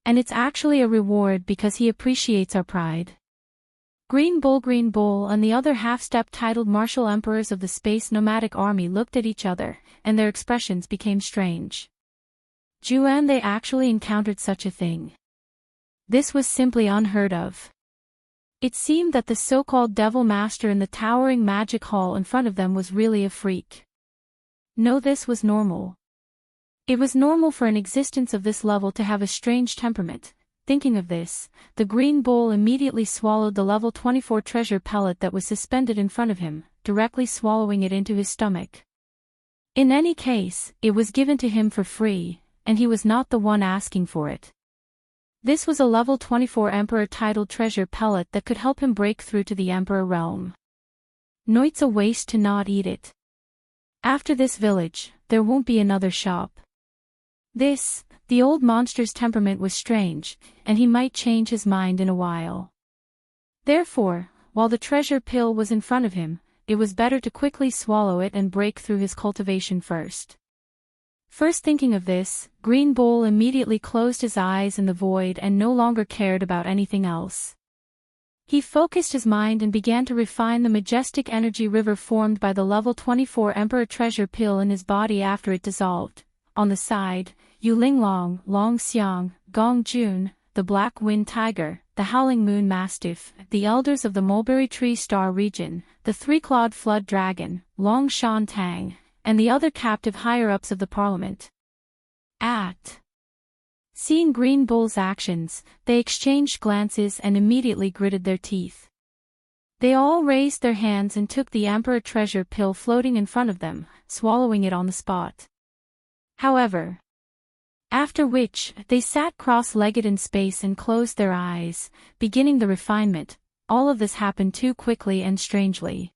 And it's actually a reward because he appreciates our pride. Green Bull and the other half-step titled martial emperors of the space nomadic army looked at each other, and their expressions became strange. Juan, they actually encountered such a thing. This was simply unheard of. It seemed that the so-called Devil Master in the towering magic hall in front of them was really a freak. No, this was normal. It was normal for an existence of this level to have a strange temperament. Thinking of this, the Green Bull immediately swallowed the level 24 treasure pellet that was suspended in front of him, directly swallowing it into his stomach. In any case, it was given to him for free, and he was not the one asking for it. This was a level 24 Emperor titled treasure pellet that could help him break through to the Emperor realm. No, it's a waste to not eat it. After this village, there won't be another shop. The old monster's temperament was strange, and he might change his mind in a while. Therefore, while the treasure pill was in front of him, it was better to quickly swallow it and break through his cultivation first. First thinking of this, Green Bull immediately closed his eyes in the void and no longer cared about anything else. He focused his mind and began to refine the majestic energy river formed by the level 24 Emperor treasure pill in his body after it dissolved. On the side, Yu Linglong, Long Xiang, Gong Jun, the Black Wind Tiger, the Howling Moon Mastiff, the Elders of the Mulberry Tree Star region, the Three-Clawed Flood Dragon, Long Shan Tang, and the other captive higher-ups of the parliament. Seeing Green Bull's actions, they exchanged glances and immediately gritted their teeth. They all raised their hands and took the Emperor treasure pill floating in front of them, swallowing it on the spot. However, after which, they sat cross-legged in space and closed their eyes, beginning the refinement. All of this happened too quickly and strangely.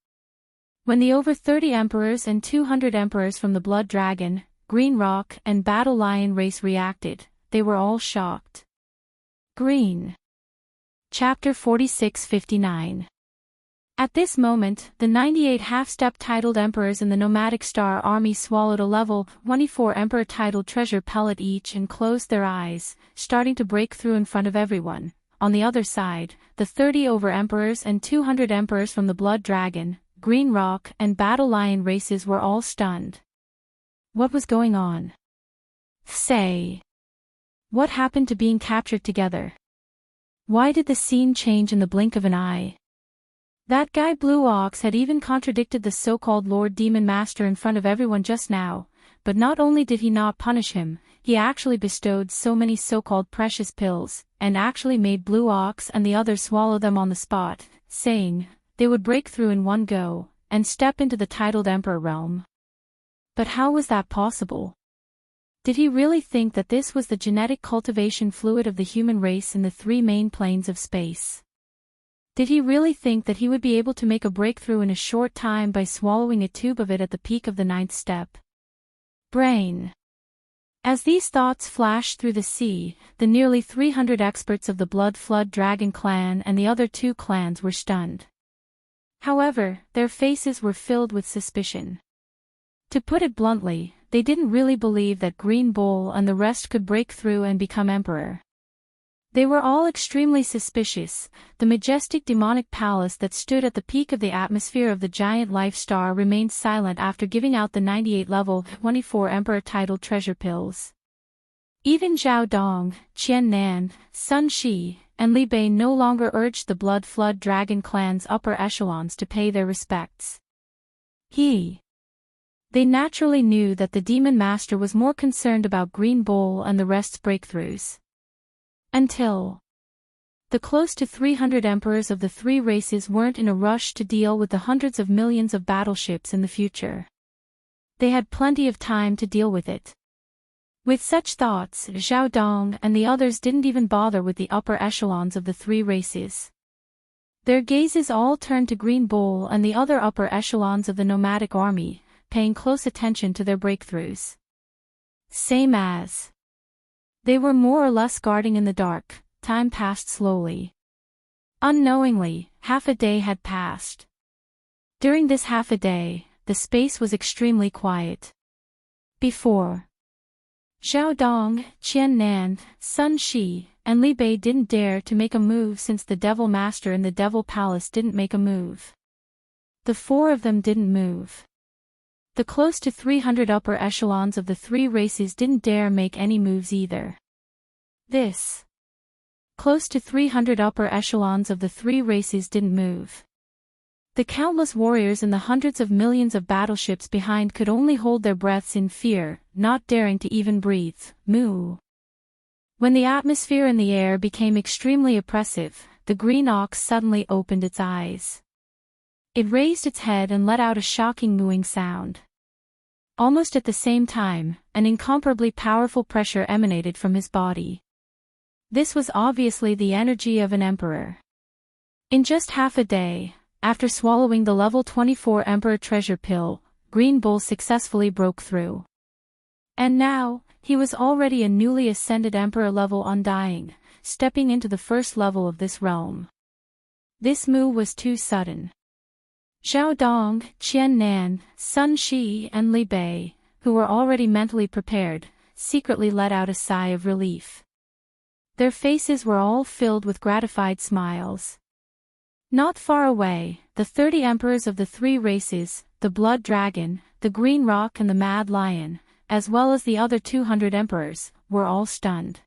When the over 30 emperors and 200 emperors from the Blood Dragon, Green Rock, and Battle Lion race reacted, they were all shocked. Green. Chapter 46-59. At this moment, the 98 half-step titled emperors in the nomadic star army swallowed a level 24 emperor titled treasure pellet each and closed their eyes, starting to break through in front of everyone. On the other side, the 30 over emperors and 200 emperors from the Blood Dragon, Green Rock, and Battle Lion races were all stunned. What was going on? What happened to being captured together? Why did the scene change in the blink of an eye? That guy Blue Ox had even contradicted the so-called Lord Demon Master in front of everyone just now, but not only did he not punish him, he actually bestowed so many so-called precious pills, and actually made Blue Ox and the others swallow them on the spot, saying they would break through in one go, and step into the titled Emperor realm. But how was that possible? Did he really think that this was the genetic cultivation fluid of the human race in the three main planes of space? Did he really think that he would be able to make a breakthrough in a short time by swallowing a tube of it at the peak of the 9th step? Brain. As these thoughts flashed through the sea, the nearly 300 experts of the Blood Flood Dragon clan and the other two clans were stunned. However, their faces were filled with suspicion. To put it bluntly, they didn't really believe that Green Bull and the rest could break through and become emperor. They were all extremely suspicious. The majestic demonic palace that stood at the peak of the atmosphere of the giant life star remained silent after giving out the 98 level 24 emperor titled treasure pills. Even Zhao Dong, Qian Nan, Sun Shi, and Li Bei no longer urged the Blood Flood Dragon clan's upper echelons to pay their respects. They naturally knew that the Demon Master was more concerned about Green Bowl and the rest's breakthroughs. Until the close to 300 emperors of the three races weren't in a rush to deal with the hundreds of millions of battleships in the future. They had plenty of time to deal with it. With such thoughts, Zhao Dong and the others didn't even bother with the upper echelons of the three races. Their gazes all turned to Green Bowl and the other upper echelons of the nomadic army, paying close attention to their breakthroughs. Same as they were more or less guarding in the dark, time passed slowly. Unknowingly, half a day had passed. During this half a day, the space was extremely quiet. Before Zhao Dong, Qian Nan, Sun Shi, and Li Bei didn't dare to make a move since the Devil Master in the Devil Palace didn't make a move. The four of them didn't move. The close to 300 upper echelons of the three races didn't dare make any moves either. This close to 300 upper echelons of the three races didn't move. The countless warriors and the hundreds of millions of battleships behind could only hold their breaths in fear, not daring to even breathe. Moo. When the atmosphere in the air became extremely oppressive, the green ox suddenly opened its eyes. It raised its head and let out a shocking mooing sound. Almost at the same time, an incomparably powerful pressure emanated from his body. This was obviously the energy of an emperor. In just half a day, after swallowing the level 24 Emperor Treasure Pill, Green Bull successfully broke through. And now, he was already a newly ascended Emperor level Undying, stepping into the first level of this realm. This move was too sudden. Zhao Dong, Qian Nan, Sun Shi and Li Bei, who were already mentally prepared, secretly let out a sigh of relief. Their faces were all filled with gratified smiles. Not far away, the 30 emperors of the three races, the Blood Dragon, the Green Rock and the Mad Lion, as well as the other 200 emperors, were all stunned.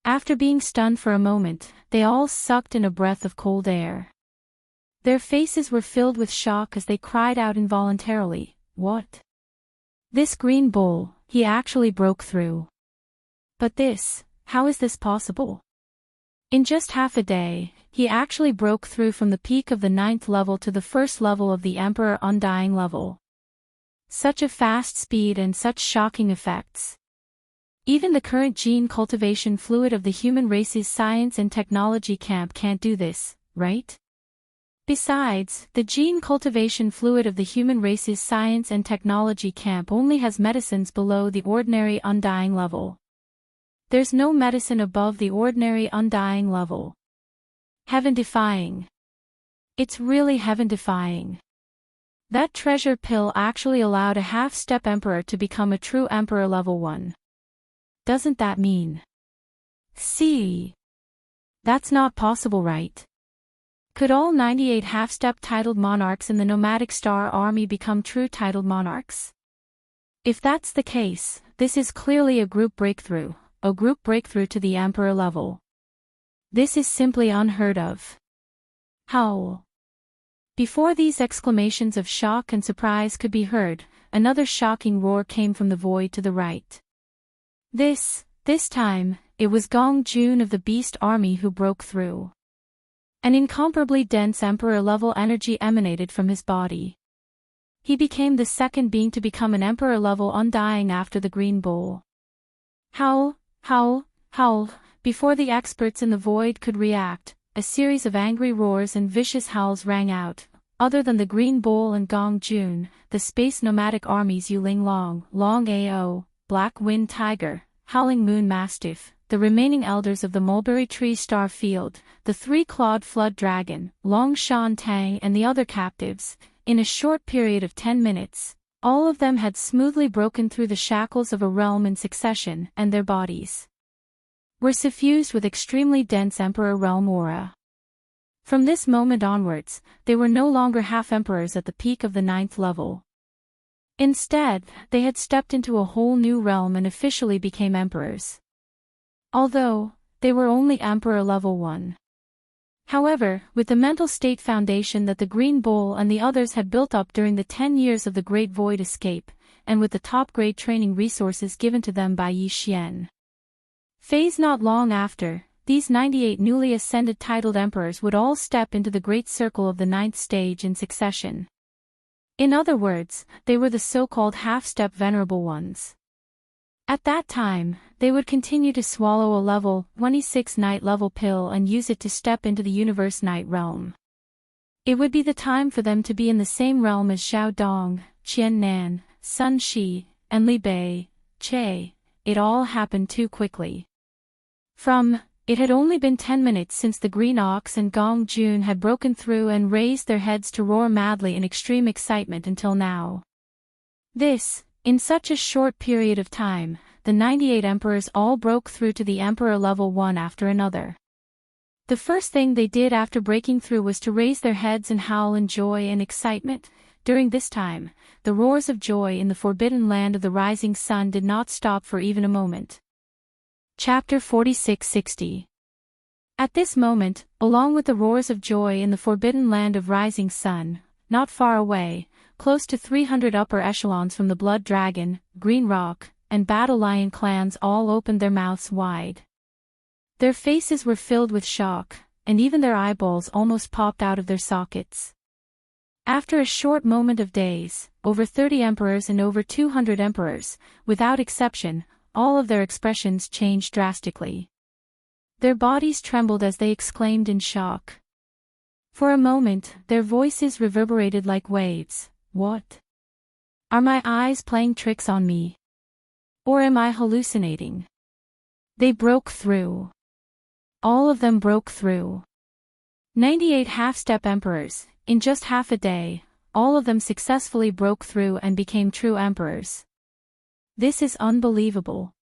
After being stunned for a moment, they all sucked in a breath of cold air. Their faces were filled with shock as they cried out involuntarily, "What? This Green Bull, he actually broke through. But how is this possible? In just half a day, he actually broke through from the peak of the 9th level to the first level of the Emperor Undying level. Such a fast speed and such shocking effects. Even the current gene cultivation fluid of the human race's science and technology camp can't do this, right? Besides, the gene cultivation fluid of the human race's science and technology camp only has medicines below the ordinary Undying level. There's no medicine above the ordinary Undying level. Heaven-defying. It's really heaven-defying. That treasure pill actually allowed a half-step emperor to become a true emperor level 1. Doesn't that mean? See? That's not possible, right? Could all 98 half-step titled monarchs in the nomadic star army become true titled monarchs? If that's the case, this is clearly a group breakthrough to the emperor level. This is simply unheard of. Howl. Before these exclamations of shock and surprise could be heard, another shocking roar came from the void to the right. This time, it was Gong Jun of the Beast Army who broke through. An incomparably dense emperor-level energy emanated from his body. He became the second being to become an emperor-level Undying after the Green Bull. Howl, howl, howl. Before the experts in the void could react, a series of angry roars and vicious howls rang out. Other than the Green Bull and Gong Jun, the space nomadic armies Yuling Long, Long Ao, Black Wind Tiger, Howling Moon Mastiff, the remaining elders of the Mulberry Tree Star Field, the three-clawed Flood Dragon, Long Shan Tang and the other captives, in a short period of 10 minutes, all of them had smoothly broken through the shackles of a realm in succession, and their bodies were suffused with extremely dense Emperor Realm aura. From this moment onwards, they were no longer half-emperors at the peak of the 9th level. Instead, they had stepped into a whole new realm and officially became emperors. Although, they were only Emperor Level 1. However, with the mental state foundation that the Green Bull and the others had built up during the 10 years of the Great Void Escape, and with the top-grade training resources given to them by Yi Xian. Phase not long after, these 98 newly ascended titled emperors would all step into the great circle of the 9th stage in succession. In other words, they were the so-called half-step venerable ones. At that time, they would continue to swallow a level 26 night level pill and use it to step into the universe night realm. It would be the time for them to be in the same realm as Xiao Dong, Qian Nan, Sun Shi, and Li Bei, Che. It all happened too quickly. It had only been 10 minutes since the Green Ox and Gong Jun had broken through and raised their heads to roar madly in extreme excitement until now. In such a short period of time, the 98 emperors all broke through to the Emperor Level 1 after another. The first thing they did after breaking through was to raise their heads and howl in joy and excitement. During this time, the roars of joy in the forbidden land of the rising sun did not stop for even a moment. Chapter 4660. At this moment, along with the roars of joy in the forbidden land of rising sun, not far away, close to 300 upper echelons from the Blood Dragon, Green Rock, and Battle Lion clans all opened their mouths wide. Their faces were filled with shock, and even their eyeballs almost popped out of their sockets. After a short moment of daze, over 30 emperors and over 200 emperors, without exception, all of their expressions changed drastically. Their bodies trembled as they exclaimed in shock. For a moment, their voices reverberated like waves. What? Are my eyes playing tricks on me? Or am I hallucinating? They broke through. All of them broke through. 98 half-step emperors, in just half a day, all of them successfully broke through and became true emperors. This is unbelievable.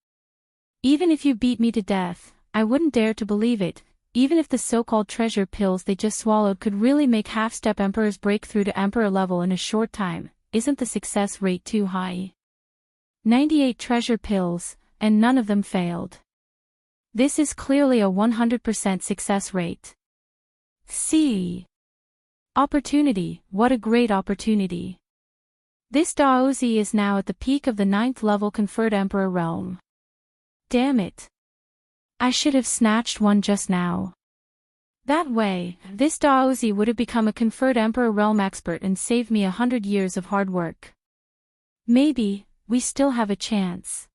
Even if you beat me to death, I wouldn't dare to believe it, even if the so-called treasure pills they just swallowed could really make half-step emperors break through to emperor level in a short time. Isn't the success rate too high? 98 treasure pills, and none of them failed. This is clearly a 100% success rate. See. Opportunity, what a great opportunity. This Daozi is now at the peak of the 9th level conferred emperor realm. Damn it. I should have snatched one just now. That way, this Daozi would have become a conferred emperor realm expert and saved me 100 years of hard work. Maybe, we still have a chance.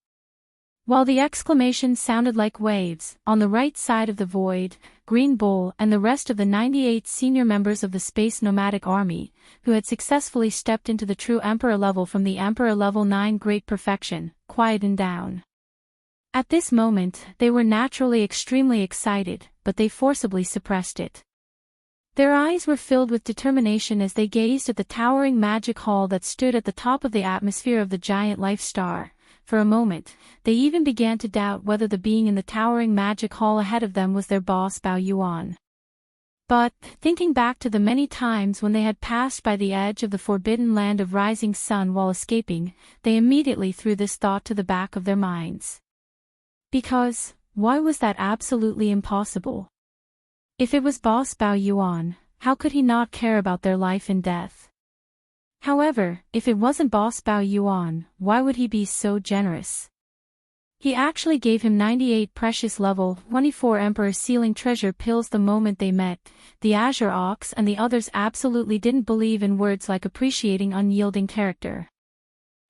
While the exclamation sounded like waves, on the right side of the void, Green Bull and the rest of the 98 senior members of the Space Nomadic Army, who had successfully stepped into the true Emperor level from the Emperor Level 9 Great Perfection, quietened down. At this moment, they were naturally extremely excited, but they forcibly suppressed it. Their eyes were filled with determination as they gazed at the towering magic hall that stood at the top of the atmosphere of the giant life star. For a moment, they even began to doubt whether the being in the towering magic hall ahead of them was their boss Bao Yuan. But, thinking back to the many times when they had passed by the edge of the forbidden land of rising sun while escaping, they immediately threw this thought to the back of their minds. Because, why was that absolutely impossible? If it was boss Bao Yuan, how could he not care about their life and death? However, if it wasn't boss Bao Yuan, why would he be so generous? He actually gave him 98 precious level 24 Emperor Sealing treasure pills the moment they met. The Azure Ox and the others absolutely didn't believe in words like appreciating unyielding character.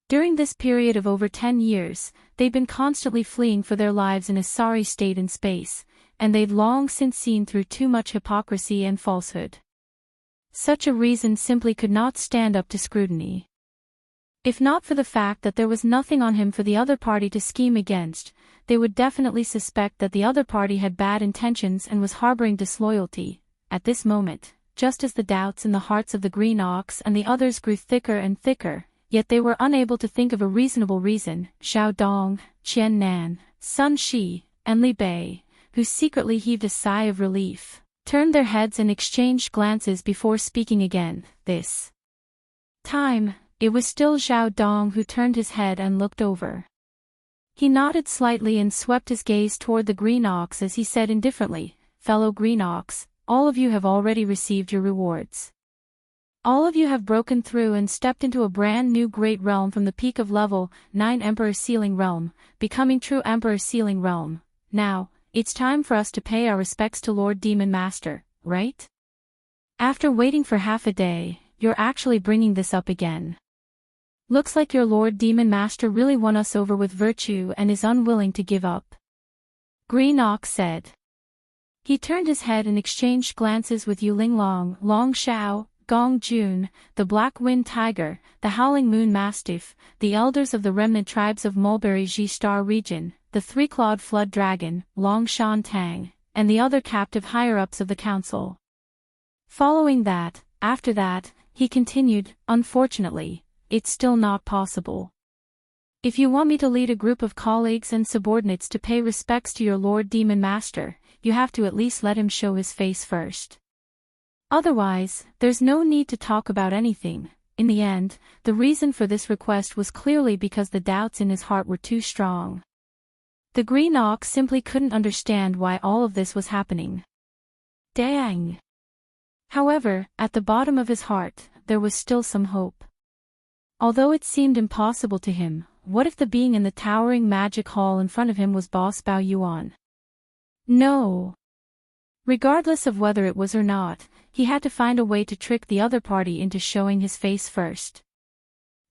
During this period of over 10 years, they'd been constantly fleeing for their lives in a sorry state in space, and they'd long since seen through too much hypocrisy and falsehood. Such a reason simply could not stand up to scrutiny. If not for the fact that there was nothing on him for the other party to scheme against, they would definitely suspect that the other party had bad intentions and was harboring disloyalty. At this moment, just as the doubts in the hearts of the Green Ox and the others grew thicker and thicker, yet they were unable to think of a reasonable reason, Xiao Dong, Qian Nan, Sun Shi, and Li Bei, who secretly heaved a sigh of relief, turned their heads and exchanged glances before speaking again. This time, It was still Xiao Dong who turned his head and looked over. He nodded slightly and swept his gaze toward the green ox as he said indifferently, "Fellow green ox, all of you have already received your rewards. All of you have broken through and stepped into a brand new great realm from the peak of level 9 Emperor Sealing Realm, becoming true Emperor Sealing Realm. Now, it's time for us to pay our respects to Lord Demon Master, right? After waiting for half a day, you're actually bringing this up again. Looks like your Lord Demon Master really won us over with virtue and is unwilling to give up," Green Ox said. He turned his head and exchanged glances with Yu Linglong, Long Xiao, Gong Jun, the Black Wind Tiger, the Howling Moon Mastiff, the elders of the remnant tribes of Mulberry Ji Star region, the three-clawed flood dragon, Long Shan Tang, and the other captive higher-ups of the council. Following that, after that, he continued, "Unfortunately, it's still not possible. If you want me to lead a group of colleagues and subordinates to pay respects to your Lord Demon Master, you have to at least let him show his face first. Otherwise, there's no need to talk about anything." In the end, the reason for this request was clearly because the doubts in his heart were too strong. The Green Ox simply couldn't understand why all of this was happening. Dang! However, at the bottom of his heart, there was still some hope. Although it seemed impossible to him, what if the being in the towering magic hall in front of him was Boss Bao Yuan? No! Regardless of whether it was or not, he had to find a way to trick the other party into showing his face first.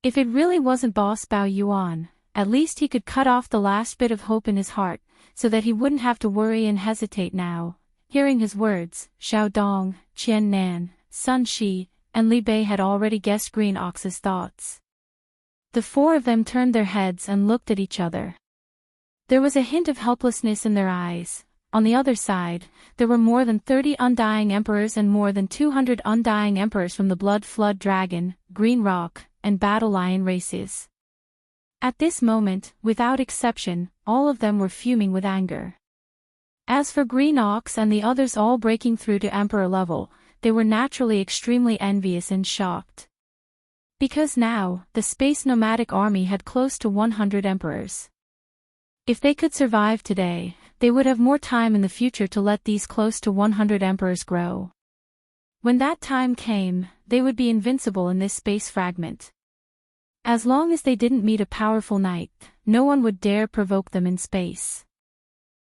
If it really wasn't Boss Bao Yuan, at least he could cut off the last bit of hope in his heart, so that he wouldn't have to worry and hesitate now. Hearing his words, Xiao Dong, Qian Nan, Sun Shi, and Li Bei had already guessed Green Ox's thoughts. The four of them turned their heads and looked at each other. There was a hint of helplessness in their eyes. On the other side, there were more than 30 Undying Emperors and more than 200 Undying Emperors from the Blood Flood Dragon, Green Rock, and Battle Lion races. At this moment, without exception, all of them were fuming with anger. As for Green Ox and the others all breaking through to Emperor level, they were naturally extremely envious and shocked. Because now, the Space Nomadic Army had close to 100 Emperors. If they could survive today, they would have more time in the future to let these close to 100 Emperors grow. When that time came, they would be invincible in this space fragment. As long as they didn't meet a powerful knight, no one would dare provoke them in space.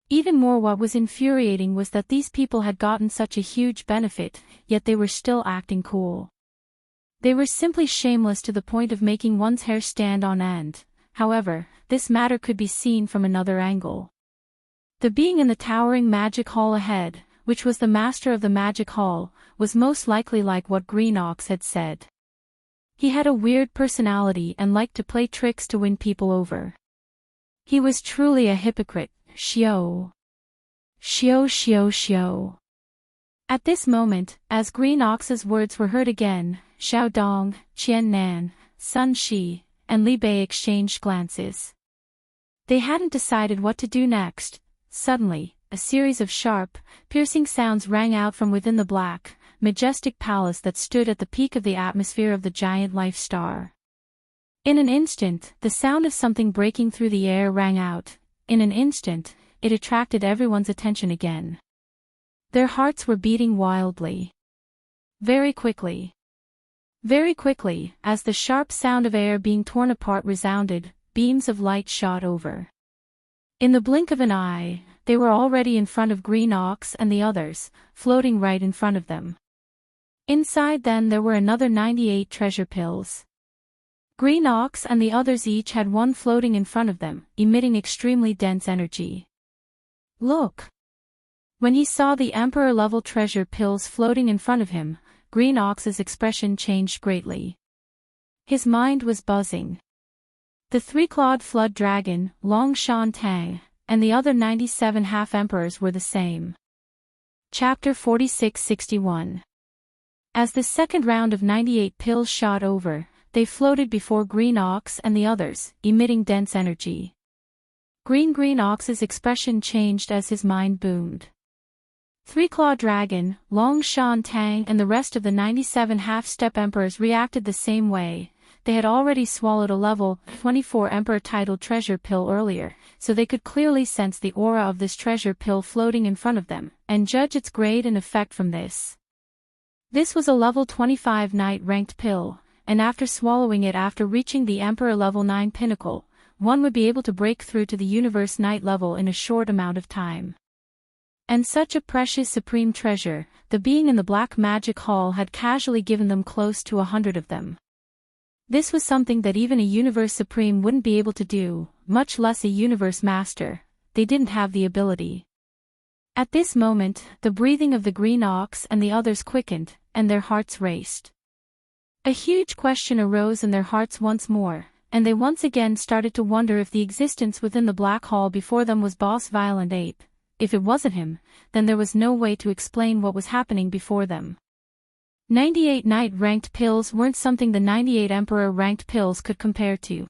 Even more, what was infuriating was that these people had gotten such a huge benefit, yet they were still acting cool. They were simply shameless to the point of making one's hair stand on end. However, this matter could be seen from another angle. The being in the towering magic hall ahead, which was the master of the magic hall, was most likely like what Green Ox had said. He had a weird personality and liked to play tricks to win people over. He was truly a hypocrite. Xiao. Xiao xiao xiao. At this moment, as Green Ox's words were heard again, Xiao Dong, Qian Nan, Sun Shi, and Li Bei exchanged glances. They hadn't decided what to do next. Suddenly, a series of sharp, piercing sounds rang out from within the black, majestic palace that stood at the peak of the atmosphere of the giant life star. In an instant, the sound of something breaking through the air rang out. In an instant, it attracted everyone's attention again. Their hearts were beating wildly. Very quickly, as the sharp sound of air being torn apart resounded, beams of light shot over. In the blink of an eye, they were already in front of Green Ox and the others, floating right in front of them. Inside then there were another 98 treasure pills. Green Ox and the others each had one floating in front of them, emitting extremely dense energy. Look! When he saw the Emperor-level treasure pills floating in front of him, Green Ox's expression changed greatly. His mind was buzzing. The three-clawed flood dragon, Long Shan Tang, and the other 97 half-emperors were the same. Chapter 46-61. As the second round of 98 pills shot over, they floated before Green Ox and the others, emitting dense energy. Green Ox's expression changed as his mind boomed. Three-Claw Dragon, Long Shan Tang and the rest of the 97 half-step emperors reacted the same way. they had already swallowed a level 24 Emperor-titled treasure pill earlier, so they could clearly sense the aura of this treasure pill floating in front of them, and judge its grade and effect from this. This was a level 25 Knight-ranked pill, and after swallowing it after reaching the Emperor level 9 pinnacle, one would be able to break through to the Universe Knight level in a short amount of time. And such a precious supreme treasure, the being in the Black Magic Hall had casually given them close to 100 of them. This was something that even a Universe Supreme wouldn't be able to do, much less a Universe Master. They didn't have the ability. At this moment, the breathing of the Green Ox and the others quickened, and their hearts raced. A huge question arose in their hearts once more, and they once again started to wonder if the existence within the Black Hall before them was Boss Violent Ape. If it wasn't him, then there was no way to explain what was happening before them. 98 Knight-ranked pills weren't something the 98 Emperor-ranked pills could compare to.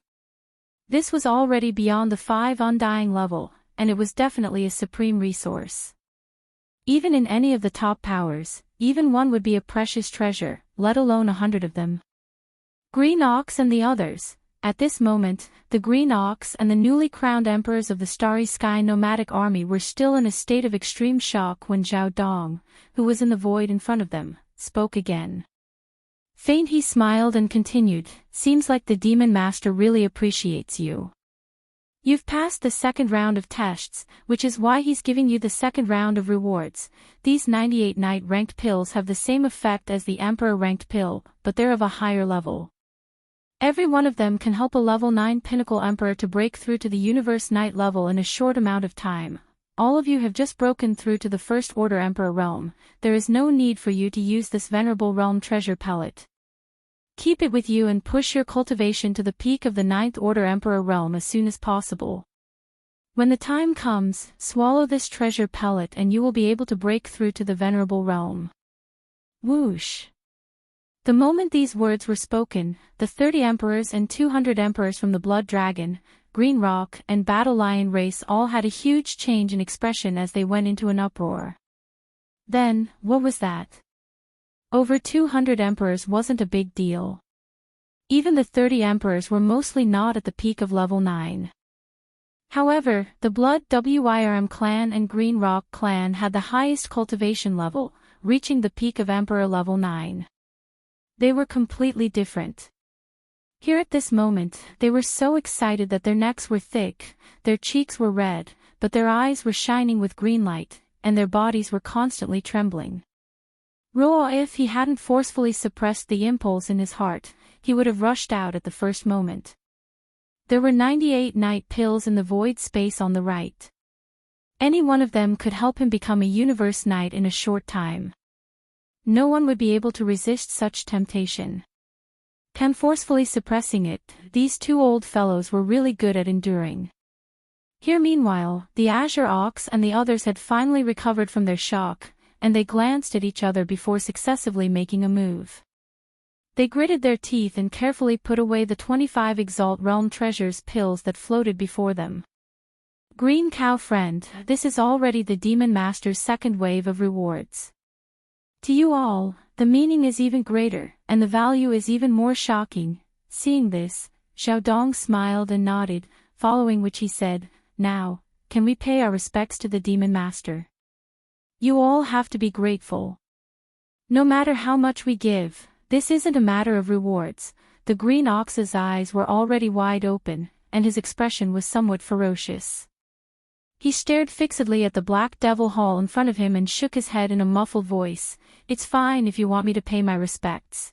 This was already beyond the 5 Undying level, and it was definitely a supreme resource. Even in any of the top powers, even one would be a precious treasure, let alone 100 of them. Green Ox and the others. At this moment, the Green Ox and the newly crowned emperors of the Starry Sky nomadic army were still in a state of extreme shock when Zhao Dong, who was in the void in front of them, spoke again. Faint he smiled and continued, "Seems like the Demon Master really appreciates you. You've passed the second round of tests, which is why he's giving you the second round of rewards. These 98 Knight-ranked pills have the same effect as the Emperor-ranked pill, but they're of a higher level. Every one of them can help a level 9 Pinnacle Emperor to break through to the Universe Knight level in a short amount of time. All of you have just broken through to the First Order Emperor realm. There is no need for you to use this venerable realm treasure pellet. Keep it with you and push your cultivation to the peak of the 9th Order Emperor realm as soon as possible. When the time comes, swallow this treasure pellet and you will be able to break through to the venerable realm." Whoosh! The moment these words were spoken, the 30 emperors and 200 emperors from the Blood Dragon, Green Rock, and Battle Lion race all had a huge change in expression as they went into an uproar. Then, what was that? Over 200 emperors wasn't a big deal. Even the 30 emperors were mostly not at the peak of level 9. However, the Blood WIRM clan and Green Rock clan had the highest cultivation level, reaching the peak of Emperor level 9. They were completely different. Here at this moment, they were so excited that their necks were thick, their cheeks were red, but their eyes were shining with green light, and their bodies were constantly trembling. If he hadn't forcefully suppressed the impulse in his heart, he would have rushed out at the first moment. There were 98 night pills in the void space on the right. Any one of them could help him become a universe knight in a short time. No one would be able to resist such temptation. Forcefully suppressing it, these two old fellows were really good at enduring. Here meanwhile, the Azure Ox and the others had finally recovered from their shock, and they glanced at each other before successively making a move. They gritted their teeth and carefully put away the 25 Exalt Realm Treasures pills that floated before them. Green Cow friend, this is already the Demon Master's second wave of rewards. To you all, the meaning is even greater, and the value is even more shocking. Seeing this, Zhao Dong smiled and nodded, following which he said, "Now, can we pay our respects to the Demon Master? You all have to be grateful. No matter how much we give, this isn't a matter of rewards." The Green Ox's eyes were already wide open, and his expression was somewhat ferocious. He stared fixedly at the Black Devil Hall in front of him and shook his head in a muffled voice. "It's fine if you want me to pay my respects.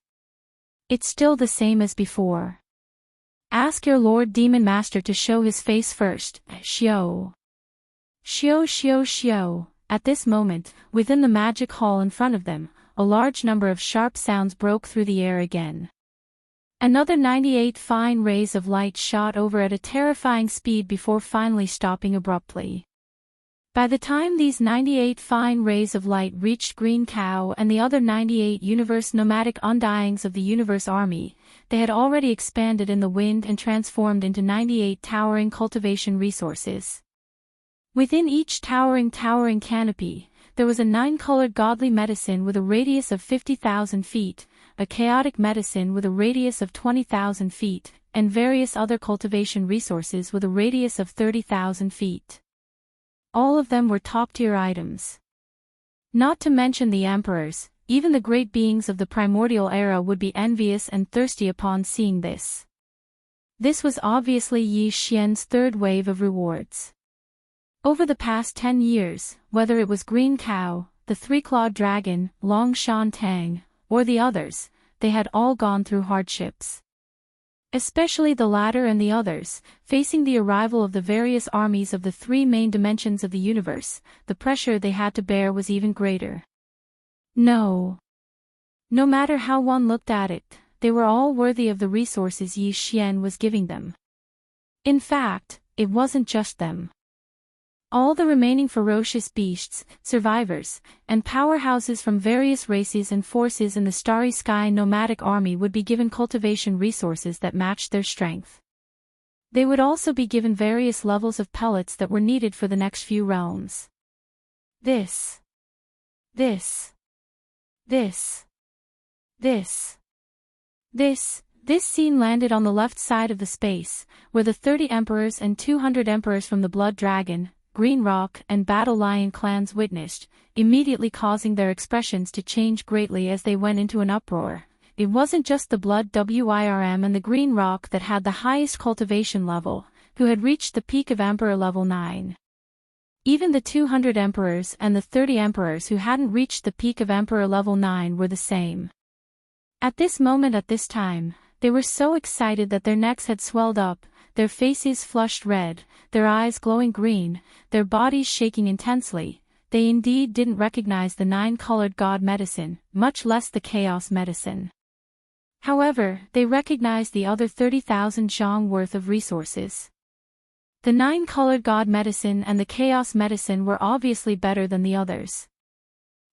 It's still the same as before. Ask your Lord Demon Master to show his face first." Xiao. Xiao xiao xiao. At this moment, within the magic hall in front of them, a large number of sharp sounds broke through the air again. Another 98 fine rays of light shot over at a terrifying speed before finally stopping abruptly. By the time these 98 fine rays of light reached Green Cow and the other 98 universe nomadic undyings of the universe army, they had already expanded in the wind and transformed into 98 towering cultivation resources. Within each towering canopy, there was a 9-colored godly medicine with a radius of 50,000 feet, a chaotic medicine with a radius of 20,000 feet, and various other cultivation resources with a radius of 30,000 feet. All of them were top-tier items. Not to mention the emperors, even the great beings of the primordial era would be envious and thirsty upon seeing this. This was obviously Yi Xian's third wave of rewards. Over the past 10 years, whether it was Green Cow, the Three-Clawed Dragon, Long Shan Tang, or the others, they had all gone through hardships. Especially the latter and the others, facing the arrival of the various armies of the three main dimensions of the universe, the pressure they had to bear was even greater. No matter how one looked at it, they were all worthy of the resources Yi Xian was giving them. In fact, it wasn't just them. All the remaining ferocious beasts, survivors, and powerhouses from various races and forces in the Starry Sky nomadic army would be given cultivation resources that matched their strength. They would also be given various levels of pellets that were needed for the next few realms. This scene landed on the left side of the space, where the 30 emperors and 200 emperors from the Blood Dragon, Green Rock and Battle Lion clans witnessed, immediately causing their expressions to change greatly as they went into an uproar. It wasn't just the Blood Wyrm and the Green Rock that had the highest cultivation level, who had reached the peak of Emperor level 9. Even the 200 emperors and the 30 emperors who hadn't reached the peak of Emperor level 9 were the same. At this moment at this time, they were so excited that their necks had swelled up, their faces flushed red, their eyes glowing green, their bodies shaking intensely. They indeed didn't recognize the 9-colored god medicine, much less the chaos medicine. However, they recognized the other 30,000 zhong worth of resources. The 9-colored god medicine and the chaos medicine were obviously better than the others.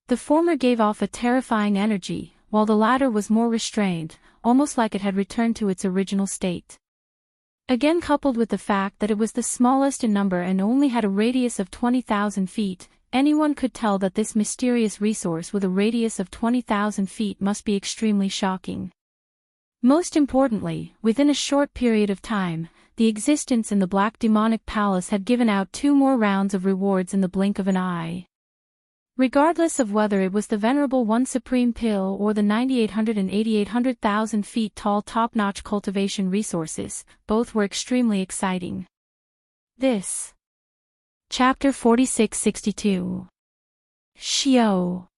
The former gave off a terrifying energy, while the latter was more restrained, almost like it had returned to its original state. Again, coupled with the fact that it was the smallest in number and only had a radius of 20,000 feet, anyone could tell that this mysterious resource with a radius of 20,000 feet must be extremely shocking. Most importantly, within a short period of time, the existence in the Black Demonic Palace had given out 2 more rounds of rewards in the blink of an eye. Regardless of whether it was the Venerable One Supreme Pill or the 9,800 and 8,800,000 feet tall top-notch cultivation resources, both were extremely exciting. This. Chapter 4662. Xiao.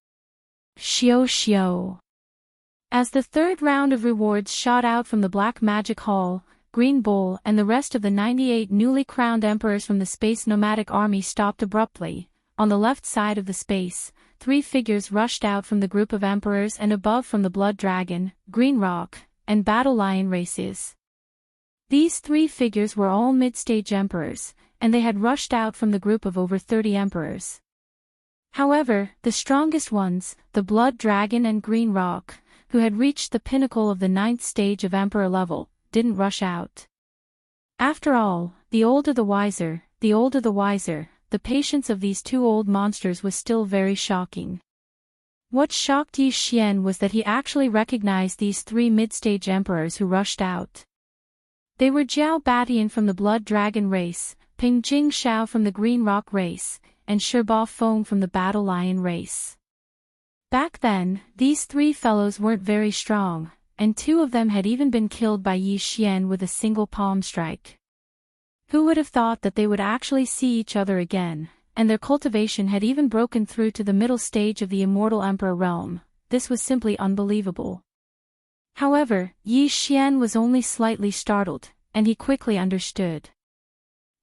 As the third round of rewards shot out from the Black Magic Hall, Green Bull and the rest of the 98 newly crowned emperors from the Space Nomadic Army stopped abruptly. On the left side of the space, 3 figures rushed out from the group of emperors and above from the Blood Dragon, Green Rock, and Battle Lion races. These 3 figures were all mid-stage emperors, and they had rushed out from the group of over 30 emperors. However, the strongest ones, the Blood Dragon and Green Rock, who had reached the pinnacle of the 9th stage of emperor level, didn't rush out. After all, the older the wiser, the patience of these 2 old monsters was still very shocking. What shocked Yi Xian was that he actually recognized these 3 mid-stage emperors who rushed out. They were Jiao Batian from the Blood Dragon race, Ping Jing Shao from the Green Rock race, and Shirba Feng from the Battle Lion race. Back then, these 3 fellows weren't very strong, and 2 of them had even been killed by Yi Xian with a single palm strike. Who would have thought that they would actually see each other again, and their cultivation had even broken through to the middle stage of the Immortal Emperor realm? This was simply unbelievable. However, Yi Xian was only slightly startled, and he quickly understood.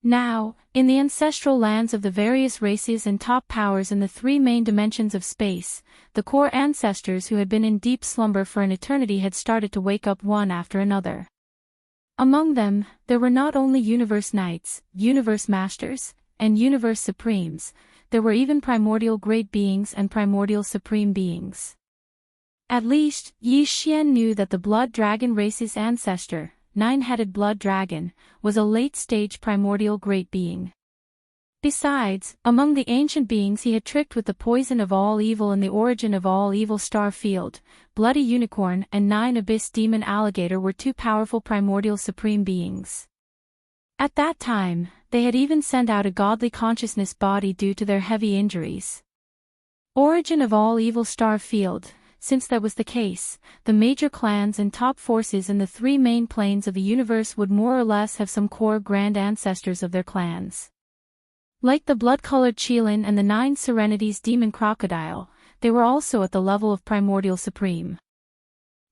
Now, in the ancestral lands of the various races and top powers in the 3 main dimensions of space, the core ancestors who had been in deep slumber for an eternity had started to wake up one after another. Among them, there were not only Universe Knights, Universe Masters, and Universe Supremes, there were even Primordial Great Beings and Primordial Supreme Beings. At least, Yi Xian knew that the Blood Dragon race's ancestor, 9-headed Blood Dragon, was a late-stage Primordial Great Being. Besides, among the ancient beings he had tricked with the poison of all evil and the origin of all evil Starfield, Bloody Unicorn and 9 Abyss Demon Alligator were 2 powerful primordial supreme beings. At that time, they had even sent out a godly consciousness body due to their heavy injuries. Origin of all evil Starfield. Since that was the case, the major clans and top forces in the 3 main planes of the universe would more or less have some core grand ancestors of their clans. Like the blood-colored Qilin and the 9 Serenities demon crocodile, they were also at the level of primordial supreme.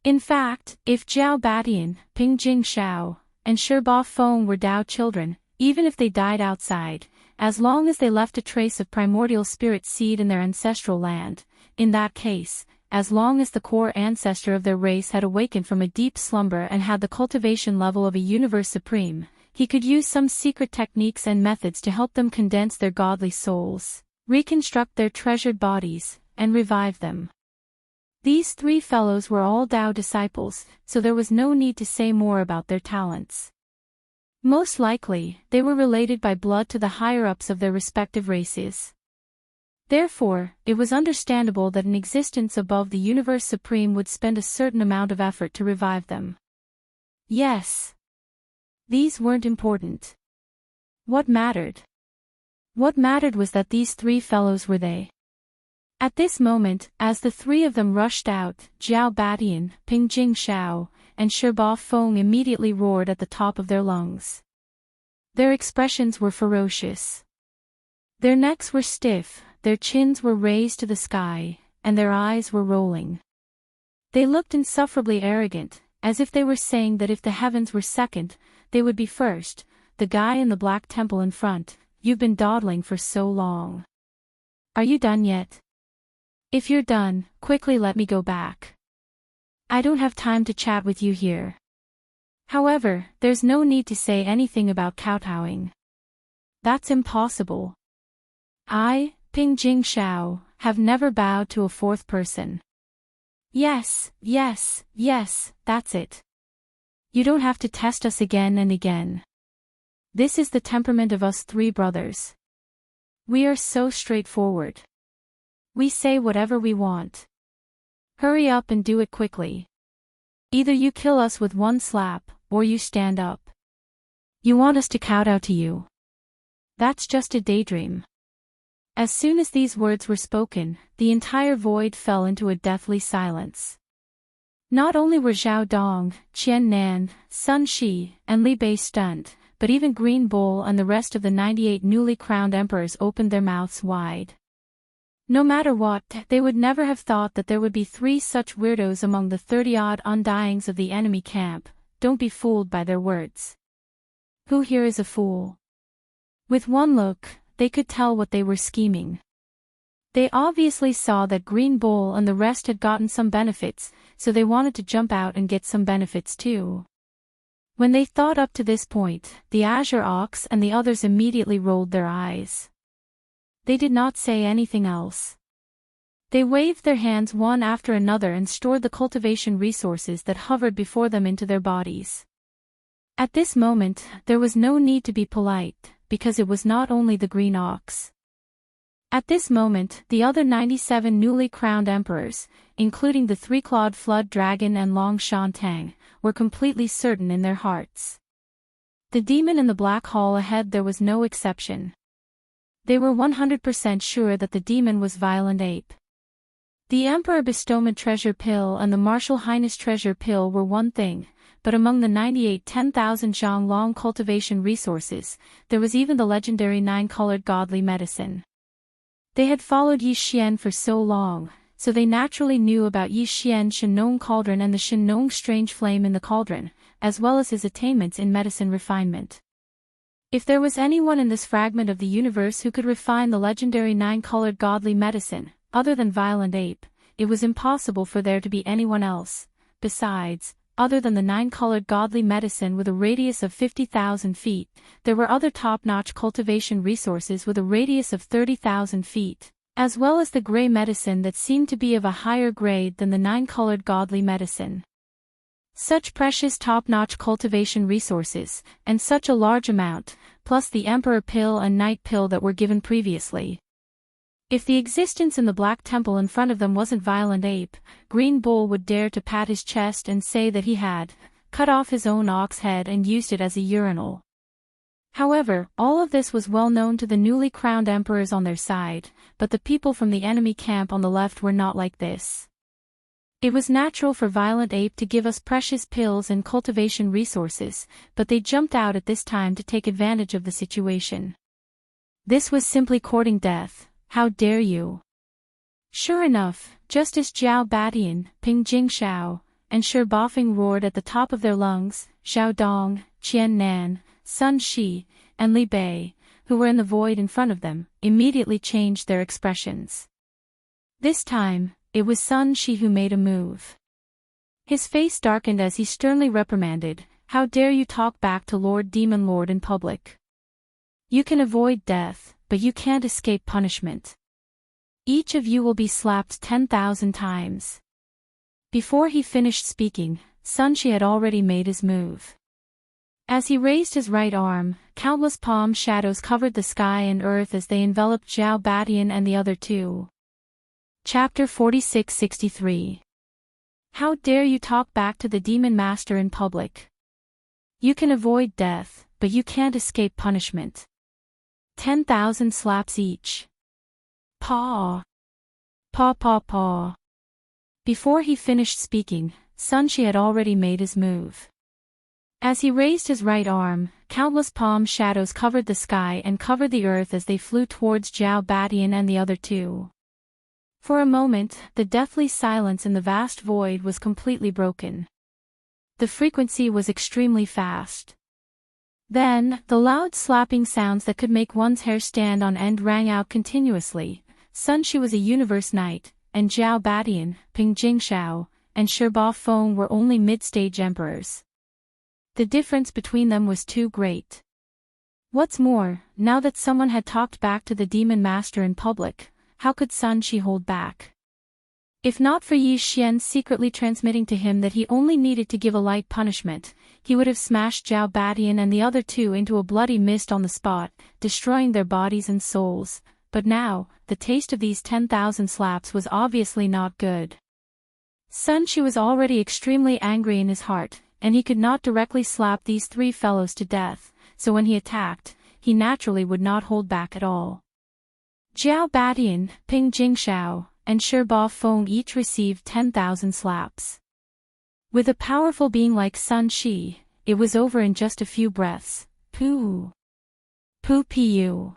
In fact, if Jiao Batian, Ping Jing Shao, and Sherba Feng were Dao children, even if they died outside, as long as they left a trace of primordial spirit seed in their ancestral land, in that case, as long as the core ancestor of their race had awakened from a deep slumber and had the cultivation level of a universe supreme, he could use some secret techniques and methods to help them condense their godly souls, reconstruct their treasured bodies, and revive them. These 3 fellows were all Dao disciples, so there was no need to say more about their talents. Most likely, they were related by blood to the higher-ups of their respective races. Therefore, it was understandable that an existence above the universe supreme would spend a certain amount of effort to revive them. Yes. These weren't important. What mattered? What mattered was that these 3 fellows were they. At this moment, as the 3 of them rushed out, Jiao Batian, Ping Jing Shao, and Sherba Feng immediately roared at the top of their lungs. Their expressions were ferocious. Their necks were stiff, their chins were raised to the sky, and their eyes were rolling. They looked insufferably arrogant, as if they were saying that if the heavens were second, they would be first. The guy in the black temple in front, you've been dawdling for so long. Are you done yet? If you're done, quickly let me go back. I don't have time to chat with you here. However, there's no need to say anything about kowtowing. That's impossible. I, Ping Jing Shao, have never bowed to a 4th person. Yes, yes, yes, that's it. You don't have to test us again and again. This is the temperament of us 3 brothers. We are so straightforward. We say whatever we want. Hurry up and do it quickly. Either you kill us with 1 slap, or you stand up. You want us to kowtow to you. That's just a daydream. As soon as these words were spoken, the entire void fell into a deathly silence. Not only were Zhao Dong, Qian Nan, Sun Shi, and Li Bei stunned, but even Green Bull and the rest of the 98 newly crowned emperors opened their mouths wide. No matter what, they would never have thought that there would be 3 such weirdos among the 30-odd undyings of the enemy camp. Don't be fooled by their words. Who here is a fool? With 1 look, they could tell what they were scheming. They obviously saw that Green Bull and the rest had gotten some benefits, so they wanted to jump out and get some benefits too. When they thought up to this point, the Azure Ox and the others immediately rolled their eyes. They did not say anything else. They waved their hands one after another and stored the cultivation resources that hovered before them into their bodies. At this moment, there was no need to be polite, because it was not only the Green Ox. At this moment, the other 97 newly crowned emperors, including the 3-clawed Flood Dragon and Long Shan Tang, were completely certain in their hearts. The demon in the black hall ahead there was no exception. They were 100% sure that the demon was Violent Ape. The Emperor Bestowment Treasure Pill and the Martial Highness Treasure Pill were one thing, but among the 98 10,000 Zhanglong cultivation resources, there was even the legendary 9-colored godly medicine. They had followed Yi Xian for so long, so they naturally knew about Yi Xian's Shenong Cauldron and the Shenong Strange Flame in the Cauldron, as well as his attainments in medicine refinement. If there was anyone in this fragment of the universe who could refine the legendary 9-colored godly medicine, other than Violent Ape, it was impossible for there to be anyone else. Besides, other than the 9-colored godly medicine with a radius of 50,000 feet, there were other top-notch cultivation resources with a radius of 30,000 feet, as well as the gray medicine that seemed to be of a higher grade than the 9-colored godly medicine. Such precious top-notch cultivation resources, and such a large amount, plus the Emperor Pill and Night Pill that were given previously. If the existence in the Black Temple in front of them wasn't Violent Ape, Green Bull would dare to pat his chest and say that he had cut off his own ox head and used it as a urinal. However, all of this was well known to the newly crowned emperors on their side, but the people from the enemy camp on the left were not like this. It was natural for Violent Ape to give us precious pills and cultivation resources, but they jumped out at this time to take advantage of the situation. This was simply courting death. How dare you? Sure enough, just as Zhao Badian, Ping Jingshao, and Shi Bafeng roared at the top of their lungs, Xiao Dong, Qian Nan, Sun Shi, and Li Bei, who were in the void in front of them, immediately changed their expressions. This time, it was Sun Shi who made a move. His face darkened as he sternly reprimanded, "How dare you talk back to Lord Demon Lord in public? You can avoid death, but you can't escape punishment. Each of you will be slapped 10,000 times." Before he finished speaking, Sun Shi had already made his move. As he raised his right arm, countless palm shadows covered the sky and earth as they enveloped Zhao Badian and the other two. Chapter 46-63. How dare you talk back to the Demon Master in public? You can avoid death, but you can't escape punishment. 10,000 slaps each. Paw. Paw paw paw. Before he finished speaking, Sun Shi had already made his move. As he raised his right arm, countless palm shadows covered the sky and covered the earth as they flew towards Zhao Badian and the other two. For a moment, the deathly silence in the vast void was completely broken. The frequency was extremely fast. Then, the loud slapping sounds that could make one's hair stand on end rang out continuously. Sun Shi was a universe knight, and Zhao Badian, Ping Jingshao, and Shi Bafeng were only mid-stage emperors. The difference between them was too great. What's more, now that someone had talked back to the Demon Master in public, how could Sun Shi hold back? If not for Yi Xian secretly transmitting to him that he only needed to give a light punishment, he would have smashed Zhao Badian and the other two into a bloody mist on the spot, destroying their bodies and souls. But now, the taste of these 10,000 slaps was obviously not good. Sun Shi was already extremely angry in his heart, and he could not directly slap these three fellows to death, so when he attacked, he naturally would not hold back at all. Zhao Badian, Ping Jingshao, and Shi Bafeng each received 10,000 slaps. With a powerful being like Sun Shi, it was over in just a few breaths. Pooh. Pooh pu.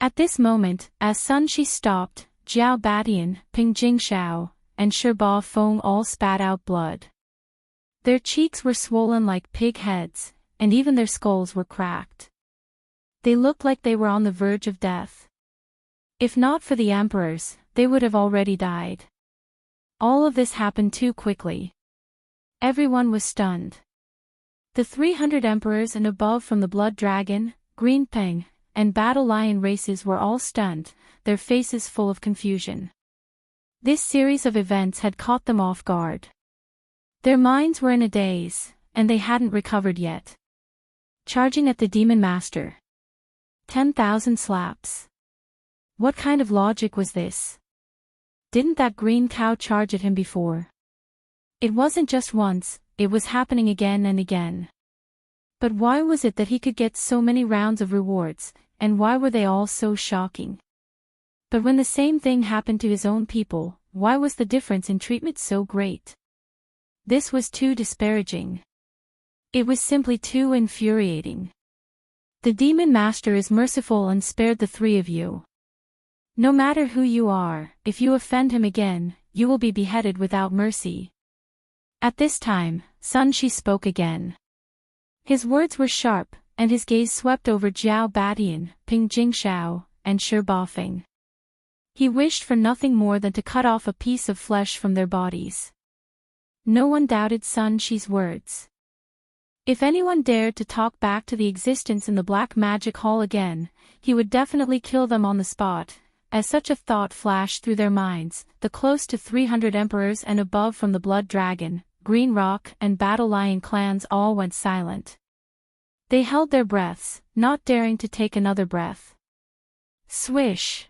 At this moment, as Sun Shi stopped, Zhao Badian, Ping Jingshao, and Shi Bafeng all spat out blood. Their cheeks were swollen like pig heads, and even their skulls were cracked. They looked like they were on the verge of death. If not for the emperors, they would have already died. All of this happened too quickly. Everyone was stunned. The 300 emperors and above from the Blood Dragon, Green Peng, and Battle Lion races were all stunned, their faces full of confusion. This series of events had caught them off guard. Their minds were in a daze, and they hadn't recovered yet. Charging at the Demon Master. 10,000 slaps. What kind of logic was this? Didn't that green cow charge at him before? It wasn't just once, it was happening again and again. But why was it that he could get so many rounds of rewards, and why were they all so shocking? But when the same thing happened to his own people, why was the difference in treatment so great? This was too disparaging. It was simply too infuriating. The Demon Master is merciful and spared the three of you. No matter who you are, if you offend him again, you will be beheaded without mercy. At this time, Sun Shi spoke again. His words were sharp, and his gaze swept over Zhao Badian, Ping Jingshao, and Shi Bafeng. He wished for nothing more than to cut off a piece of flesh from their bodies. No one doubted Sun Shi's words. If anyone dared to talk back to the existence in the Black Magic Hall again, he would definitely kill them on the spot. As such a thought flashed through their minds, the close to 300 emperors and above from the Blood Dragon, Green Rock and Battle Lion clans all went silent. They held their breaths, not daring to take another breath. Swish!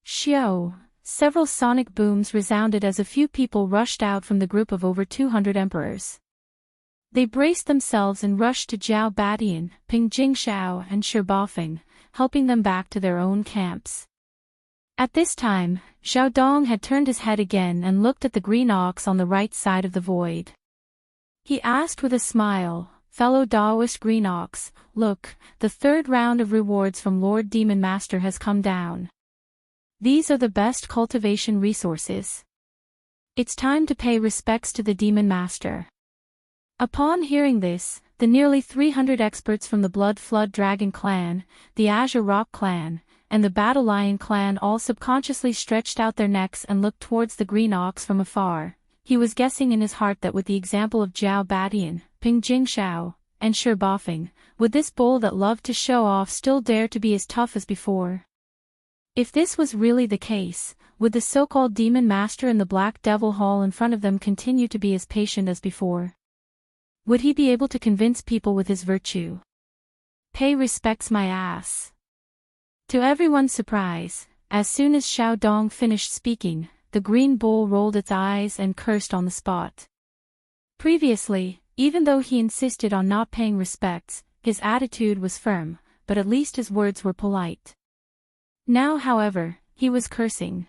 Shio! Several sonic booms resounded as a few people rushed out from the group of over 200 emperors. They braced themselves and rushed to Zhao Badian, Ping Jingshao and Shi Bafeng, helping them back to their own camps. At this time, Zhao Dong had turned his head again and looked at the green ox on the right side of the void. He asked with a smile, "Fellow Daoist Green Ox, look, the third round of rewards from Lord Demon Master has come down. These are the best cultivation resources. It's time to pay respects to the Demon Master." Upon hearing this, the nearly 300 experts from the Blood Flood Dragon clan, the Azure Rock clan, and the Battle Lion clan all subconsciously stretched out their necks and looked towards the green ox from afar. He was guessing in his heart that with the example of Zhao Badian, Ping Jingshao, and Shi Bafeng, would this bull that loved to show off still dare to be as tough as before? If this was really the case, would the so-called Demon Master in the Black Devil Hall in front of them continue to be as patient as before? Would he be able to convince people with his virtue? Pay respects, my ass. To everyone's surprise, as soon as Xiao Dong finished speaking, the green bull rolled its eyes and cursed on the spot. Previously, even though he insisted on not paying respects, his attitude was firm, but at least his words were polite. Now, however, he was cursing.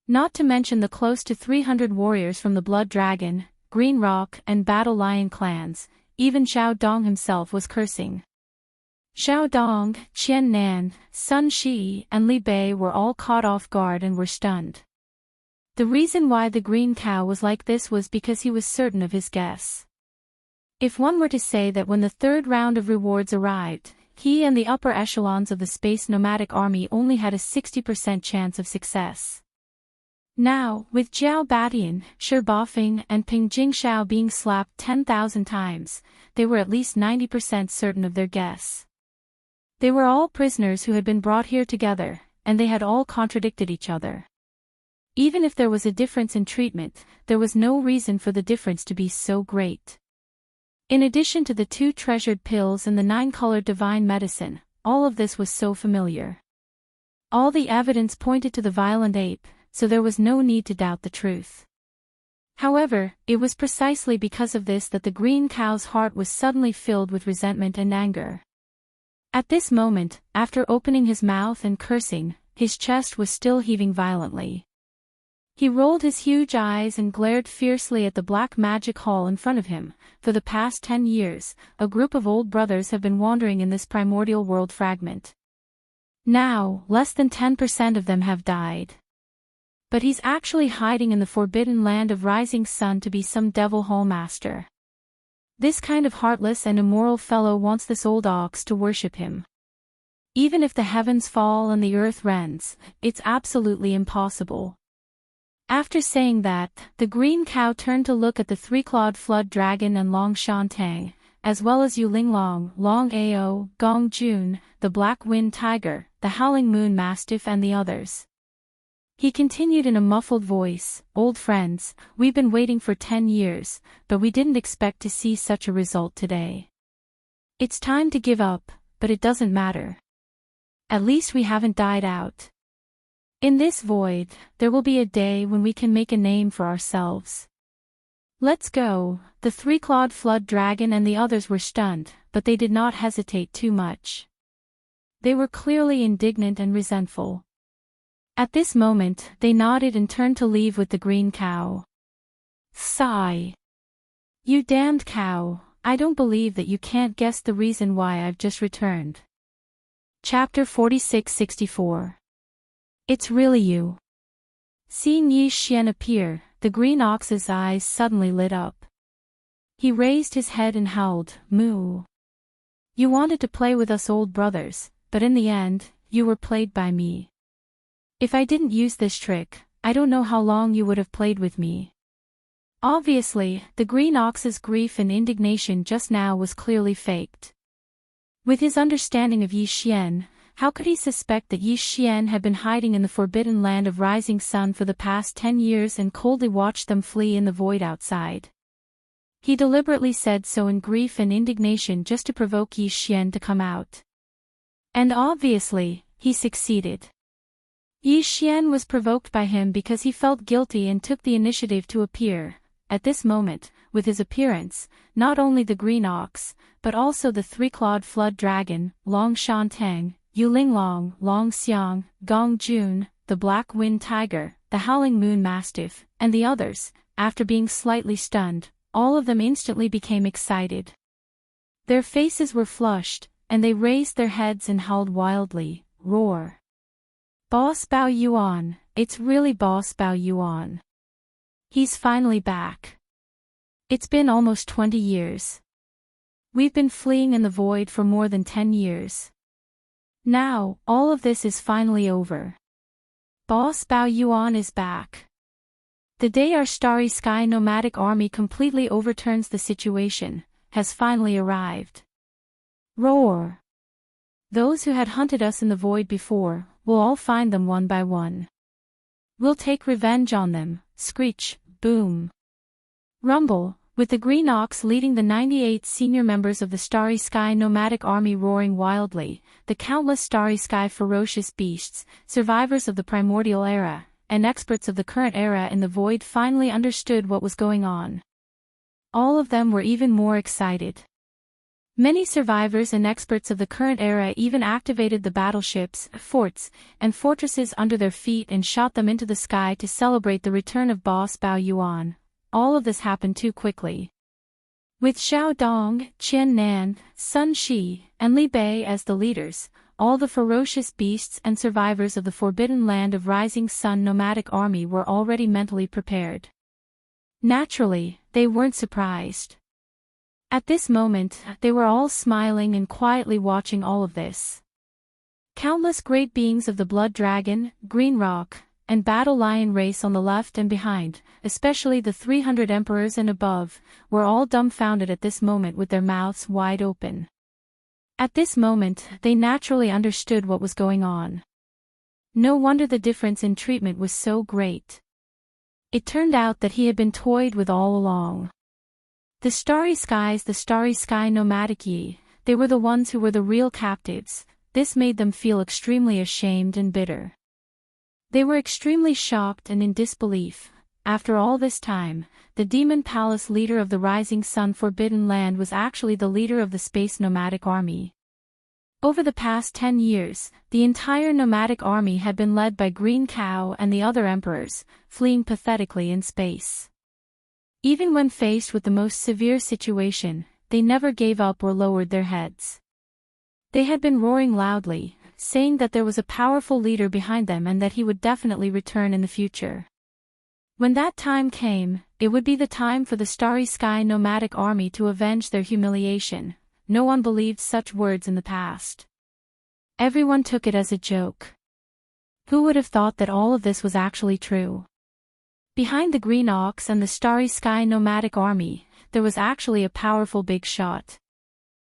Not to mention the close to 300 warriors from the Blood Dragon, Green Rock and Battle Lion clans, even Xiao Dong himself was cursing. Xiao Dong, Qian Nan, Sun Shi and Li Bei were all caught off guard and were stunned. The reason why the green cow was like this was because he was certain of his guess. If one were to say that when the third round of rewards arrived, he and the upper echelons of the space nomadic army only had a 60% chance of success. Now, with Zhao Badian, Shi Bafeng and Ping Jingshao being slapped 10,000 times, they were at least 90% certain of their guess. They were all prisoners who had been brought here together, and they had all contradicted each other. Even if there was a difference in treatment, there was no reason for the difference to be so great. In addition to the 2 treasured pills and the 9-colored divine medicine, all of this was so familiar. All the evidence pointed to the violent ape, so there was no need to doubt the truth. However, it was precisely because of this that the green cow's heart was suddenly filled with resentment and anger. At this moment, after opening his mouth and cursing, his chest was still heaving violently. He rolled his huge eyes and glared fiercely at the black magic hall in front of him. For the past 10 years, a group of old brothers have been wandering in this primordial world fragment. Now, less than 10% of them have died. But he's actually hiding in the forbidden land of Rising Sun to be some devil hall master. This kind of heartless and immoral fellow wants this old ox to worship him. Even if the heavens fall and the earth rends, it's absolutely impossible. After saying that, the green cow turned to look at the 3-clawed flood dragon and Long Shantang, as well as Yu Linglong, Long Ao, Gong Jun, the black wind tiger, the howling moon mastiff and the others. He continued in a muffled voice, "Old friends, we've been waiting for 10 years, but we didn't expect to see such a result today. It's time to give up, but it doesn't matter. At least we haven't died out. In this void, there will be a day when we can make a name for ourselves. Let's go." The 3-clawed flood dragon and the others were stunned, but they did not hesitate too much. They were clearly indignant and resentful. At this moment, they nodded and turned to leave with the green cow. Sigh. "You damned cow, I don't believe that you can't guess the reason why I've just returned." Chapter 46-64. It's really you. Seeing Yi Xian appear, the green ox's eyes suddenly lit up. He raised his head and howled, "Moo! You wanted to play with us old brothers, but in the end, you were played by me. If I didn't use this trick, I don't know how long you would have played with me." Obviously, the green ox's grief and indignation just now was clearly faked. With his understanding of Yi Xian, how could he suspect that Yi Xian had been hiding in the forbidden land of Rising Sun for the past 10 years and coldly watched them flee in the void outside? He deliberately said so in grief and indignation just to provoke Yi Xian to come out. And obviously, he succeeded. Yi Xian was provoked by him because he felt guilty and took the initiative to appear. At this moment, with his appearance, not only the green ox, but also the three-clawed flood dragon, Long Shantang, Yulinglong, Long Xiang, Gong Jun, the black wind tiger, the howling moon mastiff, and the others, after being slightly stunned, all of them instantly became excited. Their faces were flushed, and they raised their heads and howled wildly, roar. Boss Bao Yuan, it's really Boss Bao Yuan. He's finally back. It's been almost 20 years. We've been fleeing in the void for more than 10 years. Now, all of this is finally over. Boss Bao Yuan is back. The day our Starry Sky nomadic army completely overturns the situation, has finally arrived. Roar! Those who had hunted us in the void before, we'll all find them one by one. We'll take revenge on them, screech, boom. Rumble, with the green ox leading the 98 senior members of the Starry Sky nomadic army roaring wildly, the countless Starry Sky ferocious beasts, survivors of the primordial era, and experts of the current era in the void finally understood what was going on. All of them were even more excited. Many survivors and experts of the current era even activated the battleships, forts, and fortresses under their feet and shot them into the sky to celebrate the return of Boss Bao Yuan. All of this happened too quickly. With Xiao Dong, Qian Nan, Sun Shi, and Li Bei as the leaders, all the ferocious beasts and survivors of the forbidden land of Rising Sun nomadic army were already mentally prepared. Naturally, they weren't surprised. At this moment, they were all smiling and quietly watching all of this. Countless great beings of the Blood Dragon, Green Rock, and Battle Lion race on the left and behind, especially the 300 emperors and above, were all dumbfounded at this moment with their mouths wide open. At this moment, they naturally understood what was going on. No wonder the difference in treatment was so great. It turned out that he had been toyed with all along. The Starry Sky nomadic Yi, they were the ones who were the real captives. This made them feel extremely ashamed and bitter. They were extremely shocked and in disbelief. After all this time, the Demon Palace leader of the Rising Sun Forbidden Land was actually the leader of the Space Nomadic Army. Over the past 10 years, the entire nomadic army had been led by Green Cow and the other emperors, fleeing pathetically in space. Even when faced with the most severe situation, they never gave up or lowered their heads. They had been roaring loudly, saying that there was a powerful leader behind them and that he would definitely return in the future. When that time came, it would be the time for the Starry Sky nomadic army to avenge their humiliation. No one believed such words in the past. Everyone took it as a joke. Who would have thought that all of this was actually true? Behind the Green Ox and the Starry Sky nomadic army, there was actually a powerful big shot.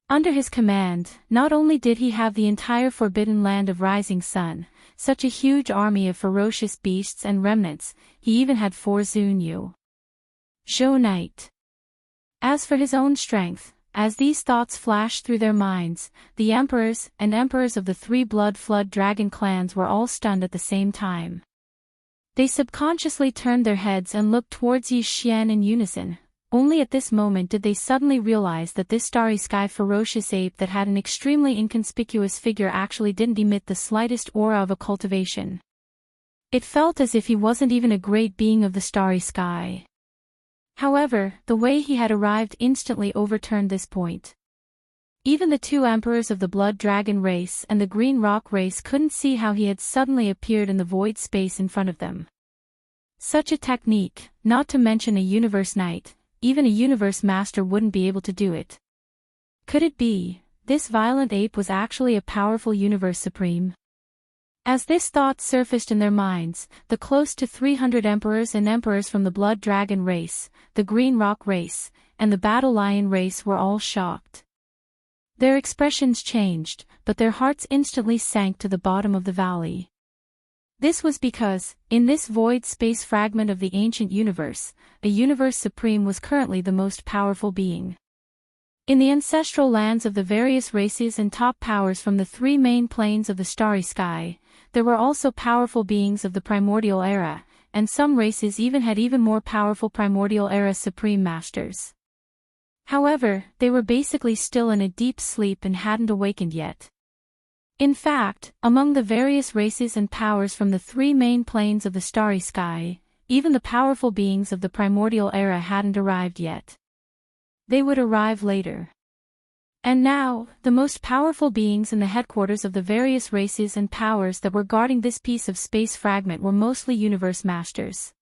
Under his command, not only did he have the entire forbidden land of Rising Sun, such a huge army of ferocious beasts and remnants, he even had 4 Zunyu. Zhou Knight. As for his own strength, as these thoughts flashed through their minds, the emperors and emperors of the 3 blood flood dragon clans were all stunned at the same time. They subconsciously turned their heads and looked towards Yi Xian in unison. Only at this moment did they suddenly realize that this Starry Sky ferocious ape that had an extremely inconspicuous figure actually didn't emit the slightest aura of a cultivation. It felt as if he wasn't even a great being of the Starry Sky. However, the way he had arrived instantly overturned this point. Even the 2 emperors of the Blood Dragon race and the Green Rock race couldn't see how he had suddenly appeared in the void space in front of them. Such a technique, not to mention a Universe Knight, even a Universe Master wouldn't be able to do it. Could it be, this violent ape was actually a powerful Universe Supreme? As this thought surfaced in their minds, the close to 300 emperors and emperors from the Blood Dragon race, the Green Rock race, and the Battle Lion race were all shocked. Their expressions changed, but their hearts instantly sank to the bottom of the valley. This was because, in this void space fragment of the ancient universe, a universe supreme was currently the most powerful being. In the ancestral lands of the various races and top powers from the three main planes of the starry sky, there were also powerful beings of the primordial era, and some races even had even more powerful primordial era supreme masters. However, they were basically still in a deep sleep and hadn't awakened yet. In fact, among the various races and powers from the three main planes of the starry sky, even the powerful beings of the primordial era hadn't arrived yet. They would arrive later. And now, the most powerful beings in the headquarters of the various races and powers that were guarding this piece of space fragment were mostly universe masters.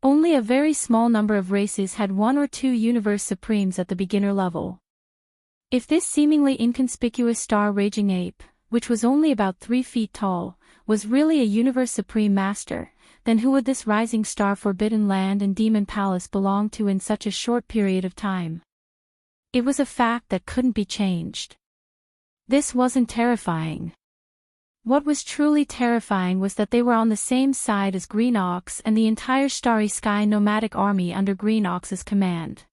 Only a very small number of races had one or two universe supremes at the beginner level. If this seemingly inconspicuous star raging ape, which was only about 3 feet tall, was really a universe supreme master, then who would this rising star Forbidden Land and Demon Palace belong to in such a short period of time? It was a fact that couldn't be changed. This wasn't terrifying. What was truly terrifying was that they were on the same side as Green Ox and the entire Starry Sky nomadic army under Green Ox's command.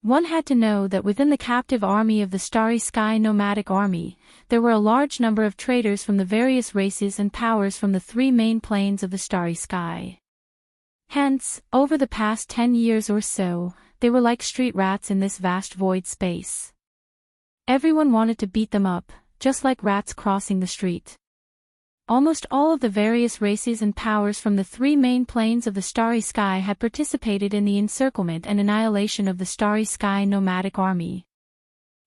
One had to know that within the captive army of the Starry Sky nomadic army, there were a large number of traders from the various races and powers from the three main planes of the Starry Sky. Hence, over the past 10 years or so, they were like street rats in this vast void space. Everyone wanted to beat them up, just like rats crossing the street. Almost all of the various races and powers from the three main planes of the Starry Sky had participated in the encirclement and annihilation of the Starry Sky nomadic army.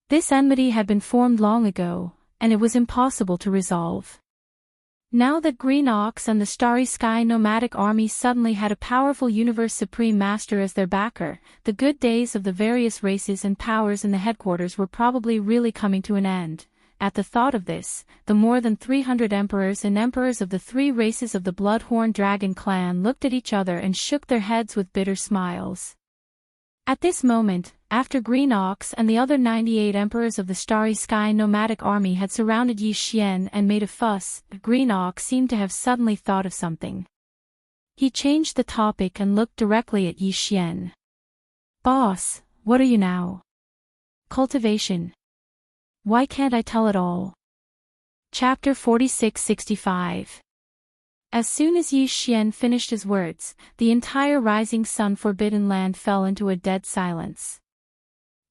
This enmity had been formed long ago, and it was impossible to resolve. Now that Green Ox and the Starry Sky nomadic army suddenly had a powerful universe supreme master as their backer, the good days of the various races and powers in the headquarters were probably really coming to an end. At the thought of this, the more than 300 emperors and emperors of the three races of the Bloodhorn Dragon clan looked at each other and shook their heads with bitter smiles. At this moment, after Green Ox and the other 98 emperors of the Starry Sky nomadic army had surrounded Yi Xian and made a fuss, Green Ox seemed to have suddenly thought of something. He changed the topic and looked directly at Yi Xian. "Boss, what are you now?" "Cultivation. Why can't I tell it all?" Chapter 46-65. As soon as Yi Xian finished his words, the entire rising sun Forbidden Land fell into a dead silence.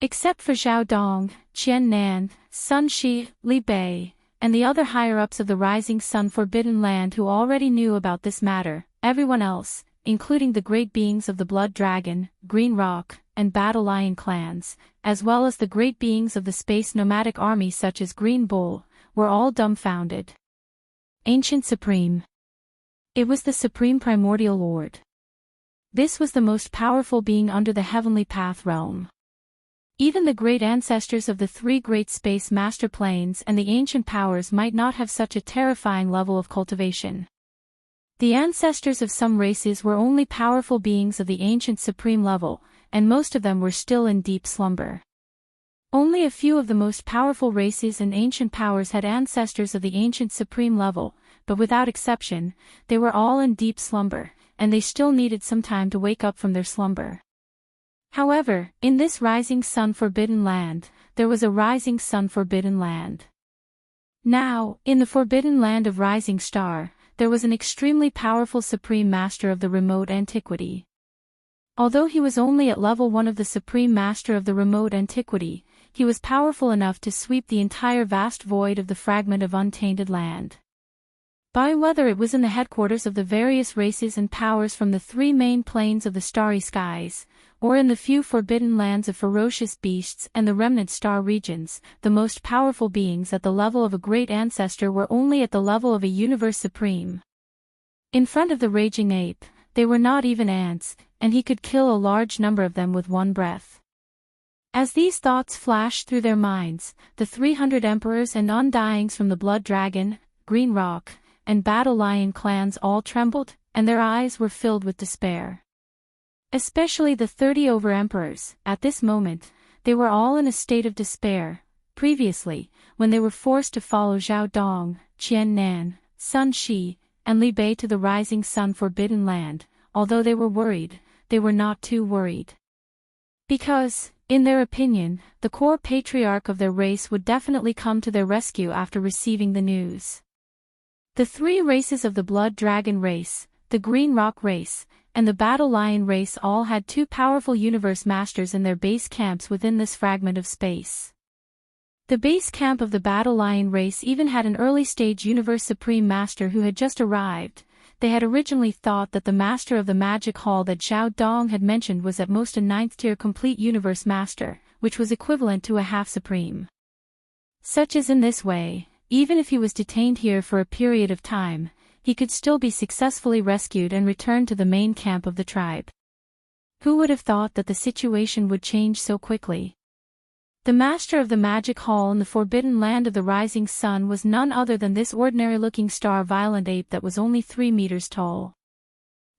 Except for Zhao Dong, Qian Nan, Sun Shi, Li Bei, and the other higher-ups of the rising sun Forbidden Land who already knew about this matter, everyone else, including the great beings of the Blood Dragon, Green Rock, and Battle Lion clans, as well as the great beings of the space nomadic army such as Green Bull, were all dumbfounded. Ancient Supreme. It was the Supreme Primordial Lord. This was the most powerful being under the Heavenly Path realm. Even the great ancestors of the three great space master planes and the ancient powers might not have such a terrifying level of cultivation. The ancestors of some races were only powerful beings of the ancient supreme level, and most of them were still in deep slumber. Only a few of the most powerful races and ancient powers had ancestors of the ancient supreme level, but without exception, they were all in deep slumber, and they still needed some time to wake up from their slumber. However, in this rising sun Forbidden Land, there was a rising sun Forbidden Land. Now, in the Forbidden Land of Rising Star, there was an extremely powerful supreme master of the remote antiquity. Although he was only at level 1 of the Supreme Master of the Remote Antiquity, he was powerful enough to sweep the entire vast void of the fragment of untainted land. By whether it was in the headquarters of the various races and powers from the three main planes of the starry skies, or in the few forbidden lands of ferocious beasts and the remnant star regions, the most powerful beings at the level of a great ancestor were only at the level of a universe supreme. In front of the raging ape, they were not even ants, and he could kill a large number of them with one breath. As these thoughts flashed through their minds, the 300 emperors and undyings from the Blood Dragon, Green Rock, and Battle Lion clans all trembled, and their eyes were filled with despair. Especially the 30 over-emperors, at this moment, they were all in a state of despair. Previously, when they were forced to follow Zhao Dong, Qian Nan, Sun Shi, and Li Bei to the Rising Sun Forbidden Land. Although they were worried, they were not too worried. Because, in their opinion, the core patriarch of their race would definitely come to their rescue after receiving the news. The three races of the Blood Dragon race, the Green Rock race, and the Battle Lion race all had two powerful universe masters in their base camps within this fragment of space. The base camp of the Battle Lion race even had an early-stage Universe Supreme Master who had just arrived. They had originally thought that the Master of the Magic Hall that Zhao Dong had mentioned was at most a 9th-tier complete Universe Master, which was equivalent to a half-supreme. Such as in this way, even if he was detained here for a period of time, he could still be successfully rescued and returned to the main camp of the tribe. Who would have thought that the situation would change so quickly? The Master of the Magic Hall in the Forbidden Land of the Rising Sun was none other than this ordinary-looking star violent ape that was only 3 meters tall.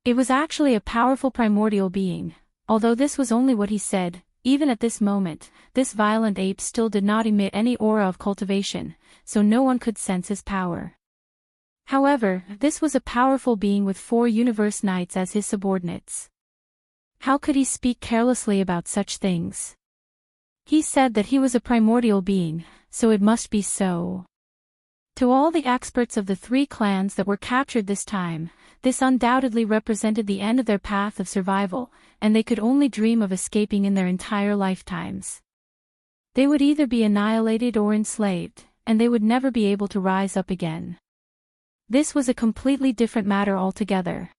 It was actually a powerful primordial being, although this was only what he said. Even at this moment, this violent ape still did not emit any aura of cultivation, so no one could sense his power. However, this was a powerful being with 4 universe knights as his subordinates. How could he speak carelessly about such things? He said that he was a primordial being, so it must be so. To all the experts of the 3 clans that were captured this time, this undoubtedly represented the end of their path of survival, and they could only dream of escaping in their entire lifetimes. They would either be annihilated or enslaved, and they would never be able to rise up again. This was a completely different matter altogether.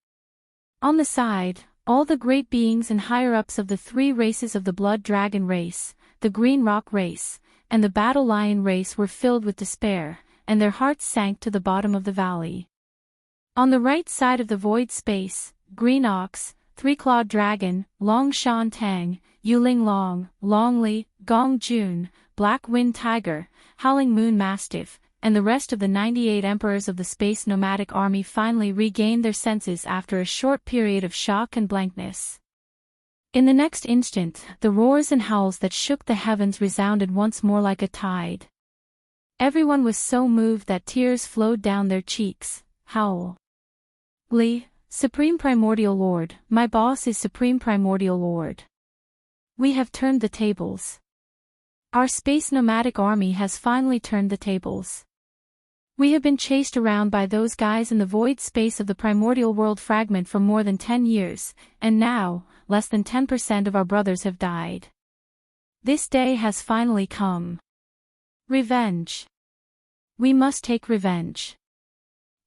On the side, all the great beings and higher-ups of the 3 races of the Blood Dragon race, the Green Rock race, and the Battle Lion race were filled with despair, and their hearts sank to the bottom of the valley. On the right side of the void space, Green Ox, 3-Clawed Dragon, Long Shan Tang, Yuling Long, Long Li, Gong Jun, Black Wind Tiger, Howling Moon Mastiff, and the rest of the 98 emperors of the Space Nomadic Army finally regained their senses after a short period of shock and blankness. In the next instant, the roars and howls that shook the heavens resounded once more like a tide. Everyone was so moved that tears flowed down their cheeks. Howl. Li, Supreme Primordial Lord, my boss is Supreme Primordial Lord. We have turned the tables. Our Space Nomadic Army has finally turned the tables. We have been chased around by those guys in the void space of the primordial world fragment for more than 10 years, and now, less than 10% of our brothers have died. This day has finally come. Revenge. We must take revenge.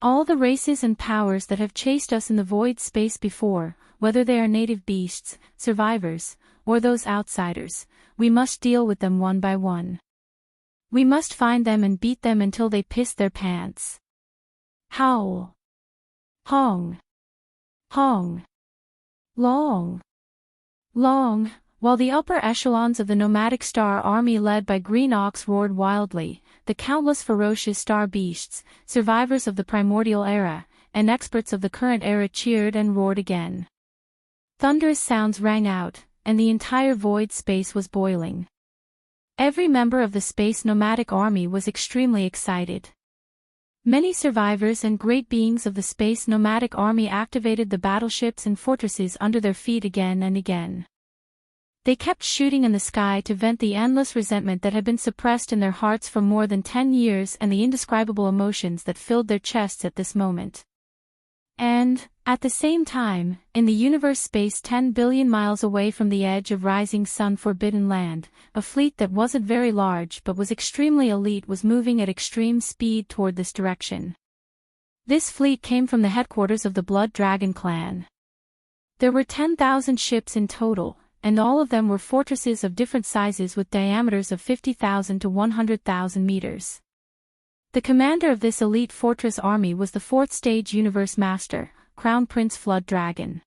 All the races and powers that have chased us in the void space before, whether they are native beasts, survivors, or those outsiders, we must deal with them one by one. We must find them and beat them until they piss their pants. Howl. Hong. Hong. Long. Long. While the upper echelons of the nomadic star army led by Green Ox roared wildly, the countless ferocious star beasts, survivors of the primordial era, and experts of the current era cheered and roared again. Thunderous sounds rang out, and the entire void space was boiling. Every member of the Space Nomadic Army was extremely excited. Many survivors and great beings of the Space Nomadic Army activated the battleships and fortresses under their feet again and again. They kept shooting in the sky to vent the endless resentment that had been suppressed in their hearts for more than 10 years and the indescribable emotions that filled their chests at this moment. And, at the same time, in the universe space 10 billion miles away from the edge of Rising Sun Forbidden Land, a fleet that wasn't very large but was extremely elite was moving at extreme speed toward this direction. This fleet came from the headquarters of the Blood Dragon clan. There were 10,000 ships in total, and all of them were fortresses of different sizes with diameters of 50,000 to 100,000 meters. The commander of this elite fortress army was the 4th stage Universe Master, Crown Prince Flood Dragon.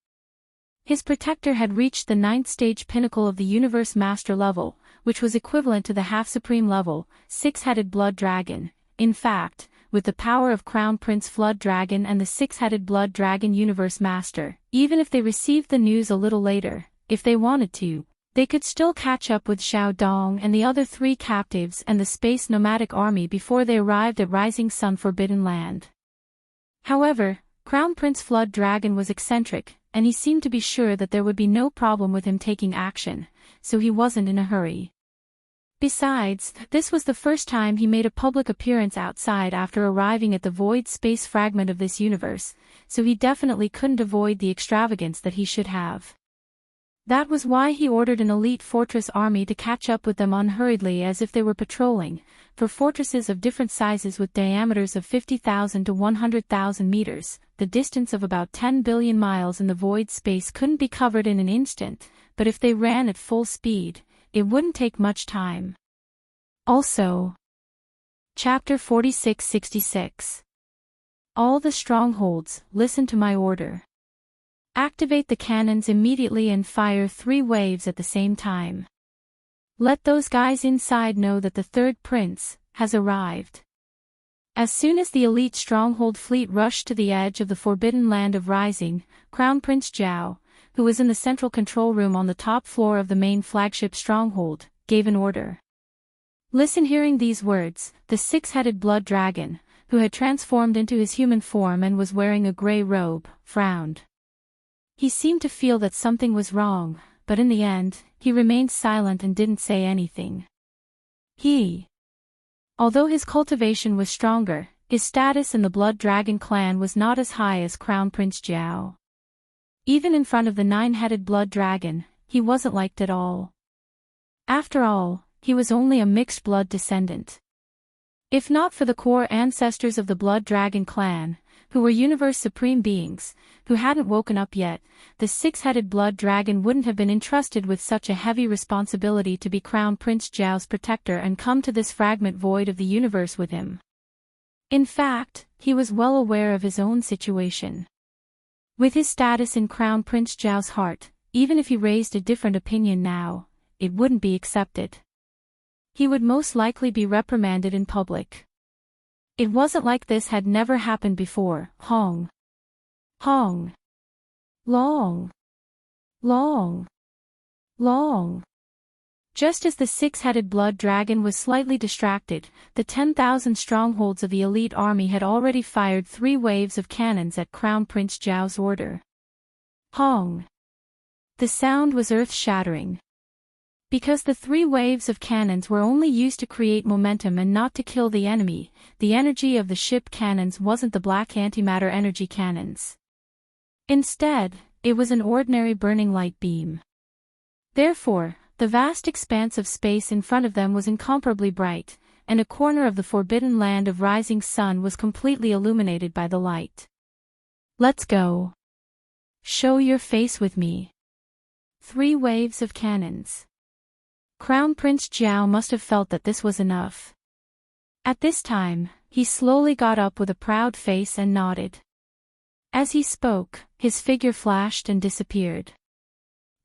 His protector had reached the 9th stage pinnacle of the Universe Master level, which was equivalent to the half-supreme level, 6-headed Blood Dragon. In fact, with the power of Crown Prince Flood Dragon and the 6-headed Blood Dragon Universe Master, even if they received the news a little later, if they wanted to, they could still catch up with Zhao Dong and the other 3 captives and the Space Nomadic Army before they arrived at Rising Sun Forbidden Land. However, Crown Prince Flood Dragon was eccentric, and he seemed to be sure that there would be no problem with him taking action, so he wasn't in a hurry. Besides, this was the first time he made a public appearance outside after arriving at the void space fragment of this universe, so he definitely couldn't avoid the extravagance that he should have. That was why he ordered an elite fortress army to catch up with them unhurriedly as if they were patrolling, for fortresses of different sizes with diameters of 50,000 to 100,000 meters, the distance of about 10 billion miles in the void space couldn't be covered in an instant, but if they ran at full speed, it wouldn't take much time. Also, Chapter 4666. All the strongholds, listen to my order. Activate the cannons immediately and fire 3 waves at the same time. Let those guys inside know that the third prince has arrived. As soon as the elite stronghold fleet rushed to the edge of the forbidden land of Rising, Crown Prince Zhao, who was in the central control room on the top floor of the main flagship stronghold, gave an order. Listen. Hearing these words, the 6-headed blood dragon, who had transformed into his human form and was wearing a gray robe, frowned. He seemed to feel that something was wrong, but in the end, he remained silent and didn't say anything. Although his cultivation was stronger, his status in the Blood Dragon clan was not as high as Crown Prince Zhao. Even in front of the 9-headed blood dragon, he wasn't liked at all. After all, he was only a mixed blood descendant. If not for the core ancestors of the Blood Dragon clan, who were universe supreme beings, who hadn't woken up yet, the 6-headed blood dragon wouldn't have been entrusted with such a heavy responsibility to be Crown Prince Zhao's protector and come to this fragment void of the universe with him. In fact, he was well aware of his own situation. With his status in Crown Prince Zhao's heart, even if he raised a different opinion now, it wouldn't be accepted. He would most likely be reprimanded in public. It wasn't like this had never happened before. Hong. Long. Just as the 6-headed blood dragon was slightly distracted, the 10,000 strongholds of the elite army had already fired 3 waves of cannons at Crown Prince Zhao's order. Hong. The sound was earth-shattering. Because the 3 waves of cannons were only used to create momentum and not to kill the enemy, the energy of the ship cannons wasn't the black antimatter energy cannons. Instead, it was an ordinary burning light beam. Therefore, the vast expanse of space in front of them was incomparably bright, and a corner of the forbidden land of Rising Sun was completely illuminated by the light. Let's go. Show your face with me. 3 waves of cannons. Crown Prince Zhao must have felt that this was enough. At this time, he slowly got up with a proud face and nodded. As he spoke, his figure flashed and disappeared.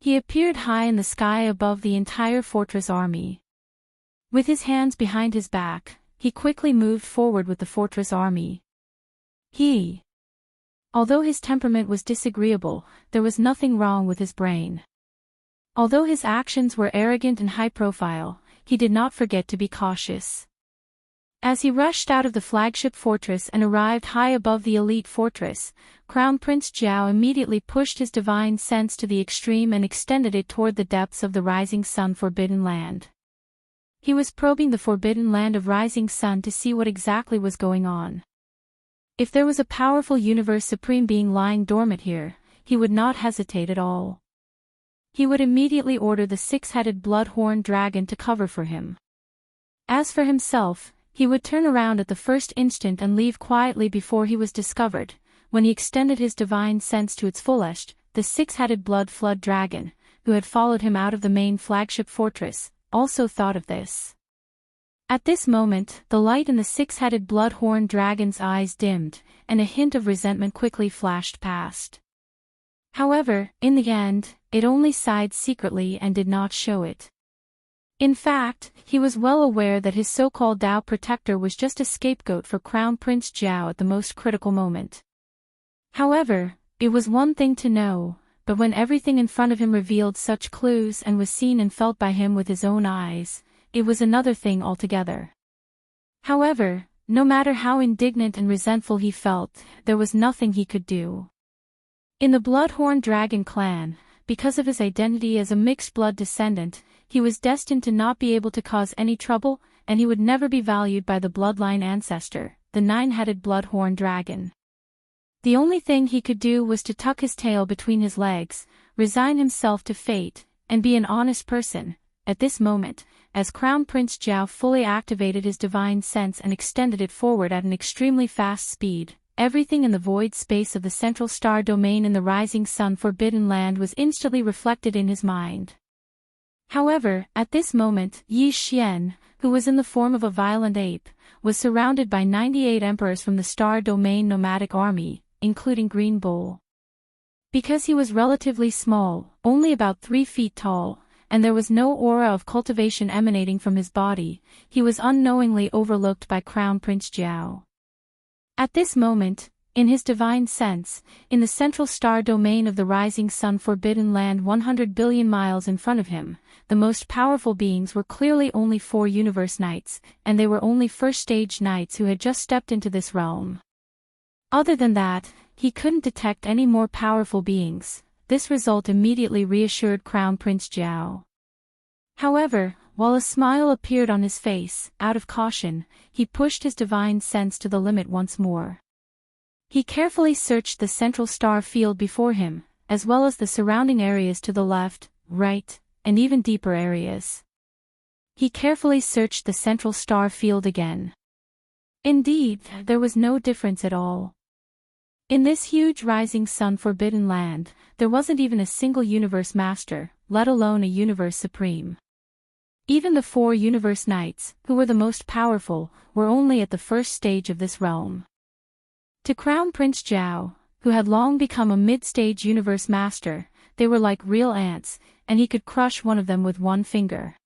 He appeared high in the sky above the entire fortress army. With his hands behind his back, he quickly moved forward with the fortress army. Although his temperament was disagreeable, there was nothing wrong with his brain. Although his actions were arrogant and high-profile, he did not forget to be cautious. As he rushed out of the flagship fortress and arrived high above the elite fortress, Crown Prince Zhao immediately pushed his divine sense to the extreme and extended it toward the depths of the Rising Sun Forbidden Land. He was probing the Forbidden Land of Rising Sun to see what exactly was going on. If there was a powerful universe supreme being lying dormant here, he would not hesitate at all. He would immediately order the 6-headed blood-horned dragon to cover for him. As for himself, he would turn around at the first instant and leave quietly before he was discovered. When he extended his divine sense to its fullest, the 6-headed blood flood dragon, who had followed him out of the main flagship fortress, also thought of this. At this moment, the light in the 6-headed blood-horned dragon's eyes dimmed, and a hint of resentment quickly flashed past. However, in the end, it only sighed secretly and did not show it. In fact, he was well aware that his so-called Tao protector was just a scapegoat for Crown Prince Zhao at the most critical moment. However, it was one thing to know, but when everything in front of him revealed such clues and was seen and felt by him with his own eyes, it was another thing altogether. However, no matter how indignant and resentful he felt, there was nothing he could do. In the Bloodhorn Dragon clan, because of his identity as a mixed-blood descendant, he was destined to not be able to cause any trouble, and he would never be valued by the bloodline ancestor, the nine-headed Bloodhorn Dragon. The only thing he could do was to tuck his tail between his legs, resign himself to fate, and be an honest person. At this moment, as Crown Prince Zhao fully activated his divine sense and extended it forward at an extremely fast speed, everything in the void space of the central star domain in the rising sun Forbidden Land was instantly reflected in his mind. However, at this moment, Yi Xian, who was in the form of a violent ape, was surrounded by 98 emperors from the star domain nomadic army, including Green Bull. Because he was relatively small, only about 3 feet tall, and there was no aura of cultivation emanating from his body, he was unknowingly overlooked by Crown Prince Zhao. At this moment, in his divine sense, in the central star domain of the rising sun Forbidden Land 100 billion miles in front of him, the most powerful beings were clearly only 4 universe knights, and they were only first-stage knights who had just stepped into this realm. Other than that, he couldn't detect any more powerful beings. This result immediately reassured Crown Prince Zhao. However, while a smile appeared on his face, out of caution, he pushed his divine sense to the limit once more. He carefully searched the central star field before him, as well as the surrounding areas to the left, right, and even deeper areas. He carefully searched the central star field again. Indeed, there was no difference at all. In this huge rising sun Forbidden Land, there wasn't even a single universe master, let alone a universe supreme. Even the 4 universe knights, who were the most powerful, were only at the first stage of this realm. To Crown Prince Zhao, who had long become a mid-stage universe master, they were like real ants, and he could crush one of them with one finger.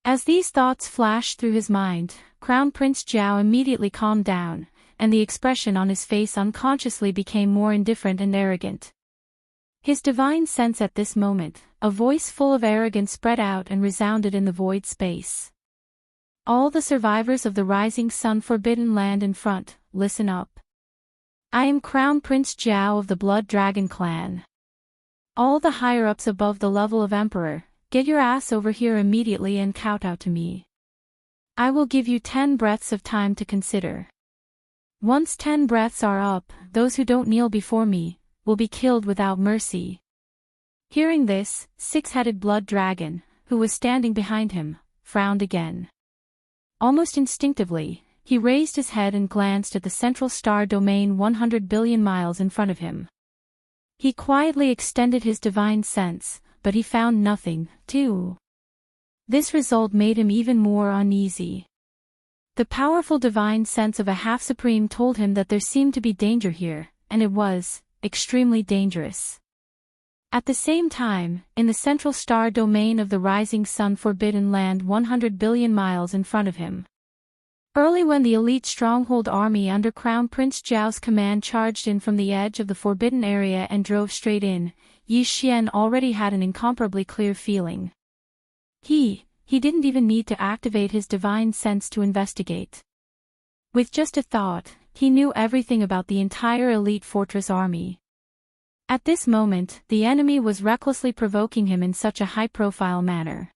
As these thoughts flashed through his mind, Crown Prince Zhao immediately calmed down, and the expression on his face unconsciously became more indifferent and arrogant. His divine sense at this moment, a voice full of arrogance spread out and resounded in the void space. All the survivors of the rising sun Forbidden Land in front, listen up. I am Crown Prince Zhao of the Blood Dragon clan. All the higher-ups above the level of Emperor, get your ass over here immediately and kowtow to me. I will give you 10 breaths of time to consider. Once 10 breaths are up, those who don't kneel before me will be killed without mercy. Hearing this, 6-headed Blood Dragon, who was standing behind him, frowned again. Almost instinctively, he raised his head and glanced at the central star domain 100 billion miles in front of him. He quietly extended his divine sense, but he found nothing, too. This result made him even more uneasy. The powerful divine sense of a half-supreme told him that there seemed to be danger here, and it was extremely dangerous. At the same time, in the central star domain of the rising sun Forbidden Land 100 billion miles in front of him. Early when the elite stronghold army under Crown Prince Zhao's command charged in from the edge of the forbidden area and drove straight in, Yi Xian already had an incomparably clear feeling. He didn't even need to activate his divine sense to investigate. With just a thought, he knew everything about the entire elite fortress army. At this moment, the enemy was recklessly provoking him in such a high-profile manner.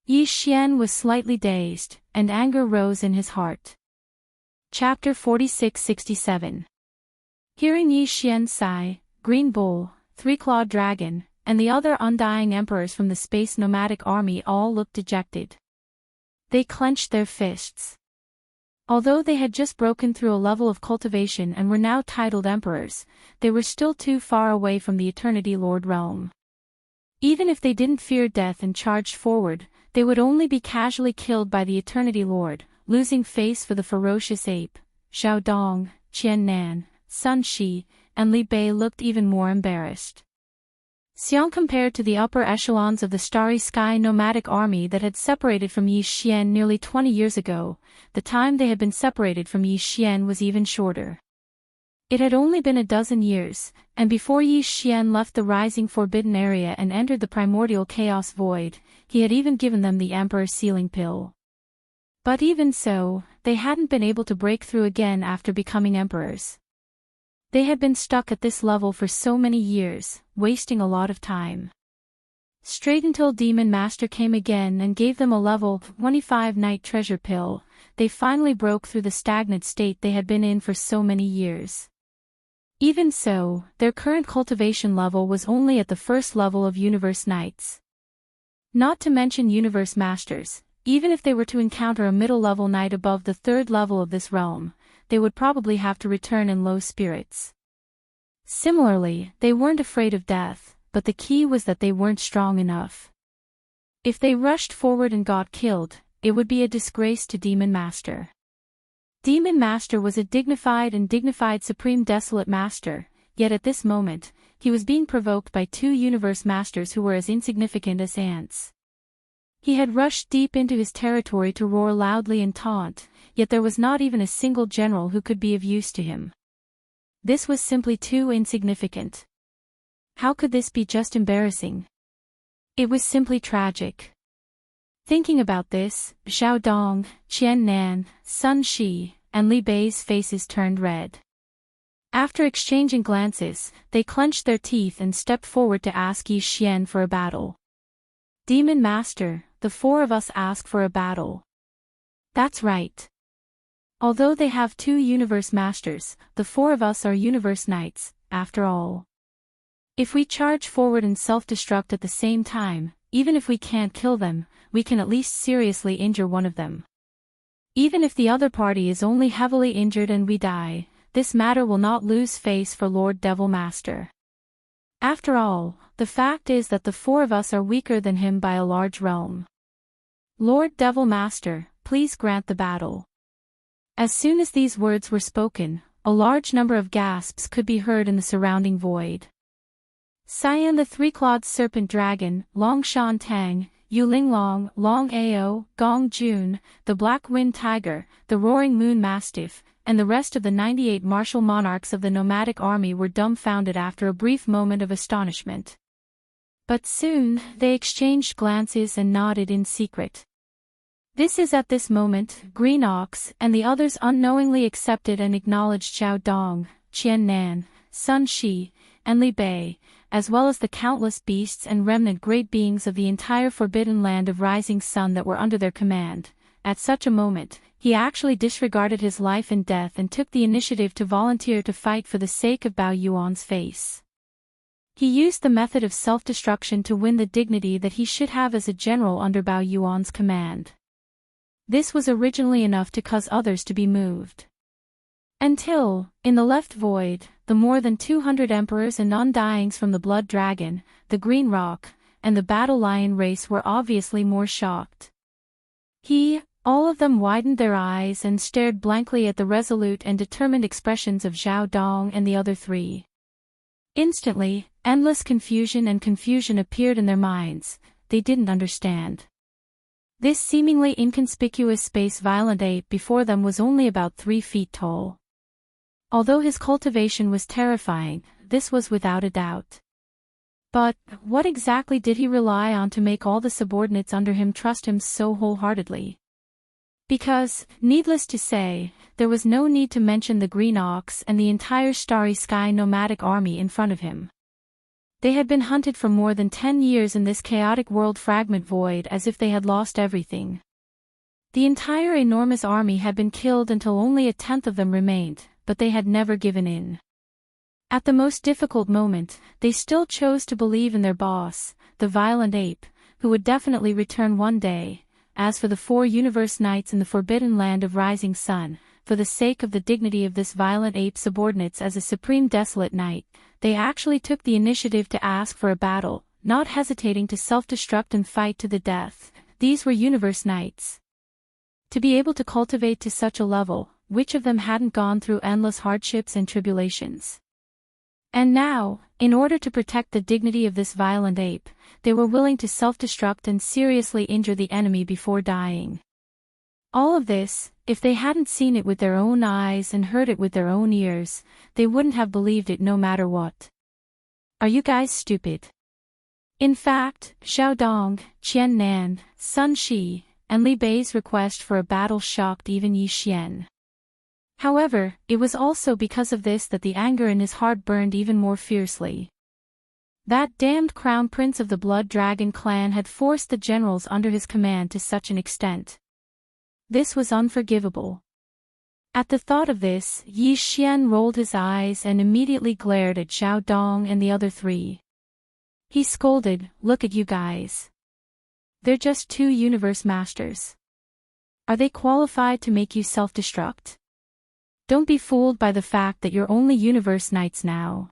Yi Xian was slightly dazed, and anger rose in his heart. Chapter 46-67. Hearing Yi Xian sigh, Green Bull, Three-Clawed Dragon, and the other undying emperors from the space nomadic army all looked dejected. They clenched their fists. Although they had just broken through a level of cultivation and were now titled emperors, they were still too far away from the Eternity Lord realm. Even if they didn't fear death and charged forward, they would only be casually killed by the Eternity Lord, losing face for the ferocious ape. Xiao Dong, Qian Nan, Sun Shi, and Li Bei looked even more embarrassed. Xiang compared to the upper echelons of the Starry Sky nomadic army that had separated from Yi Xian nearly 20 years ago, the time they had been separated from Yi Xian was even shorter. It had only been a dozen years, and before Yi Xian left the rising forbidden area and entered the primordial chaos void, he had even given them the Emperor's sealing pill. But even so, they hadn't been able to break through again after becoming emperors. They had been stuck at this level for so many years, wasting a lot of time. Straight until Demon Master came again and gave them a level 25 night treasure pill, they finally broke through the stagnant state they had been in for so many years. Even so, their current cultivation level was only at the first level of Universe Knights. Not to mention Universe Masters, even if they were to encounter a middle-level knight above the third level of this realm, they would probably have to return in low spirits. Similarly, they weren't afraid of death, but the key was that they weren't strong enough. If they rushed forward and got killed, it would be a disgrace to Demon Master. Demon Master was a dignified Supreme Desolate Master, yet at this moment, he was being provoked by two Universe Masters who were as insignificant as ants. He had rushed deep into his territory to roar loudly and taunt, yet there was not even a single general who could be of use to him. This was simply too insignificant. How could this be just embarrassing? It was simply tragic. Thinking about this, Xiao Dong, Qian Nan, Sun Shi, and Li Bei's faces turned red. After exchanging glances, they clenched their teeth and stepped forward to ask Yi Xian for a battle. Demon Master, the four of us ask for a battle. That's right. Although they have two Universe Masters, the four of us are Universe Knights, after all. If we charge forward and self-destruct at the same time, even if we can't kill them, we can at least seriously injure one of them. Even if the other party is only heavily injured and we die, this matter will not lose face for Lord Devil Master. After all, the fact is that the four of us are weaker than him by a large realm. Lord Devil Master, please grant the battle. As soon as these words were spoken, a large number of gasps could be heard in the surrounding void. Cyan the three-clawed serpent dragon, Long Shan Tang, Yu Linglong, Long Ao, Gong Jun, the Black Wind Tiger, the Roaring Moon Mastiff, and the rest of the 98 martial monarchs of the nomadic army were dumbfounded after a brief moment of astonishment. But soon, they exchanged glances and nodded in secret. This is at this moment, Green Ox and the others unknowingly accepted and acknowledged Xiao Dong, Qian Nan, Sun Shi, and Li Bei, as well as the countless beasts and remnant great beings of the entire forbidden land of Rising Sun that were under their command. At such a moment, he actually disregarded his life and death and took the initiative to volunteer to fight for the sake of Bao Yuan's face. He used the method of self-destruction to win the dignity that he should have as a general under Bao Yuan's command. This was originally enough to cause others to be moved. Until, in the left void, the more than 200 emperors and undyings from the Blood Dragon, the Green Rock, and the Battle Lion race were obviously more shocked. All of them widened their eyes and stared blankly at the resolute and determined expressions of Xiao Dong and the other three. Instantly, endless confusion appeared in their minds. They didn't understand. This seemingly inconspicuous space-violent ape before them was only about 3 feet tall. Although his cultivation was terrifying, this was without a doubt. But, what exactly did he rely on to make all the subordinates under him trust him so wholeheartedly? Because, needless to say, there was no need to mention the Green Ox and the entire Starry Sky nomadic army in front of him. They had been hunted for more than 10 years in this chaotic world fragment void as if they had lost everything. The entire enormous army had been killed until only a tenth of them remained, but they had never given in. At the most difficult moment, they still chose to believe in their boss, the violent ape, who would definitely return one day. As for the 4 Universe Knights in the forbidden land of Rising Sun, for the sake of the dignity of this violent ape subordinates as a Supreme Desolate Knight, they actually took the initiative to ask for a battle, not hesitating to self-destruct and fight to the death. These were Universe Knights. To be able to cultivate to such a level, which of them hadn't gone through endless hardships and tribulations? And now, in order to protect the dignity of this violent ape, they were willing to self-destruct and seriously injure the enemy before dying. All of this, if they hadn't seen it with their own eyes and heard it with their own ears, they wouldn't have believed it no matter what. Are you guys stupid? In fact, Xiao Dong, Qian Nan, Sun Shi, and Li Bei's request for a battle shocked even Yi Xian. However, it was also because of this that the anger in his heart burned even more fiercely. That damned crown prince of the Blood Dragon clan had forced the generals under his command to such an extent. This was unforgivable. At the thought of this, Yi Xian rolled his eyes and immediately glared at Zhao Dong and the other three. He scolded, "Look at you guys. They're just 2 universe masters. Are they qualified to make you self-destruct? Don't be fooled by the fact that you're only universe knights now.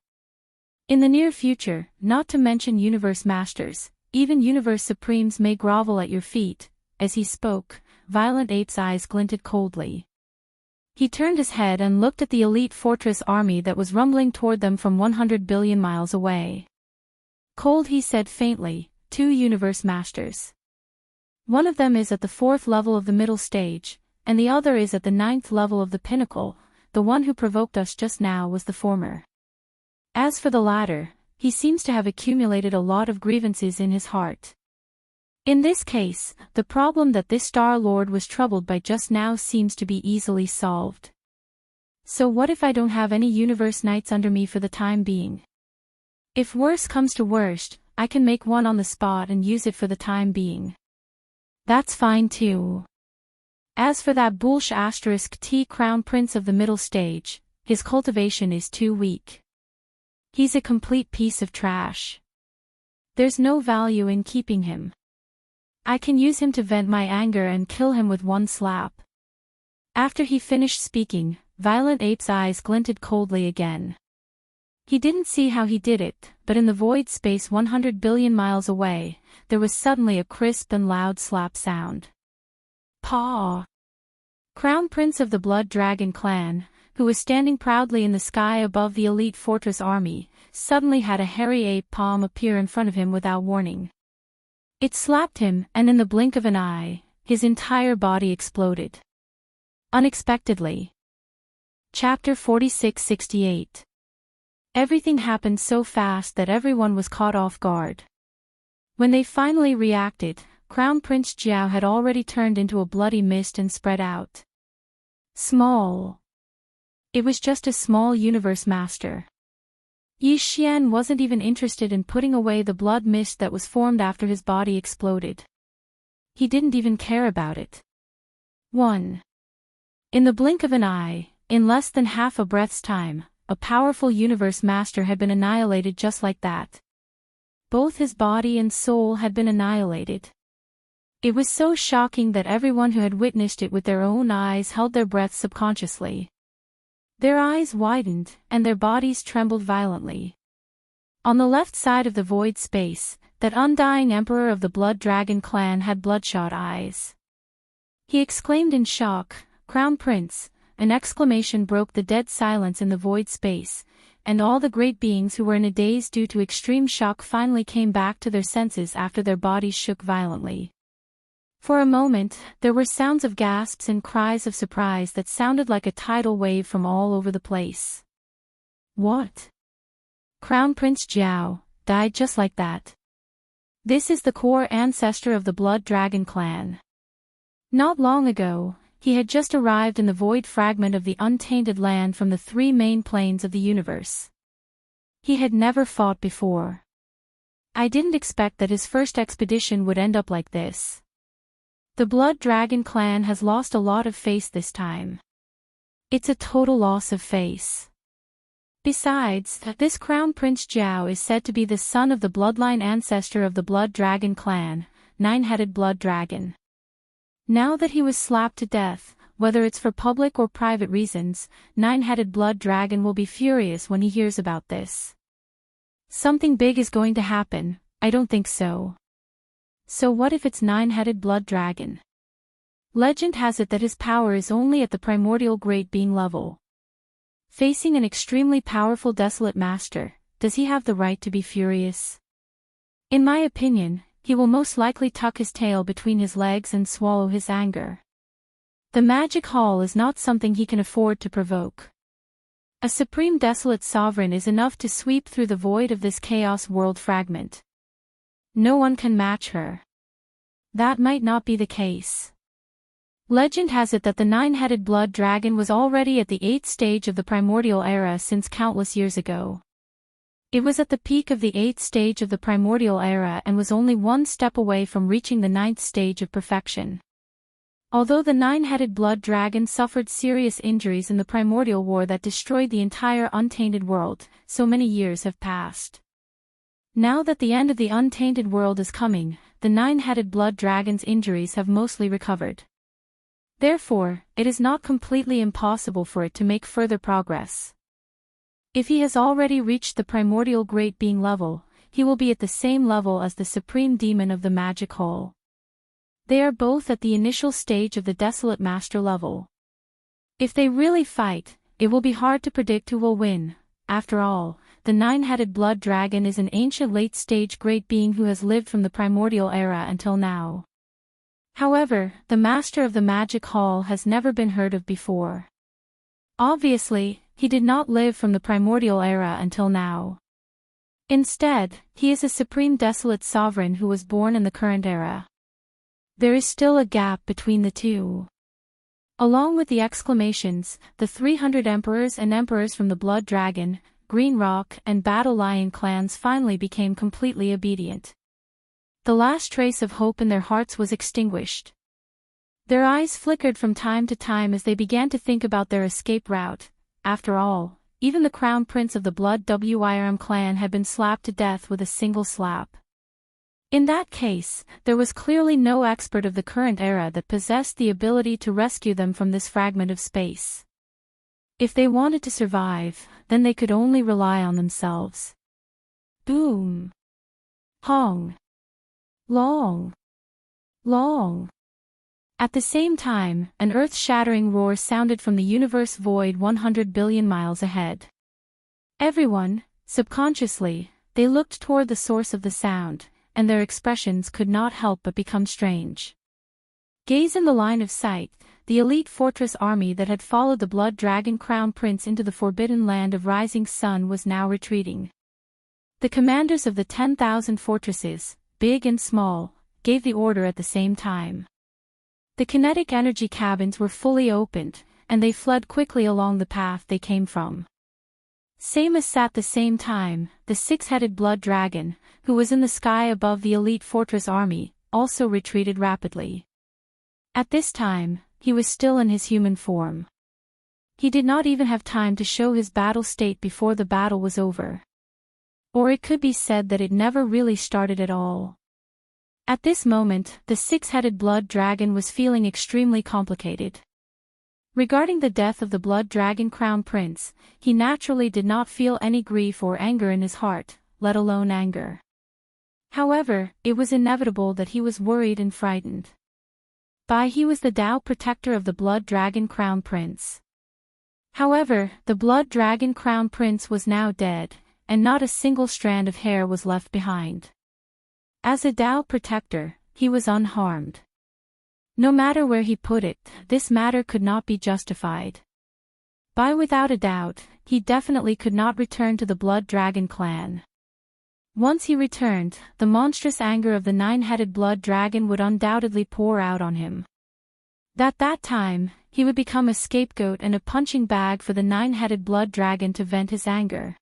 In the near future, not to mention universe masters, even universe supremes may grovel at your feet." As he spoke, Violent Ape's eyes glinted coldly. He turned his head and looked at the elite fortress army that was rumbling toward them from 100 billion miles away. "Cold," he said faintly, "2 universe masters. One of them is at the 4th level of the middle stage, and the other is at the 9th level of the pinnacle. The one who provoked us just now was the former. As for the latter, he seems to have accumulated a lot of grievances in his heart. In this case, the problem that this Star Lord was troubled by just now seems to be easily solved. So what if I don't have any universe knights under me for the time being? If worse comes to worst, I can make one on the spot and use it for the time being. That's fine too. As for that *T crown prince of the middle stage, his cultivation is too weak. He's a complete piece of trash. There's no value in keeping him. I can use him to vent my anger and kill him with one slap." After he finished speaking, Violent Ape's eyes glinted coldly again. He didn't see how he did it, but in the void space 100 billion miles away, there was suddenly a crisp and loud slap sound. Paw! Crown Prince of the Blood Dragon clan, who was standing proudly in the sky above the elite fortress army, suddenly had a hairy ape palm appear in front of him without warning. It slapped him, and in the blink of an eye, his entire body exploded. Unexpectedly. Chapter 46-68. Everything happened so fast that everyone was caught off guard. When they finally reacted, Crown Prince Jiao had already turned into a bloody mist and spread out. Small. It was just a small universe master. Yi Xian wasn't even interested in putting away the blood mist that was formed after his body exploded. He didn't even care about it. 1. In the blink of an eye, in less than half a breath's time, a powerful universe master had been annihilated just like that. Both his body and soul had been annihilated. It was so shocking that everyone who had witnessed it with their own eyes held their breath subconsciously. Their eyes widened, and their bodies trembled violently. On the left side of the void space, that undying emperor of the Blood Dragon clan had bloodshot eyes. He exclaimed in shock, "Crown Prince!" An exclamation broke the dead silence in the void space, and all the great beings who were in a daze due to extreme shock finally came back to their senses after their bodies shook violently. For a moment, there were sounds of gasps and cries of surprise that sounded like a tidal wave from all over the place. What? Crown Prince Jiao died just like that? This is the core ancestor of the Blood Dragon clan. Not long ago, he had just arrived in the void fragment of the untainted land from the 3 main planes of the universe. He had never fought before. I didn't expect that his first expedition would end up like this. The Blood Dragon clan has lost a lot of face this time. It's a total loss of face. Besides, this Crown Prince Jiao is said to be the son of the bloodline ancestor of the Blood Dragon clan, 9-headed Blood Dragon. Now that he was slapped to death, whether it's for public or private reasons, 9-headed Blood Dragon will be furious when he hears about this. Something big is going to happen. I don't think so. So what if it's 9-headed Blood Dragon? Legend has it that his power is only at the primordial great being level. Facing an extremely powerful desolate master, does he have the right to be furious? In my opinion, he will most likely tuck his tail between his legs and swallow his anger. The magic hall is not something he can afford to provoke. A supreme desolate sovereign is enough to sweep through the void of this chaos world fragment. No one can match her. That might not be the case. Legend has it that the nine-headed blood dragon was already at the 8th stage of the primordial era since countless years ago. It was at the peak of the 8th stage of the primordial era and was only one step away from reaching the 9th stage of perfection. Although the nine-headed blood dragon suffered serious injuries in the primordial war that destroyed the entire untainted world, so many years have passed. Now that the end of the untainted world is coming, the nine-headed blood dragon's injuries have mostly recovered. Therefore, it is not completely impossible for it to make further progress. If he has already reached the primordial great being level, he will be at the same level as the supreme demon of the magic hall. They are both at the initial stage of the desolate master level. If they really fight, it will be hard to predict who will win. After all, the nine-headed blood dragon is an ancient late-stage great being who has lived from the primordial era until now. However, the master of the magic hall has never been heard of before. Obviously, he did not live from the primordial era until now. Instead, he is a supreme desolate sovereign who was born in the current era. There is still a gap between the two. Along with the exclamations, the 300 emperors and emperors from the Blood Dragon, Green Rock, and Battle Lion clans finally became completely obedient. The last trace of hope in their hearts was extinguished. Their eyes flickered from time to time as they began to think about their escape route. After all, even the crown prince of the Blood Wyrm clan had been slapped to death with a single slap. In that case, there was clearly no expert of the current era that possessed the ability to rescue them from this fragment of space. If they wanted to survive, then they could only rely on themselves. Boom. Hong. Long. Long. At the same time, an earth-shattering roar sounded from the universe void 100 billion miles ahead. Everyone, subconsciously, they looked toward the source of the sound, and their expressions could not help but become strange. Gaze in the line of sight, the elite fortress army that had followed the Blood Dragon Crown Prince into the forbidden land of Rising Sun was now retreating. The commanders of the 10,000 fortresses, big and small, gave the order at the same time. The kinetic energy cabins were fully opened, and they fled quickly along the path they came from. Same as at the same time, the six-headed blood dragon, who was in the sky above the elite fortress army, also retreated rapidly. At this time, he was still in his human form. He did not even have time to show his battle state before the battle was over. Or it could be said that it never really started at all. At this moment, the six-headed blood dragon was feeling extremely complicated. Regarding the death of the Blood Dragon Crown Prince, he naturally did not feel any grief or anger in his heart, let alone anger. However, it was inevitable that he was worried and frightened. He was the Tao protector of the Blood Dragon Crown Prince. However, the Blood Dragon Crown Prince was now dead, and not a single strand of hair was left behind. As a Tao protector, he was unharmed. No matter where he put it, this matter could not be justified. Without a doubt, he definitely could not return to the Blood Dragon clan. Once he returned, the monstrous anger of the nine-headed blood dragon would undoubtedly pour out on him. At that time, he would become a scapegoat and a punching bag for the nine-headed blood dragon to vent his anger.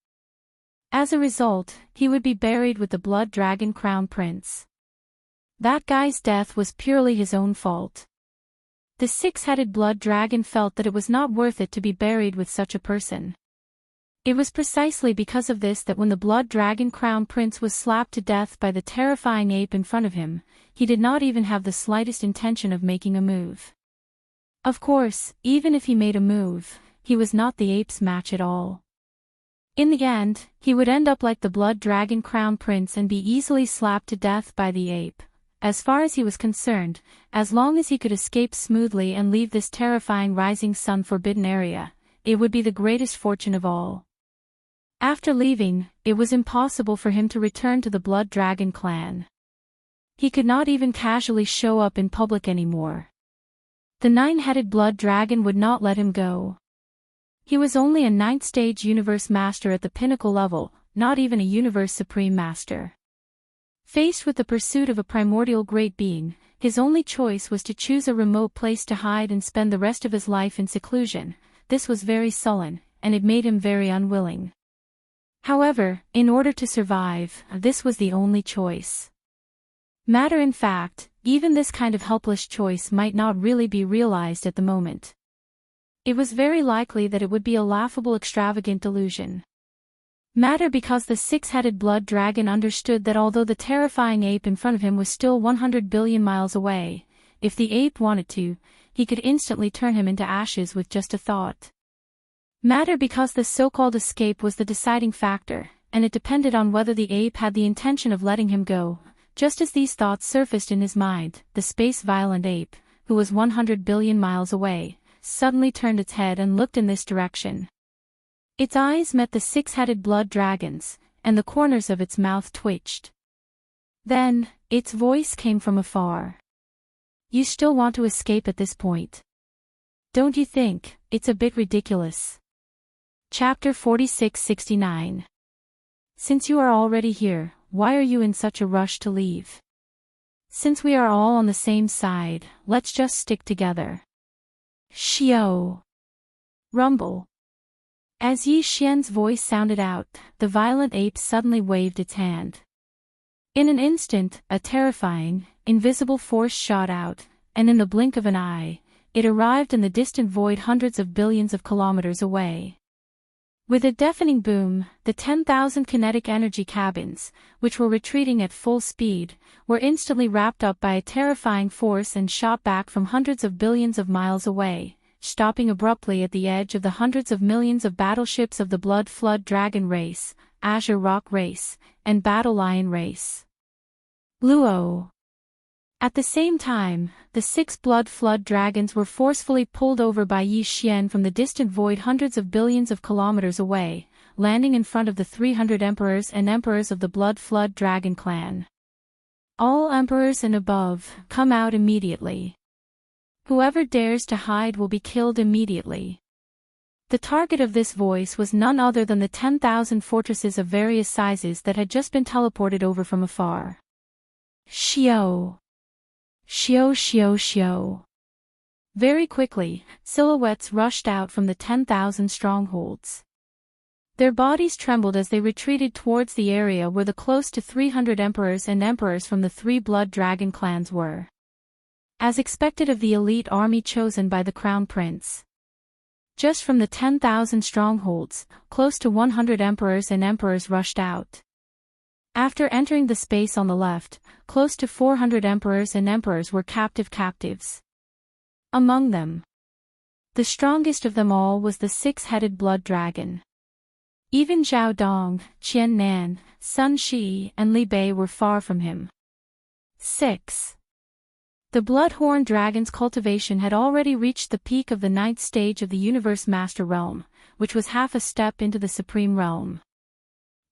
As a result, he would be buried with the Blood Dragon Crown Prince. That guy's death was purely his own fault. The six-headed blood dragon felt that it was not worth it to be buried with such a person. It was precisely because of this that when the Blood Dragon Crown Prince was slapped to death by the terrifying ape in front of him, he did not even have the slightest intention of making a move. Of course, even if he made a move, he was not the ape's match at all. In the end, he would end up like the Blood Dragon Crown Prince and be easily slapped to death by the ape. As far as he was concerned, as long as he could escape smoothly and leave this terrifying Rising Sun forbidden area, it would be the greatest fortune of all. After leaving, it was impossible for him to return to the Blood Dragon clan. He could not even casually show up in public anymore. The nine-headed blood dragon would not let him go. He was only a 9th stage universe master at the pinnacle level, not even a universe supreme master. Faced with the pursuit of a primordial great being, his only choice was to choose a remote place to hide and spend the rest of his life in seclusion. This was very sullen, and it made him very unwilling. However, in order to survive, this was the only choice. Matter in fact, even this kind of helpless choice might not really be realized at the moment. It was very likely that it would be a laughable extravagant delusion. Matter because the six-headed blood dragon understood that although the terrifying ape in front of him was still 100 billion miles away, if the ape wanted to, he could instantly turn him into ashes with just a thought. Matter because the so-called escape was the deciding factor, and it depended on whether the ape had the intention of letting him go. Just as these thoughts surfaced in his mind, the space-violent ape, who was 100 billion miles away, suddenly turned its head and looked in this direction. Its eyes met the six-headed blood dragon's, and the corners of its mouth twitched. Then, its voice came from afar. "You still want to escape at this point? Don't you think it's a bit ridiculous?" Chapter 46-69. Since you are already here, why are you in such a rush to leave? Since we are all on the same side, let's just stick together. Xiao. Rumble. As Yi Xian's voice sounded out, the violent ape suddenly waved its hand. In an instant, a terrifying, invisible force shot out, and in the blink of an eye, it arrived in the distant void hundreds of billions of kilometers away. With a deafening boom, the 10,000 kinetic energy cabins, which were retreating at full speed, were instantly wrapped up by a terrifying force and shot back from hundreds of billions of miles away, stopping abruptly at the edge of the hundreds of millions of battleships of the Blood Flood Dragon race, Azure Rock race, and Battle Lion race. Luo. At the same time, the 6 Blood Flood Dragons were forcefully pulled over by Yi Xian from the distant void hundreds of billions of kilometers away, landing in front of the 300 emperors and emperors of the Blood Flood Dragon clan. All emperors and above, come out immediately. Whoever dares to hide will be killed immediately. The target of this voice was none other than the 10,000 fortresses of various sizes that had just been teleported over from afar. Xiao. Xiao xiao xiao. Very quickly, silhouettes rushed out from the 10,000 strongholds. Their bodies trembled as they retreated towards the area where the close to 300 emperors and emperors from the 3 blood dragon clans were. As expected of the elite army chosen by the crown prince. Just from the 10,000 strongholds, close to 100 emperors and emperors rushed out. After entering the space on the left, close to 400 emperors and emperors were captives. Among them, the strongest of them all was the 6-headed blood dragon. Even Zhao Dong, Qian Nan, Sun Shi, and Li Bei were far from him. 6. The Bloodhorn Dragon's cultivation had already reached the peak of the 9th stage of the Universe Master Realm, which was half a step into the Supreme Realm.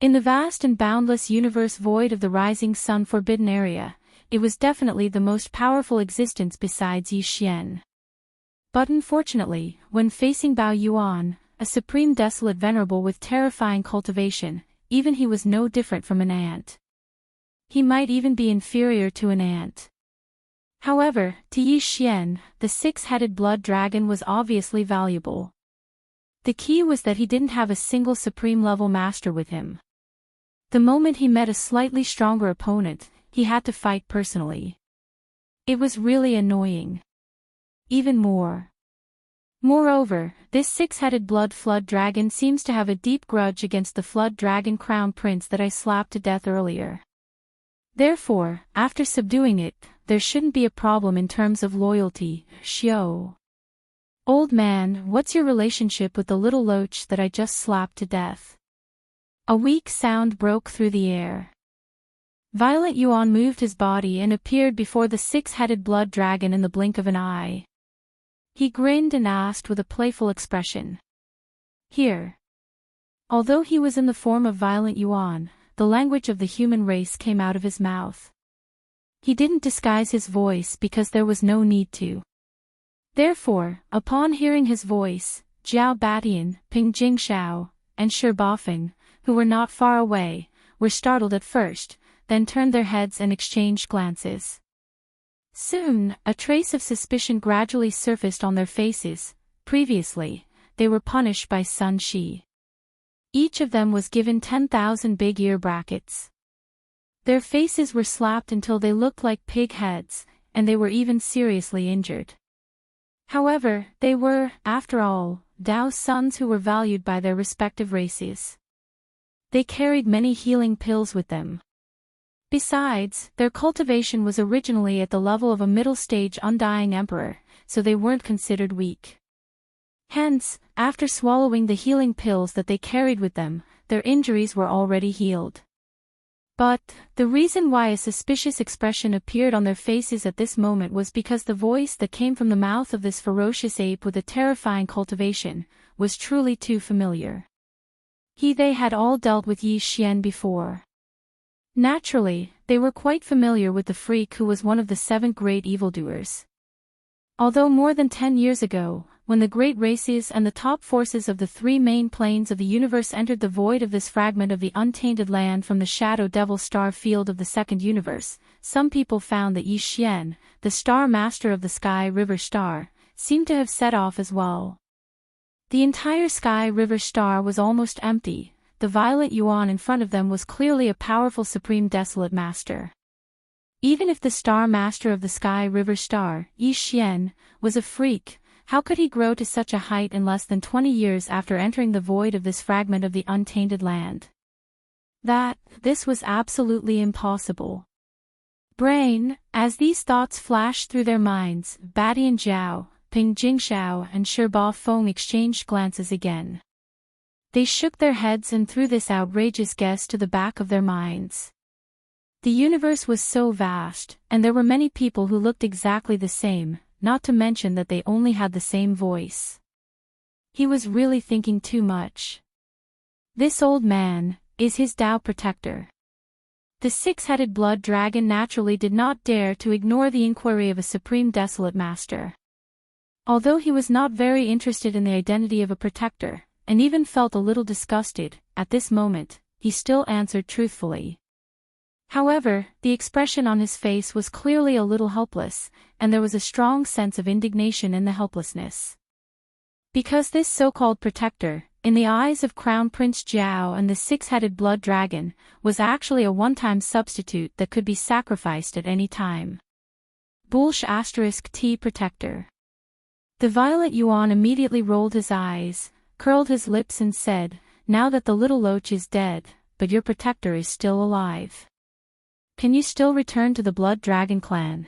In the vast and boundless universe void of the Rising Sun Forbidden Area, it was definitely the most powerful existence besides Yi Xian. But unfortunately, when facing Bao Yuan, a supreme desolate venerable with terrifying cultivation, even he was no different from an ant. He might even be inferior to an ant. However, to Yi Xian, the 6-headed blood dragon was obviously valuable. The key was that he didn't have a single supreme-level master with him. The moment he met a slightly stronger opponent, he had to fight personally. It was really annoying. Even more. Moreover, this 6-headed blood flood dragon seems to have a deep grudge against the flood dragon crown prince that I slapped to death earlier. Therefore, after subduing it, there shouldn't be a problem in terms of loyalty. Xiao. Old man, what's your relationship with the little loach that I just slapped to death? A weak sound broke through the air. Violet Yuan moved his body and appeared before the 6-headed blood dragon in the blink of an eye. He grinned and asked with a playful expression. Here. Although he was in the form of Violent Yuan, the language of the human race came out of his mouth. He didn't disguise his voice because there was no need to. Therefore, upon hearing his voice, Jiao Batian, Ping Jingshao, and Shi Bafeng, who were not far away, were startled at first, then turned their heads and exchanged glances. Soon, a trace of suspicion gradually surfaced on their faces. Previously, they were punished by Sun Shi. Each of them was given 10,000 big ear brackets. Their faces were slapped until they looked like pig heads, and they were even seriously injured. However, they were, after all, Dao's sons who were valued by their respective races. They carried many healing pills with them. Besides, their cultivation was originally at the level of a middle-stage undying emperor, so they weren't considered weak. Hence, after swallowing the healing pills that they carried with them, their injuries were already healed. But, the reason why a suspicious expression appeared on their faces at this moment was because the voice that came from the mouth of this ferocious ape with a terrifying cultivation was truly too familiar. They had all dealt with Yi Xian before. Naturally, they were quite familiar with the freak who was one of the 7 great evildoers. Although more than 10 years ago, when the great races and the top forces of the 3 main planes of the universe entered the void of this fragment of the untainted land from the Shadow Devil star field of the second universe, some people found that Yi Xian, the star master of the Sky River Star, seemed to have set off as well. The entire Sky River Star was almost empty. The violet yuan in front of them was clearly a powerful supreme desolate master. Even if the star master of the Sky River Star, Yi Xian, was a freak, how could he grow to such a height in less than 20 years after entering the void of this fragment of the untainted land? This was absolutely impossible. Brain, as these thoughts flashed through their minds, Badian Zhao, Ping Jingshao and Shirba Feng exchanged glances again. They shook their heads and threw this outrageous guess to the back of their minds. The universe was so vast, and there were many people who looked exactly the same, not to mention that they only had the same voice. He was really thinking too much. This old man is his Tao protector. The 6-headed blood dragon naturally did not dare to ignore the inquiry of a supreme desolate master. Although he was not very interested in the identity of a protector, and even felt a little disgusted, at this moment, he still answered truthfully. However, the expression on his face was clearly a little helpless, and there was a strong sense of indignation in the helplessness. Because this so-called protector, in the eyes of Crown Prince Jiao and the 6-headed blood dragon, was actually a one-time substitute that could be sacrificed at any time. *T protector. The violet yuan immediately rolled his eyes, curled his lips and said, "Now that the little loach is dead, but your protector is still alive. Can you still return to the Blood Dragon clan?"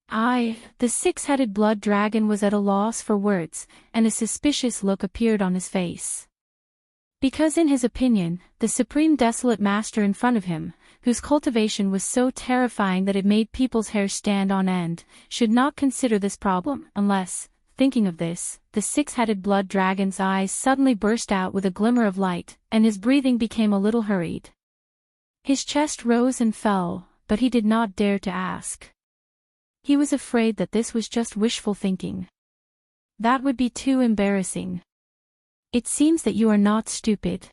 The 6-headed blood dragon was at a loss for words, and a suspicious look appeared on his face. Because in his opinion, the supreme desolate master in front of him, whose cultivation was so terrifying that it made people's hair stand on end, should not consider this problem unless, thinking of this, the 6-headed blood dragon's eyes suddenly burst out with a glimmer of light, and his breathing became a little hurried. His chest rose and fell, but he did not dare to ask. He was afraid that this was just wishful thinking. That would be too embarrassing. It seems that you are not stupid.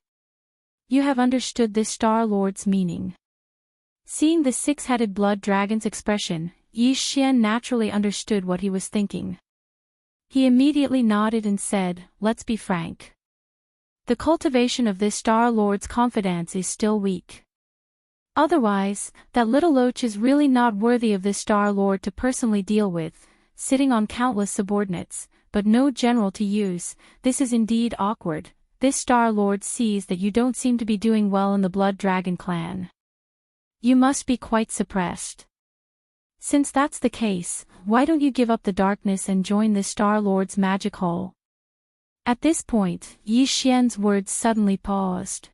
You have understood this Star Lord's meaning. Seeing the 6-headed blood dragon's expression, Yi Xian naturally understood what he was thinking. He immediately nodded and said, "Let's be frank. The cultivation of this Star Lord's confidence is still weak. Otherwise, that little loach is really not worthy of this Star Lord to personally deal with, sitting on countless subordinates, but no general to use. This is indeed awkward. This Star Lord sees that you don't seem to be doing well in the Blood Dragon clan. You must be quite suppressed. Since that's the case, why don't you give up the darkness and join this Star Lord's magic hall?" At this point, Yi Xian's words suddenly paused.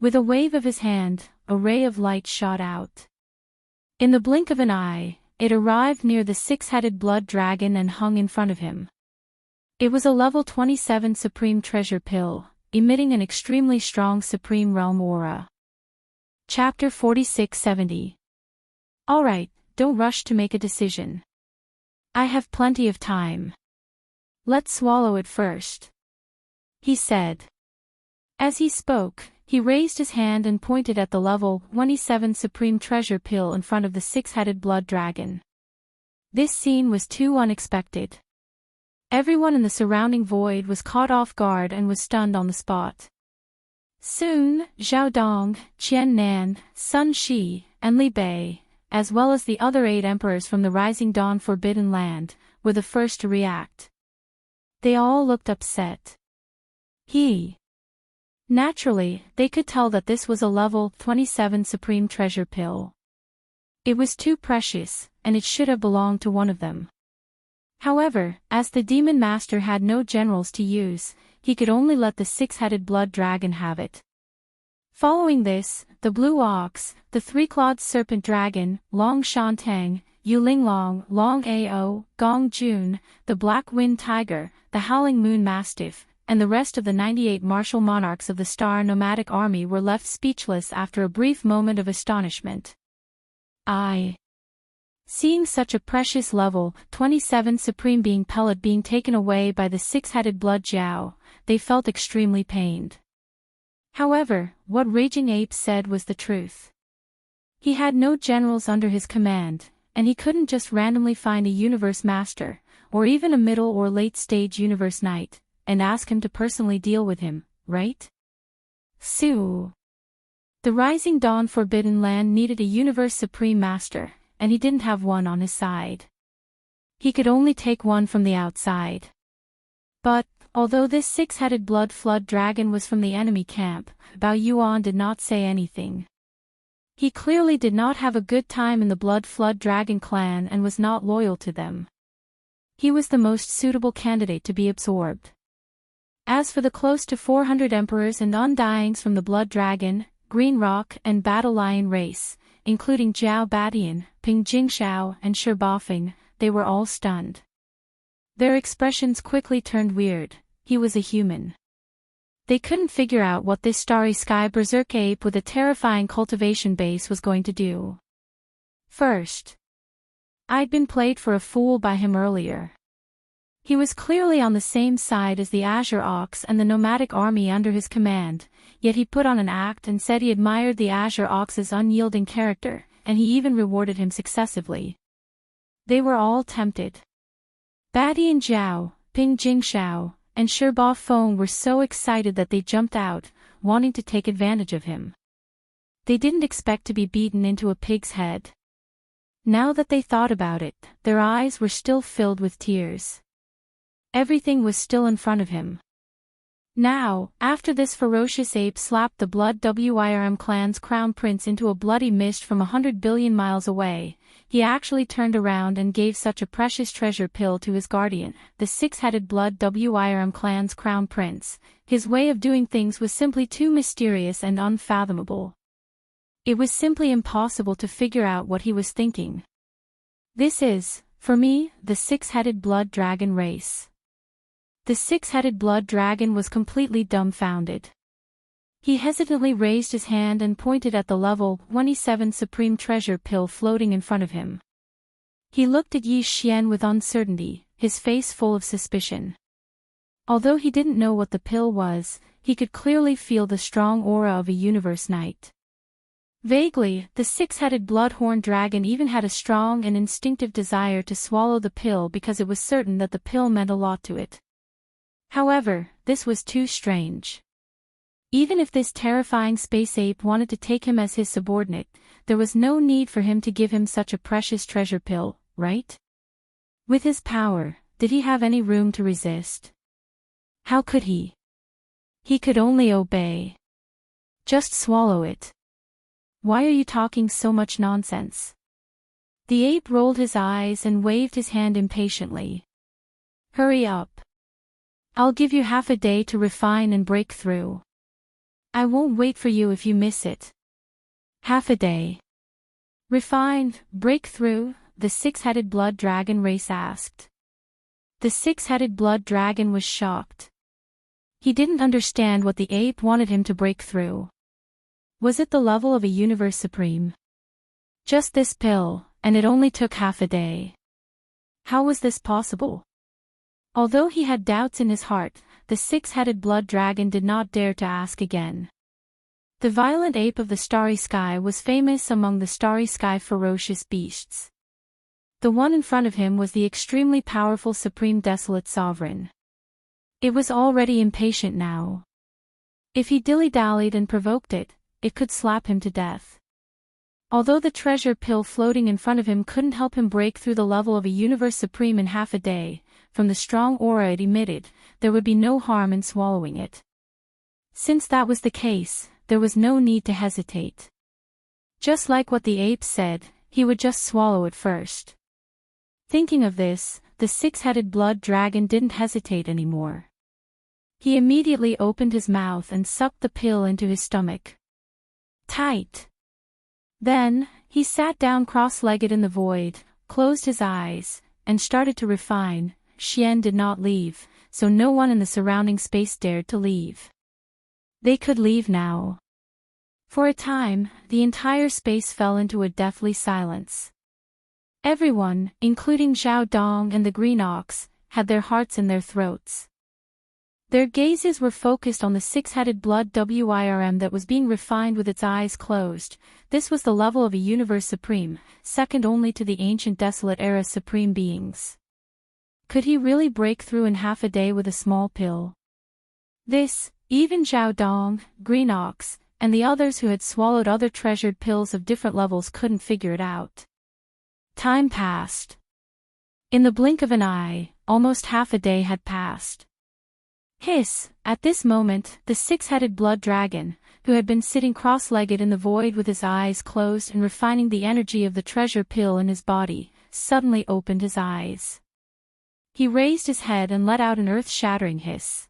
With a wave of his hand, a ray of light shot out. In the blink of an eye, it arrived near the 6-headed blood dragon and hung in front of him. It was a level 27 supreme treasure pill, emitting an extremely strong supreme realm aura. Chapter 4670. Alright, don't rush to make a decision. I have plenty of time. Let's swallow it first, he said. As he spoke, he raised his hand and pointed at the level 27 supreme treasure pill in front of the six-headed blood dragon. This scene was too unexpected. Everyone in the surrounding void was caught off guard and was stunned on the spot. Soon, Zhao Dong, Qian Nan, Sun Shi, and Li Bei, as well as the other 8 emperors from the Rising Dawn Forbidden Land, were the first to react. They all looked upset. Naturally, they could tell that this was a level 27 supreme treasure pill. It was too precious, and it should have belonged to one of them. However, as the demon master had no generals to use, he could only let the six-headed blood dragon have it. Following this, the blue ox, the three-clawed serpent dragon, Long Shantang, Yulinglong, Long Ao, Gong Jun, the black wind tiger, the howling moon mastiff, and the rest of the 98 martial monarchs of the star nomadic army were left speechless after a brief moment of astonishment. Seeing such a precious level 27 supreme being pellet being taken away by the six-headed blood Jiao, they felt extremely pained. However, what Raging Ape said was the truth. He had no generals under his command, and he couldn't just randomly find a universe master, or even a middle or late-stage universe knight, and ask him to personally deal with him, right? The Rising Dawn Forbidden Land needed a universe supreme master, and he didn't have one on his side. He could only take one from the outside. But, although this six-headed blood flood dragon was from the enemy camp, Bao Yuan did not say anything. He clearly did not have a good time in the blood flood dragon clan and was not loyal to them. He was the most suitable candidate to be absorbed. As for the close to 400 emperors and undyings from the blood dragon, Green Rock and Battle Lion race, including Zhao Badian, Ping Jingshao and Shi Bafeng, they were all stunned. Their expressions quickly turned weird. He was a human. They couldn't figure out what this starry sky berserk ape with a terrifying cultivation base was going to do. First, I'd been played for a fool by him earlier. He was clearly on the same side as the Azure Ox and the nomadic army under his command, yet he put on an act and said he admired the Azure Ox's unyielding character, and he even rewarded him successively. They were all tempted. Badian Zhao, Ping Jingshao, and Shi Bafeng were so excited that they jumped out, wanting to take advantage of him. They didn't expect to be beaten into a pig's head. Now that they thought about it, their eyes were still filled with tears. Everything was still in front of him. Now, after this ferocious ape slapped the Blood Wirm clan's crown prince into a bloody mist from 100 billion miles away, he actually turned around and gave such a precious treasure pill to his guardian, the six-headed Blood Wirm clan's crown prince. His way of doing things was simply too mysterious and unfathomable. It was simply impossible to figure out what he was thinking. This is, for me, the six-headed blood dragon race. The six-headed blood dragon was completely dumbfounded. He hesitantly raised his hand and pointed at the level 27 supreme treasure pill floating in front of him. He looked at Yi Xian with uncertainty, his face full of suspicion. Although he didn't know what the pill was, he could clearly feel the strong aura of a universe knight. Vaguely, the six-headed bloodhorn dragon even had a strong and instinctive desire to swallow the pill because it was certain that the pill meant a lot to it. However, this was too strange. Even if this terrifying space ape wanted to take him as his subordinate, there was no need for him to give him such a precious treasure pill, right? With his power, did he have any room to resist? How could he? He could only obey. Just swallow it. Why are you talking so much nonsense? The ape rolled his eyes and waved his hand impatiently. Hurry up. I'll give you half a day to refine and break through. I won't wait for you if you miss it. Half a day. Refine, break through, the six-headed blood dragon race asked. The six-headed blood dragon was shocked. He didn't understand what the ape wanted him to break through. Was it the level of a universe supreme? Just this pill, and it only took half a day. How was this possible? Although he had doubts in his heart, the six-headed blood dragon did not dare to ask again. The violent ape of the starry sky was famous among the starry sky ferocious beasts. The one in front of him was the extremely powerful supreme desolate sovereign. It was already impatient now. If he dilly-dallied and provoked it, it could slap him to death. Although the treasure pill floating in front of him couldn't help him break through the level of a universe supreme in half a day, from the strong aura it emitted, there would be no harm in swallowing it. Since that was the case, there was no need to hesitate. Just like what the ape said, he would just swallow it first. Thinking of this, the six-headed blood dragon didn't hesitate anymore. He immediately opened his mouth and sucked the pill into his stomach. Tight. Then, he sat down cross-legged in the void, closed his eyes, and started to refine. Xian did not leave, so no one in the surrounding space dared to leave. They could leave now. For a time, the entire space fell into a deathly silence. Everyone, including Zhao Dong and the Green Ox, had their hearts in their throats. Their gazes were focused on the six-headed blood worm that was being refined with its eyes closed. This was the level of a universe supreme, second only to the ancient desolate era supreme beings. Could he really break through in half a day with a small pill? This, even Zhao Dong, Green Ox, and the others who had swallowed other treasured pills of different levels couldn't figure it out. Time passed. In the blink of an eye, almost half a day had passed. Hiss! At this moment, the six-headed blood dragon, who had been sitting cross-legged in the void with his eyes closed and refining the energy of the treasure pill in his body, suddenly opened his eyes. He raised his head and let out an earth-shattering hiss.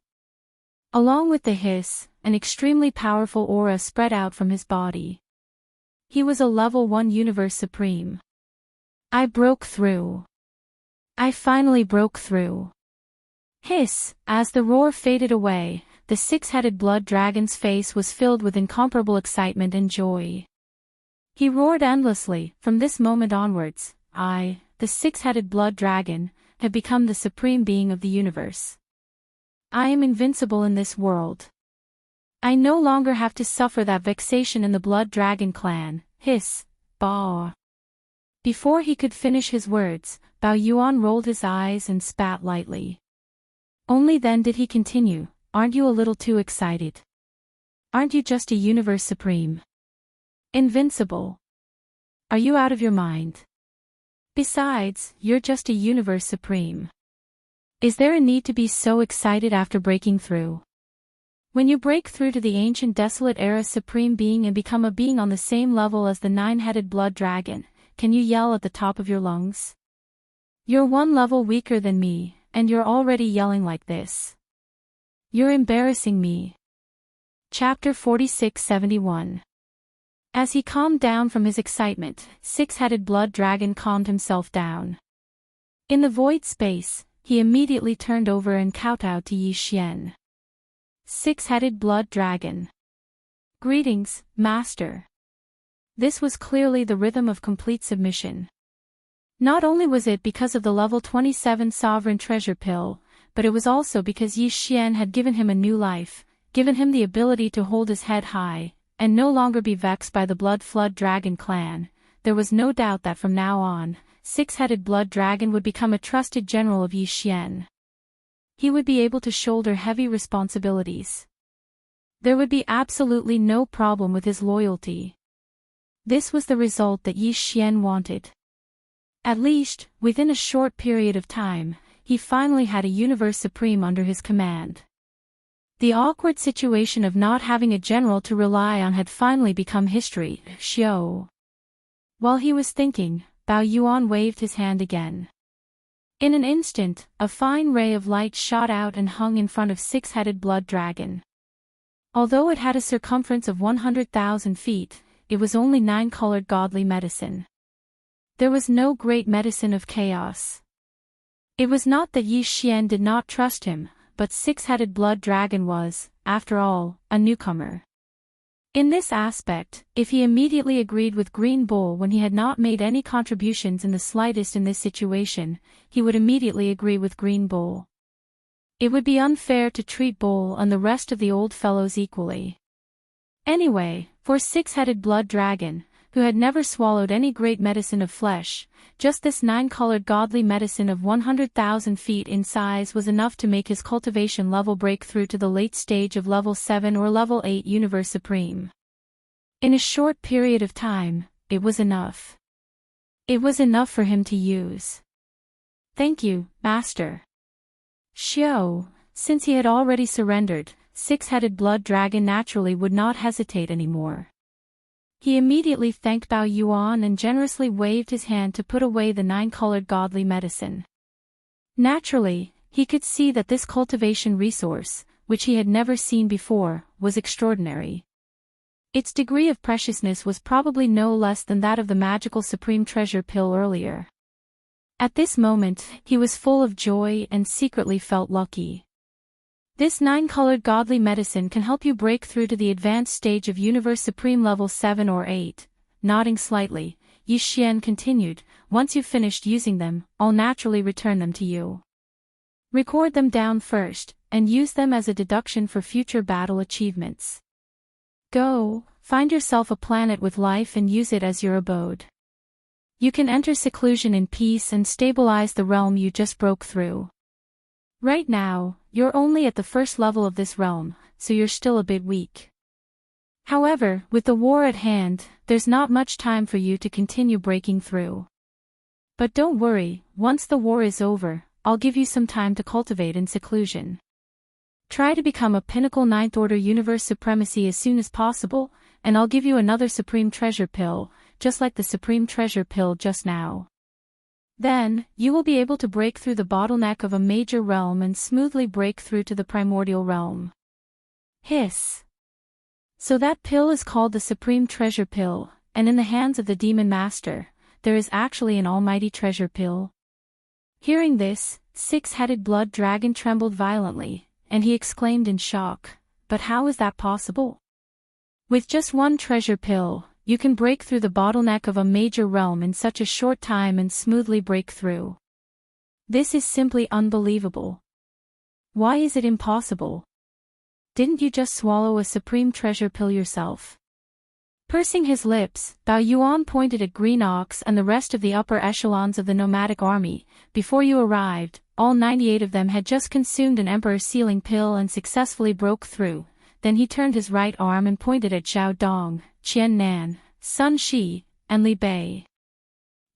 Along with the hiss, an extremely powerful aura spread out from his body. He was a level 1 universe supreme. I broke through. I finally broke through. Hiss! As the roar faded away, the six-headed blood dragon's face was filled with incomparable excitement and joy. He roared endlessly. From this moment onwards, I, the six-headed blood dragon, have become the supreme being of the universe. I am invincible in this world. I no longer have to suffer that vexation in the blood dragon clan. Hiss! Bah! Before he could finish his words, Bao Yuan rolled his eyes and spat lightly. Only then did he continue, aren't you a little too excited? Aren't you just a universe supreme? Invincible? Are you out of your mind? Besides, you're just a universe supreme. Is there a need to be so excited after breaking through? When you break through to the ancient desolate era supreme being and become a being on the same level as the nine-headed blood dragon, can you yell at the top of your lungs? You're one level weaker than me, and you're already yelling like this. You're embarrassing me. Chapter 46-71. As he calmed down from his excitement, six-headed blood dragon calmed himself down. In the void space, he immediately turned over and kowtowed to Yi Xian. Six-headed blood dragon. Greetings, master. This was clearly the rhythm of complete submission. Not only was it because of the level 27 sovereign treasure pill, but it was also because Yi Xian had given him a new life, given him the ability to hold his head high, and no longer be vexed by the blood flood dragon clan. There was no doubt that from now on, six-headed blood dragon would become a trusted general of Yi Xian. He would be able to shoulder heavy responsibilities. There would be absolutely no problem with his loyalty. This was the result that Yi Xian wanted. At least, within a short period of time, he finally had a universe supreme under his command. The awkward situation of not having a general to rely on had finally become history. Xiao. While he was thinking, Bao Yuan waved his hand again. In an instant, a fine ray of light shot out and hung in front of six-headed blood dragon. Although it had a circumference of 100,000 feet, it was only 9-colored godly medicine. There was no great medicine of chaos. It was not that Yi Xian did not trust him, but six-headed blood dragon was, after all, a newcomer. In this aspect, if he immediately agreed with Green Bull when he had not made any contributions in the slightest in this situation, he would immediately agree with Green Bull. It would be unfair to treat Bull and the rest of the old fellows equally. Anyway, for six-headed blood dragon, who had never swallowed any great medicine of flesh, just this nine-colored godly medicine of 100,000 feet in size was enough to make his cultivation level break through to the late stage of level 7 or level 8 Universe Supreme. In a short period of time, it was enough. It was enough for him to use. Thank you, Master. Xiao, since he had already surrendered, six-headed blood dragon naturally would not hesitate anymore. He immediately thanked Bao Yuan and generously waved his hand to put away the nine-colored godly medicine. Naturally, he could see that this cultivation resource, which he had never seen before, was extraordinary. Its degree of preciousness was probably no less than that of the magical supreme treasure pill earlier. At this moment, he was full of joy and secretly felt lucky. This nine-colored godly medicine can help you break through to the advanced stage of Universe Supreme level 7 or 8. Nodding slightly, Yi Xian continued, once you've finished using them, I'll naturally return them to you. Record them down first, and use them as a deduction for future battle achievements. Go, find yourself a planet with life and use it as your abode. You can enter seclusion in peace and stabilize the realm you just broke through. Right now, you're only at the first level of this realm, so you're still a bit weak. However, with the war at hand, there's not much time for you to continue breaking through. But don't worry, once the war is over, I'll give you some time to cultivate in seclusion. Try to become a pinnacle 9th Order Universe Supremacy as soon as possible, and I'll give you another Supreme Treasure Pill, just like the Supreme Treasure Pill just now. Then, you will be able to break through the bottleneck of a major realm and smoothly break through to the primordial realm. Hiss. So that pill is called the Supreme Treasure Pill, and in the hands of the Demon Master, there is actually an almighty treasure pill. Hearing this, six-headed blood dragon trembled violently, and he exclaimed in shock, but how is that possible? With just one treasure pill, you can break through the bottleneck of a major realm in such a short time and smoothly break through. This is simply unbelievable. Why is it impossible? Didn't you just swallow a supreme treasure pill yourself? Pursing his lips, Bao Yuan pointed at Green Ox and the rest of the upper echelons of the nomadic army. Before you arrived, all 98 of them had just consumed an Emperor Sealing pill and successfully broke through. Then he turned his right arm and pointed at Xiao Dong, Qian Nan, Sun Shi, and Li Bei.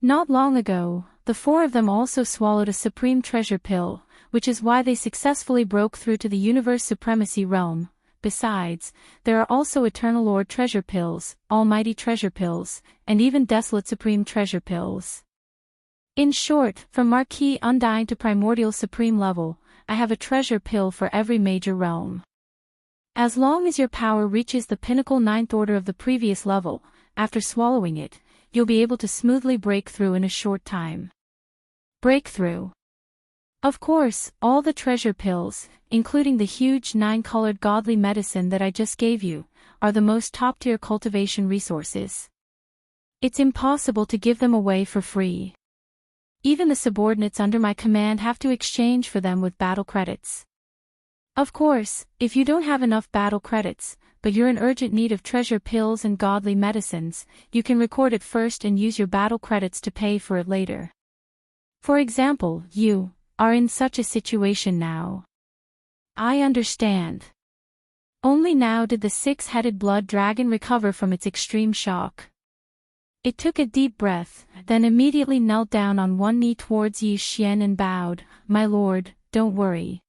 Not long ago, the four of them also swallowed a supreme treasure pill, which is why they successfully broke through to the Universe Supremacy realm. Besides, there are also Eternal Lord treasure pills, Almighty treasure pills, and even Desolate Supreme treasure pills. In short, from Marquis Undying to Primordial Supreme level, I have a treasure pill for every major realm. As long as your power reaches the pinnacle 9th order of the previous level, after swallowing it, you'll be able to smoothly break through in a short time. Breakthrough. Of course, all the treasure pills, including the huge 9-colored godly medicine that I just gave you, are the most top-tier cultivation resources. It's impossible to give them away for free. Even the subordinates under my command have to exchange for them with battle credits. Of course, if you don't have enough battle credits, but you're in urgent need of treasure pills and godly medicines, you can record it first and use your battle credits to pay for it later. For example, you are in such a situation now. I understand. Only now did the six-headed blood dragon recover from its extreme shock. It took a deep breath, then immediately knelt down on one knee towards Yi Xian and bowed, "My lord, don't worry.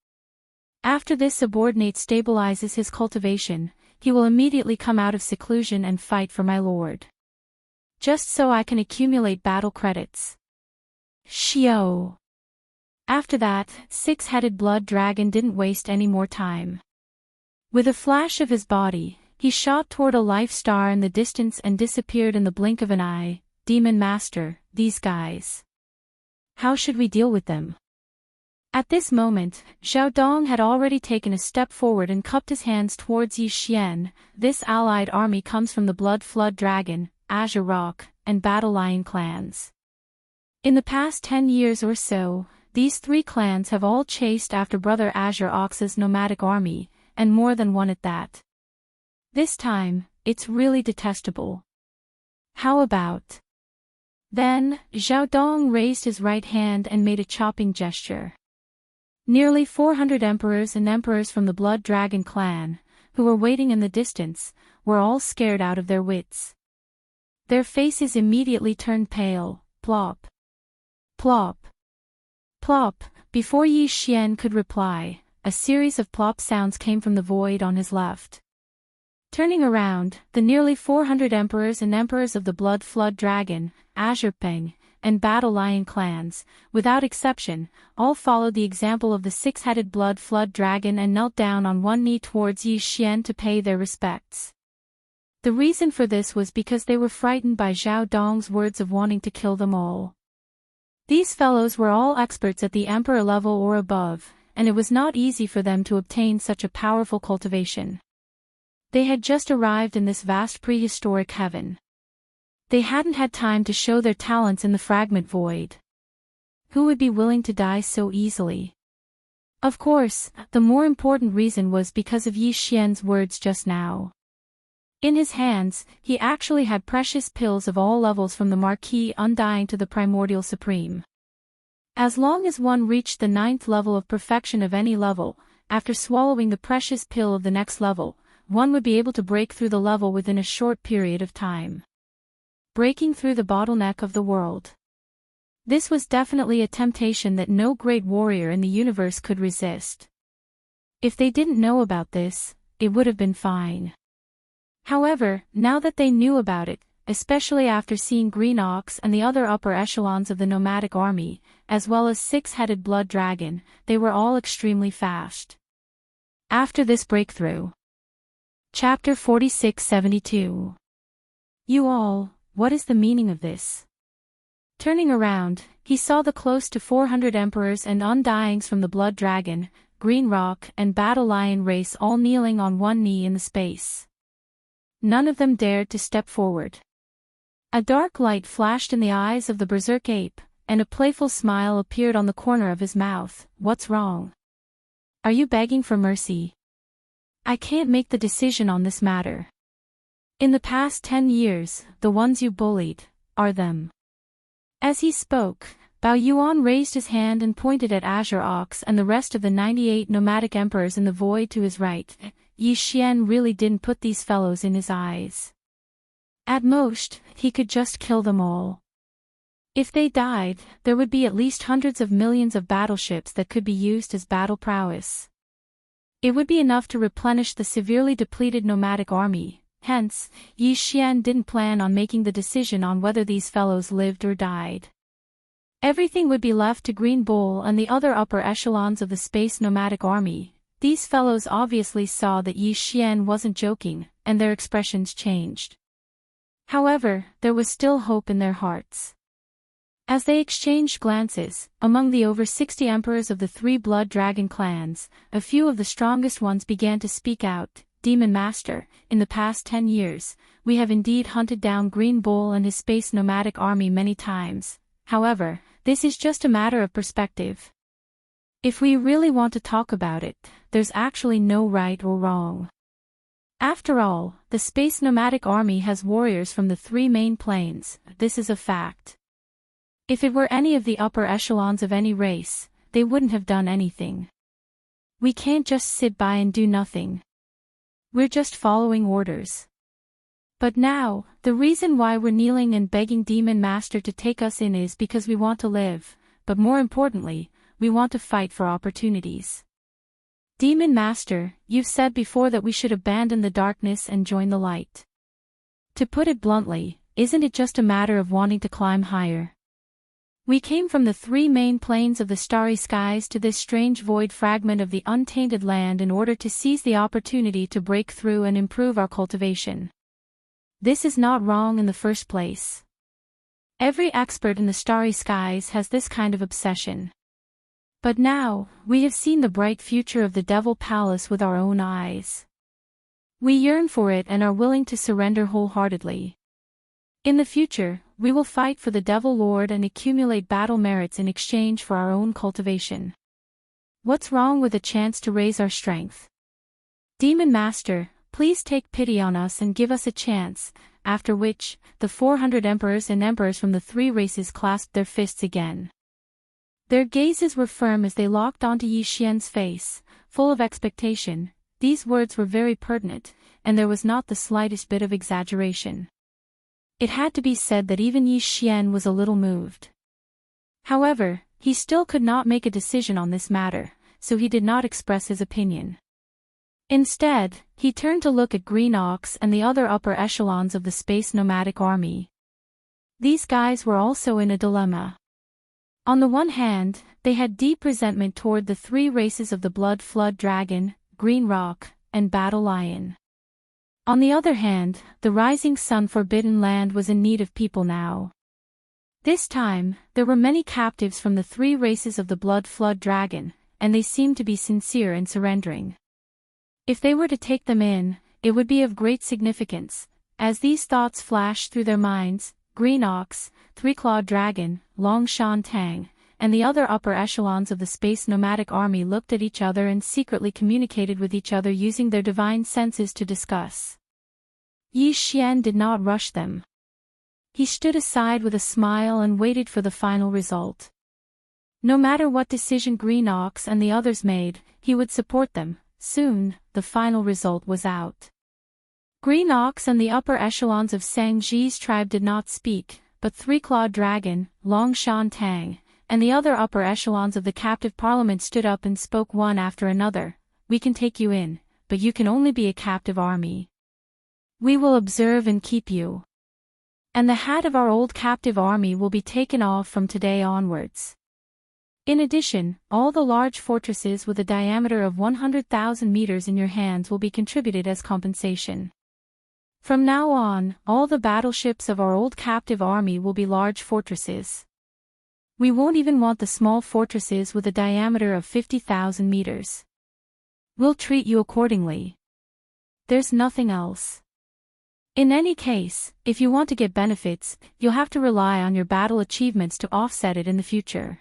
After this subordinate stabilizes his cultivation, he will immediately come out of seclusion and fight for my lord. Just so I can accumulate battle credits." Xiao. After that, six-headed blood dragon didn't waste any more time. With a flash of his body, he shot toward a life star in the distance and disappeared in the blink of an eye. Demon Master, these guys. How should we deal with them? At this moment, Xiao Dong had already taken a step forward and cupped his hands towards Yi Xian. This allied army comes from the Blood Flood Dragon, Azure Rock, and Battle Lion clans. In the past 10 years or so, these three clans have all chased after Brother Azure Ox's nomadic army, and more than one at that. This time, it's really detestable. How about? Then, Zhao Dong raised his right hand and made a chopping gesture. Nearly 400 emperors and emperors from the Blood Dragon clan, who were waiting in the distance, were all scared out of their wits. Their faces immediately turned pale. Plop. Plop. Plop. Before Yi Xian could reply, a series of plop sounds came from the void on his left. Turning around, the nearly 400 emperors and emperors of the Blood Flood Dragon, Azure Peng, and Battle Lion clans, without exception, all followed the example of the six-headed Blood Flood Dragon and knelt down on one knee towards Yi Xian to pay their respects. The reason for this was because they were frightened by Zhao Dong's words of wanting to kill them all. These fellows were all experts at the emperor level or above, and it was not easy for them to obtain such a powerful cultivation. They had just arrived in this vast prehistoric heaven. They hadn't had time to show their talents in the fragment void. Who would be willing to die so easily? Of course, the more important reason was because of Yi Xian's words just now. In his hands, he actually had precious pills of all levels from the Marquis Undying to the Primordial Supreme. As long as one reached the 9th level of perfection of any level, after swallowing the precious pill of the next level, one would be able to break through the level within a short period of time. Breaking through the bottleneck of the world. This was definitely a temptation that no great warrior in the universe could resist. If they didn't know about this, it would have been fine. However, now that they knew about it, especially after seeing Green Ox and the other upper echelons of the nomadic army, as well as six-headed Blood Dragon, they were all extremely fast. After this breakthrough. Chapter 46-72. You all, what is the meaning of this? Turning around, he saw the close to 400 emperors and undyings from the Blood Dragon, Green Rock and Battle Lion race all kneeling on one knee in the space. None of them dared to step forward. A dark light flashed in the eyes of the berserk ape, and a playful smile appeared on the corner of his mouth. What's wrong? Are you begging for mercy? I can't make the decision on this matter. In the past 10 years, the ones you bullied, are them. As he spoke, Bao Yuan raised his hand and pointed at Azure Ox and the rest of the 98 nomadic emperors in the void to his right. Yi Xian really didn't put these fellows in his eyes. At most, he could just kill them all. If they died, there would be at least hundreds of millions of battleships that could be used as battle prowess. It would be enough to replenish the severely depleted nomadic army, hence, Yi Xian didn't plan on making the decision on whether these fellows lived or died. Everything would be left to Green Bull and the other upper echelons of the space nomadic army. These fellows obviously saw that Yi Xian wasn't joking, and their expressions changed. However, there was still hope in their hearts. As they exchanged glances, among the over 60 emperors of the 3 Blood Dragon clans, a few of the strongest ones began to speak out. Demon Master, in the past 10 years, we have indeed hunted down Green Bull and his space nomadic army many times. However, this is just a matter of perspective. If we really want to talk about it, there's actually no right or wrong. After all, the space nomadic army has warriors from the 3 main planes. This is a fact. If it were any of the upper echelons of any race, they wouldn't have done anything. We can't just sit by and do nothing. We're just following orders. But now, the reason why we're kneeling and begging Demon Master to take us in is because we want to live, but more importantly, we want to fight for opportunities. Demon Master, you've said before that we should abandon the darkness and join the light. To put it bluntly, isn't it just a matter of wanting to climb higher? We came from the 3 main planes of the starry skies to this strange void fragment of the untainted land in order to seize the opportunity to break through and improve our cultivation. This is not wrong in the first place. Every expert in the starry skies has this kind of obsession. But now, we have seen the bright future of the Devil Palace with our own eyes. We yearn for it and are willing to surrender wholeheartedly. In the future, we will fight for the Devil Lord and accumulate battle merits in exchange for our own cultivation. What's wrong with a chance to raise our strength? Demon Master, please take pity on us and give us a chance," after which, the 400 emperors and emperors from the three races clasped their fists again. Their gazes were firm as they locked onto Yi Xian's face, full of expectation. These words were very pertinent, and there was not the slightest bit of exaggeration. It had to be said that even Yi Xian was a little moved. However, he still could not make a decision on this matter, so he did not express his opinion. Instead, he turned to look at Green Ox and the other upper echelons of the space nomadic army. These guys were also in a dilemma. On the one hand, they had deep resentment toward the three races of the Blood Flood Dragon, Green Rock, and Battle Lion. On the other hand, the Rising Sun Forbidden Land was in need of people now. This time, there were many captives from the three races of the Blood Flood Dragon, and they seemed to be sincere in surrendering. If they were to take them in, it would be of great significance. As these thoughts flashed through their minds, Green Ox, Three-Clawed Dragon, Long Shan Tang, and the other upper echelons of the space nomadic army looked at each other and secretly communicated with each other using their divine senses to discuss. Yi Xian did not rush them. He stood aside with a smile and waited for the final result. No matter what decision Green Ox and the others made, he would support them. Soon, the final result was out. Green Ox and the upper echelons of Sangji's tribe did not speak, but Three-Clawed Dragon, Long Shan Tang, and the other upper echelons of the captive parliament stood up and spoke one after another. "We can take you in, but you can only be a captive army. We will observe and keep you. And the hat of our old captive army will be taken off from today onwards. In addition, all the large fortresses with a diameter of 100,000 meters in your hands will be contributed as compensation. From now on, all the battleships of our old captive army will be large fortresses. We won't even want the small fortresses with a diameter of 50,000 meters. We'll treat you accordingly. There's nothing else. In any case, if you want to get benefits, you'll have to rely on your battle achievements to offset it in the future.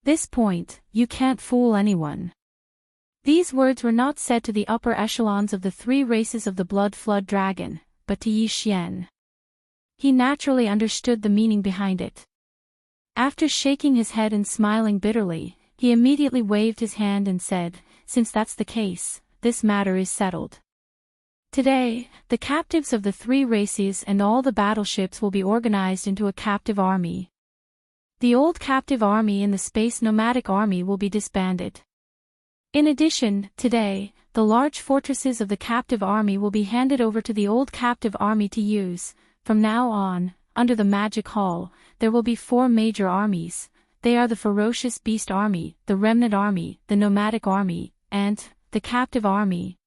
This point, you can't fool anyone." These words were not said to the upper echelons of the three races of the Blood Flood Dragon, but to Yi Xian. He naturally understood the meaning behind it. After shaking his head and smiling bitterly, he immediately waved his hand and said, "Since that's the case, this matter is settled. Today, the captives of the three races and all the battleships will be organized into a captive army. The old captive army and the space nomadic army will be disbanded. In addition, today, the large fortresses of the captive army will be handed over to the old captive army to use. From now on, under the Magic Hall, there will be 4 major armies. They are the Ferocious Beast Army, the Remnant Army, the Nomadic Army, and the Captive Army."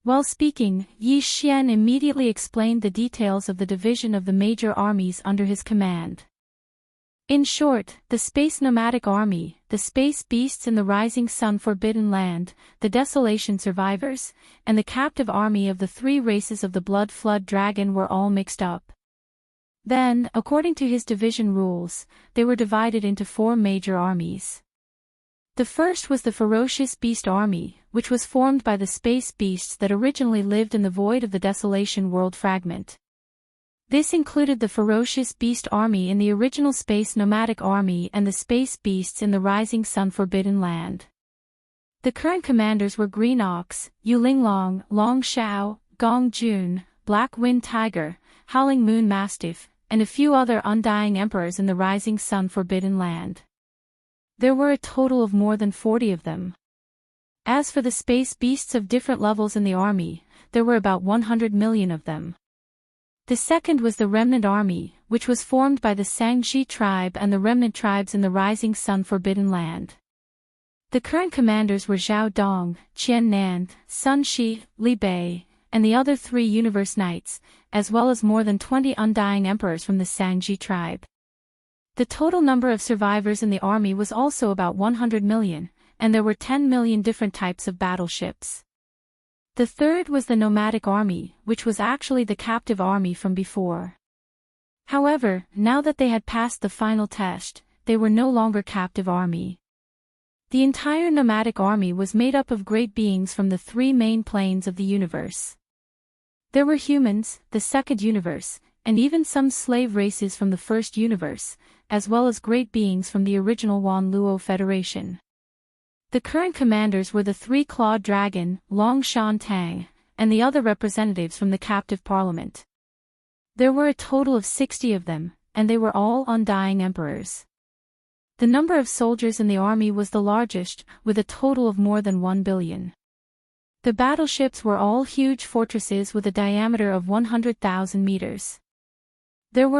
While speaking, Yi Xian immediately explained the details of the division of the major armies under his command. In short, the Space Nomadic Army, the Space Beasts in the Rising Sun Forbidden Land, the Desolation Survivors, and the Captive Army of the three races of the Blood Flood Dragon were all mixed up. Then, according to his division rules, they were divided into 4 major armies. The first was the Ferocious Beast Army, which was formed by the space beasts that originally lived in the void of the Desolation World Fragment. This included the Ferocious Beast Army in the original Space Nomadic Army and the Space Beasts in the Rising Sun Forbidden Land. The current commanders were Green Ox, Yulinglong, Long Shao, Gong Jun, Black Wind Tiger, Howling Moon Mastiff, and a few other undying emperors in the Rising Sun Forbidden Land. There were a total of more than 40 of them. As for the space beasts of different levels in the army, there were about 100 million of them. The second was the Remnant Army, which was formed by the Sangji tribe and the remnant tribes in the Rising Sun Forbidden Land. The current commanders were Zhao Dong, Qian Nan, Sun Shi, Li Bei, and the other 3 Universe Knights, as well as more than 20 undying emperors from the Sangji tribe. The total number of survivors in the army was also about 100 million, and there were 10 million different types of battleships. The third was the Nomadic Army, which was actually the captive army from before. However, now that they had passed the final test, they were no longer captive army. The entire nomadic army was made up of great beings from the three main planes of the universe. There were humans, the second universe, and even some slave races from the first universe, as well as great beings from the original Wan Luo Federation. The current commanders were the three-clawed dragon, Long Shan Tang, and the other representatives from the captive parliament. There were a total of 60 of them, and they were all undying emperors. The number of soldiers in the army was the largest, with a total of more than 1 billion. The battleships were all huge fortresses with a diameter of 100,000 meters. There were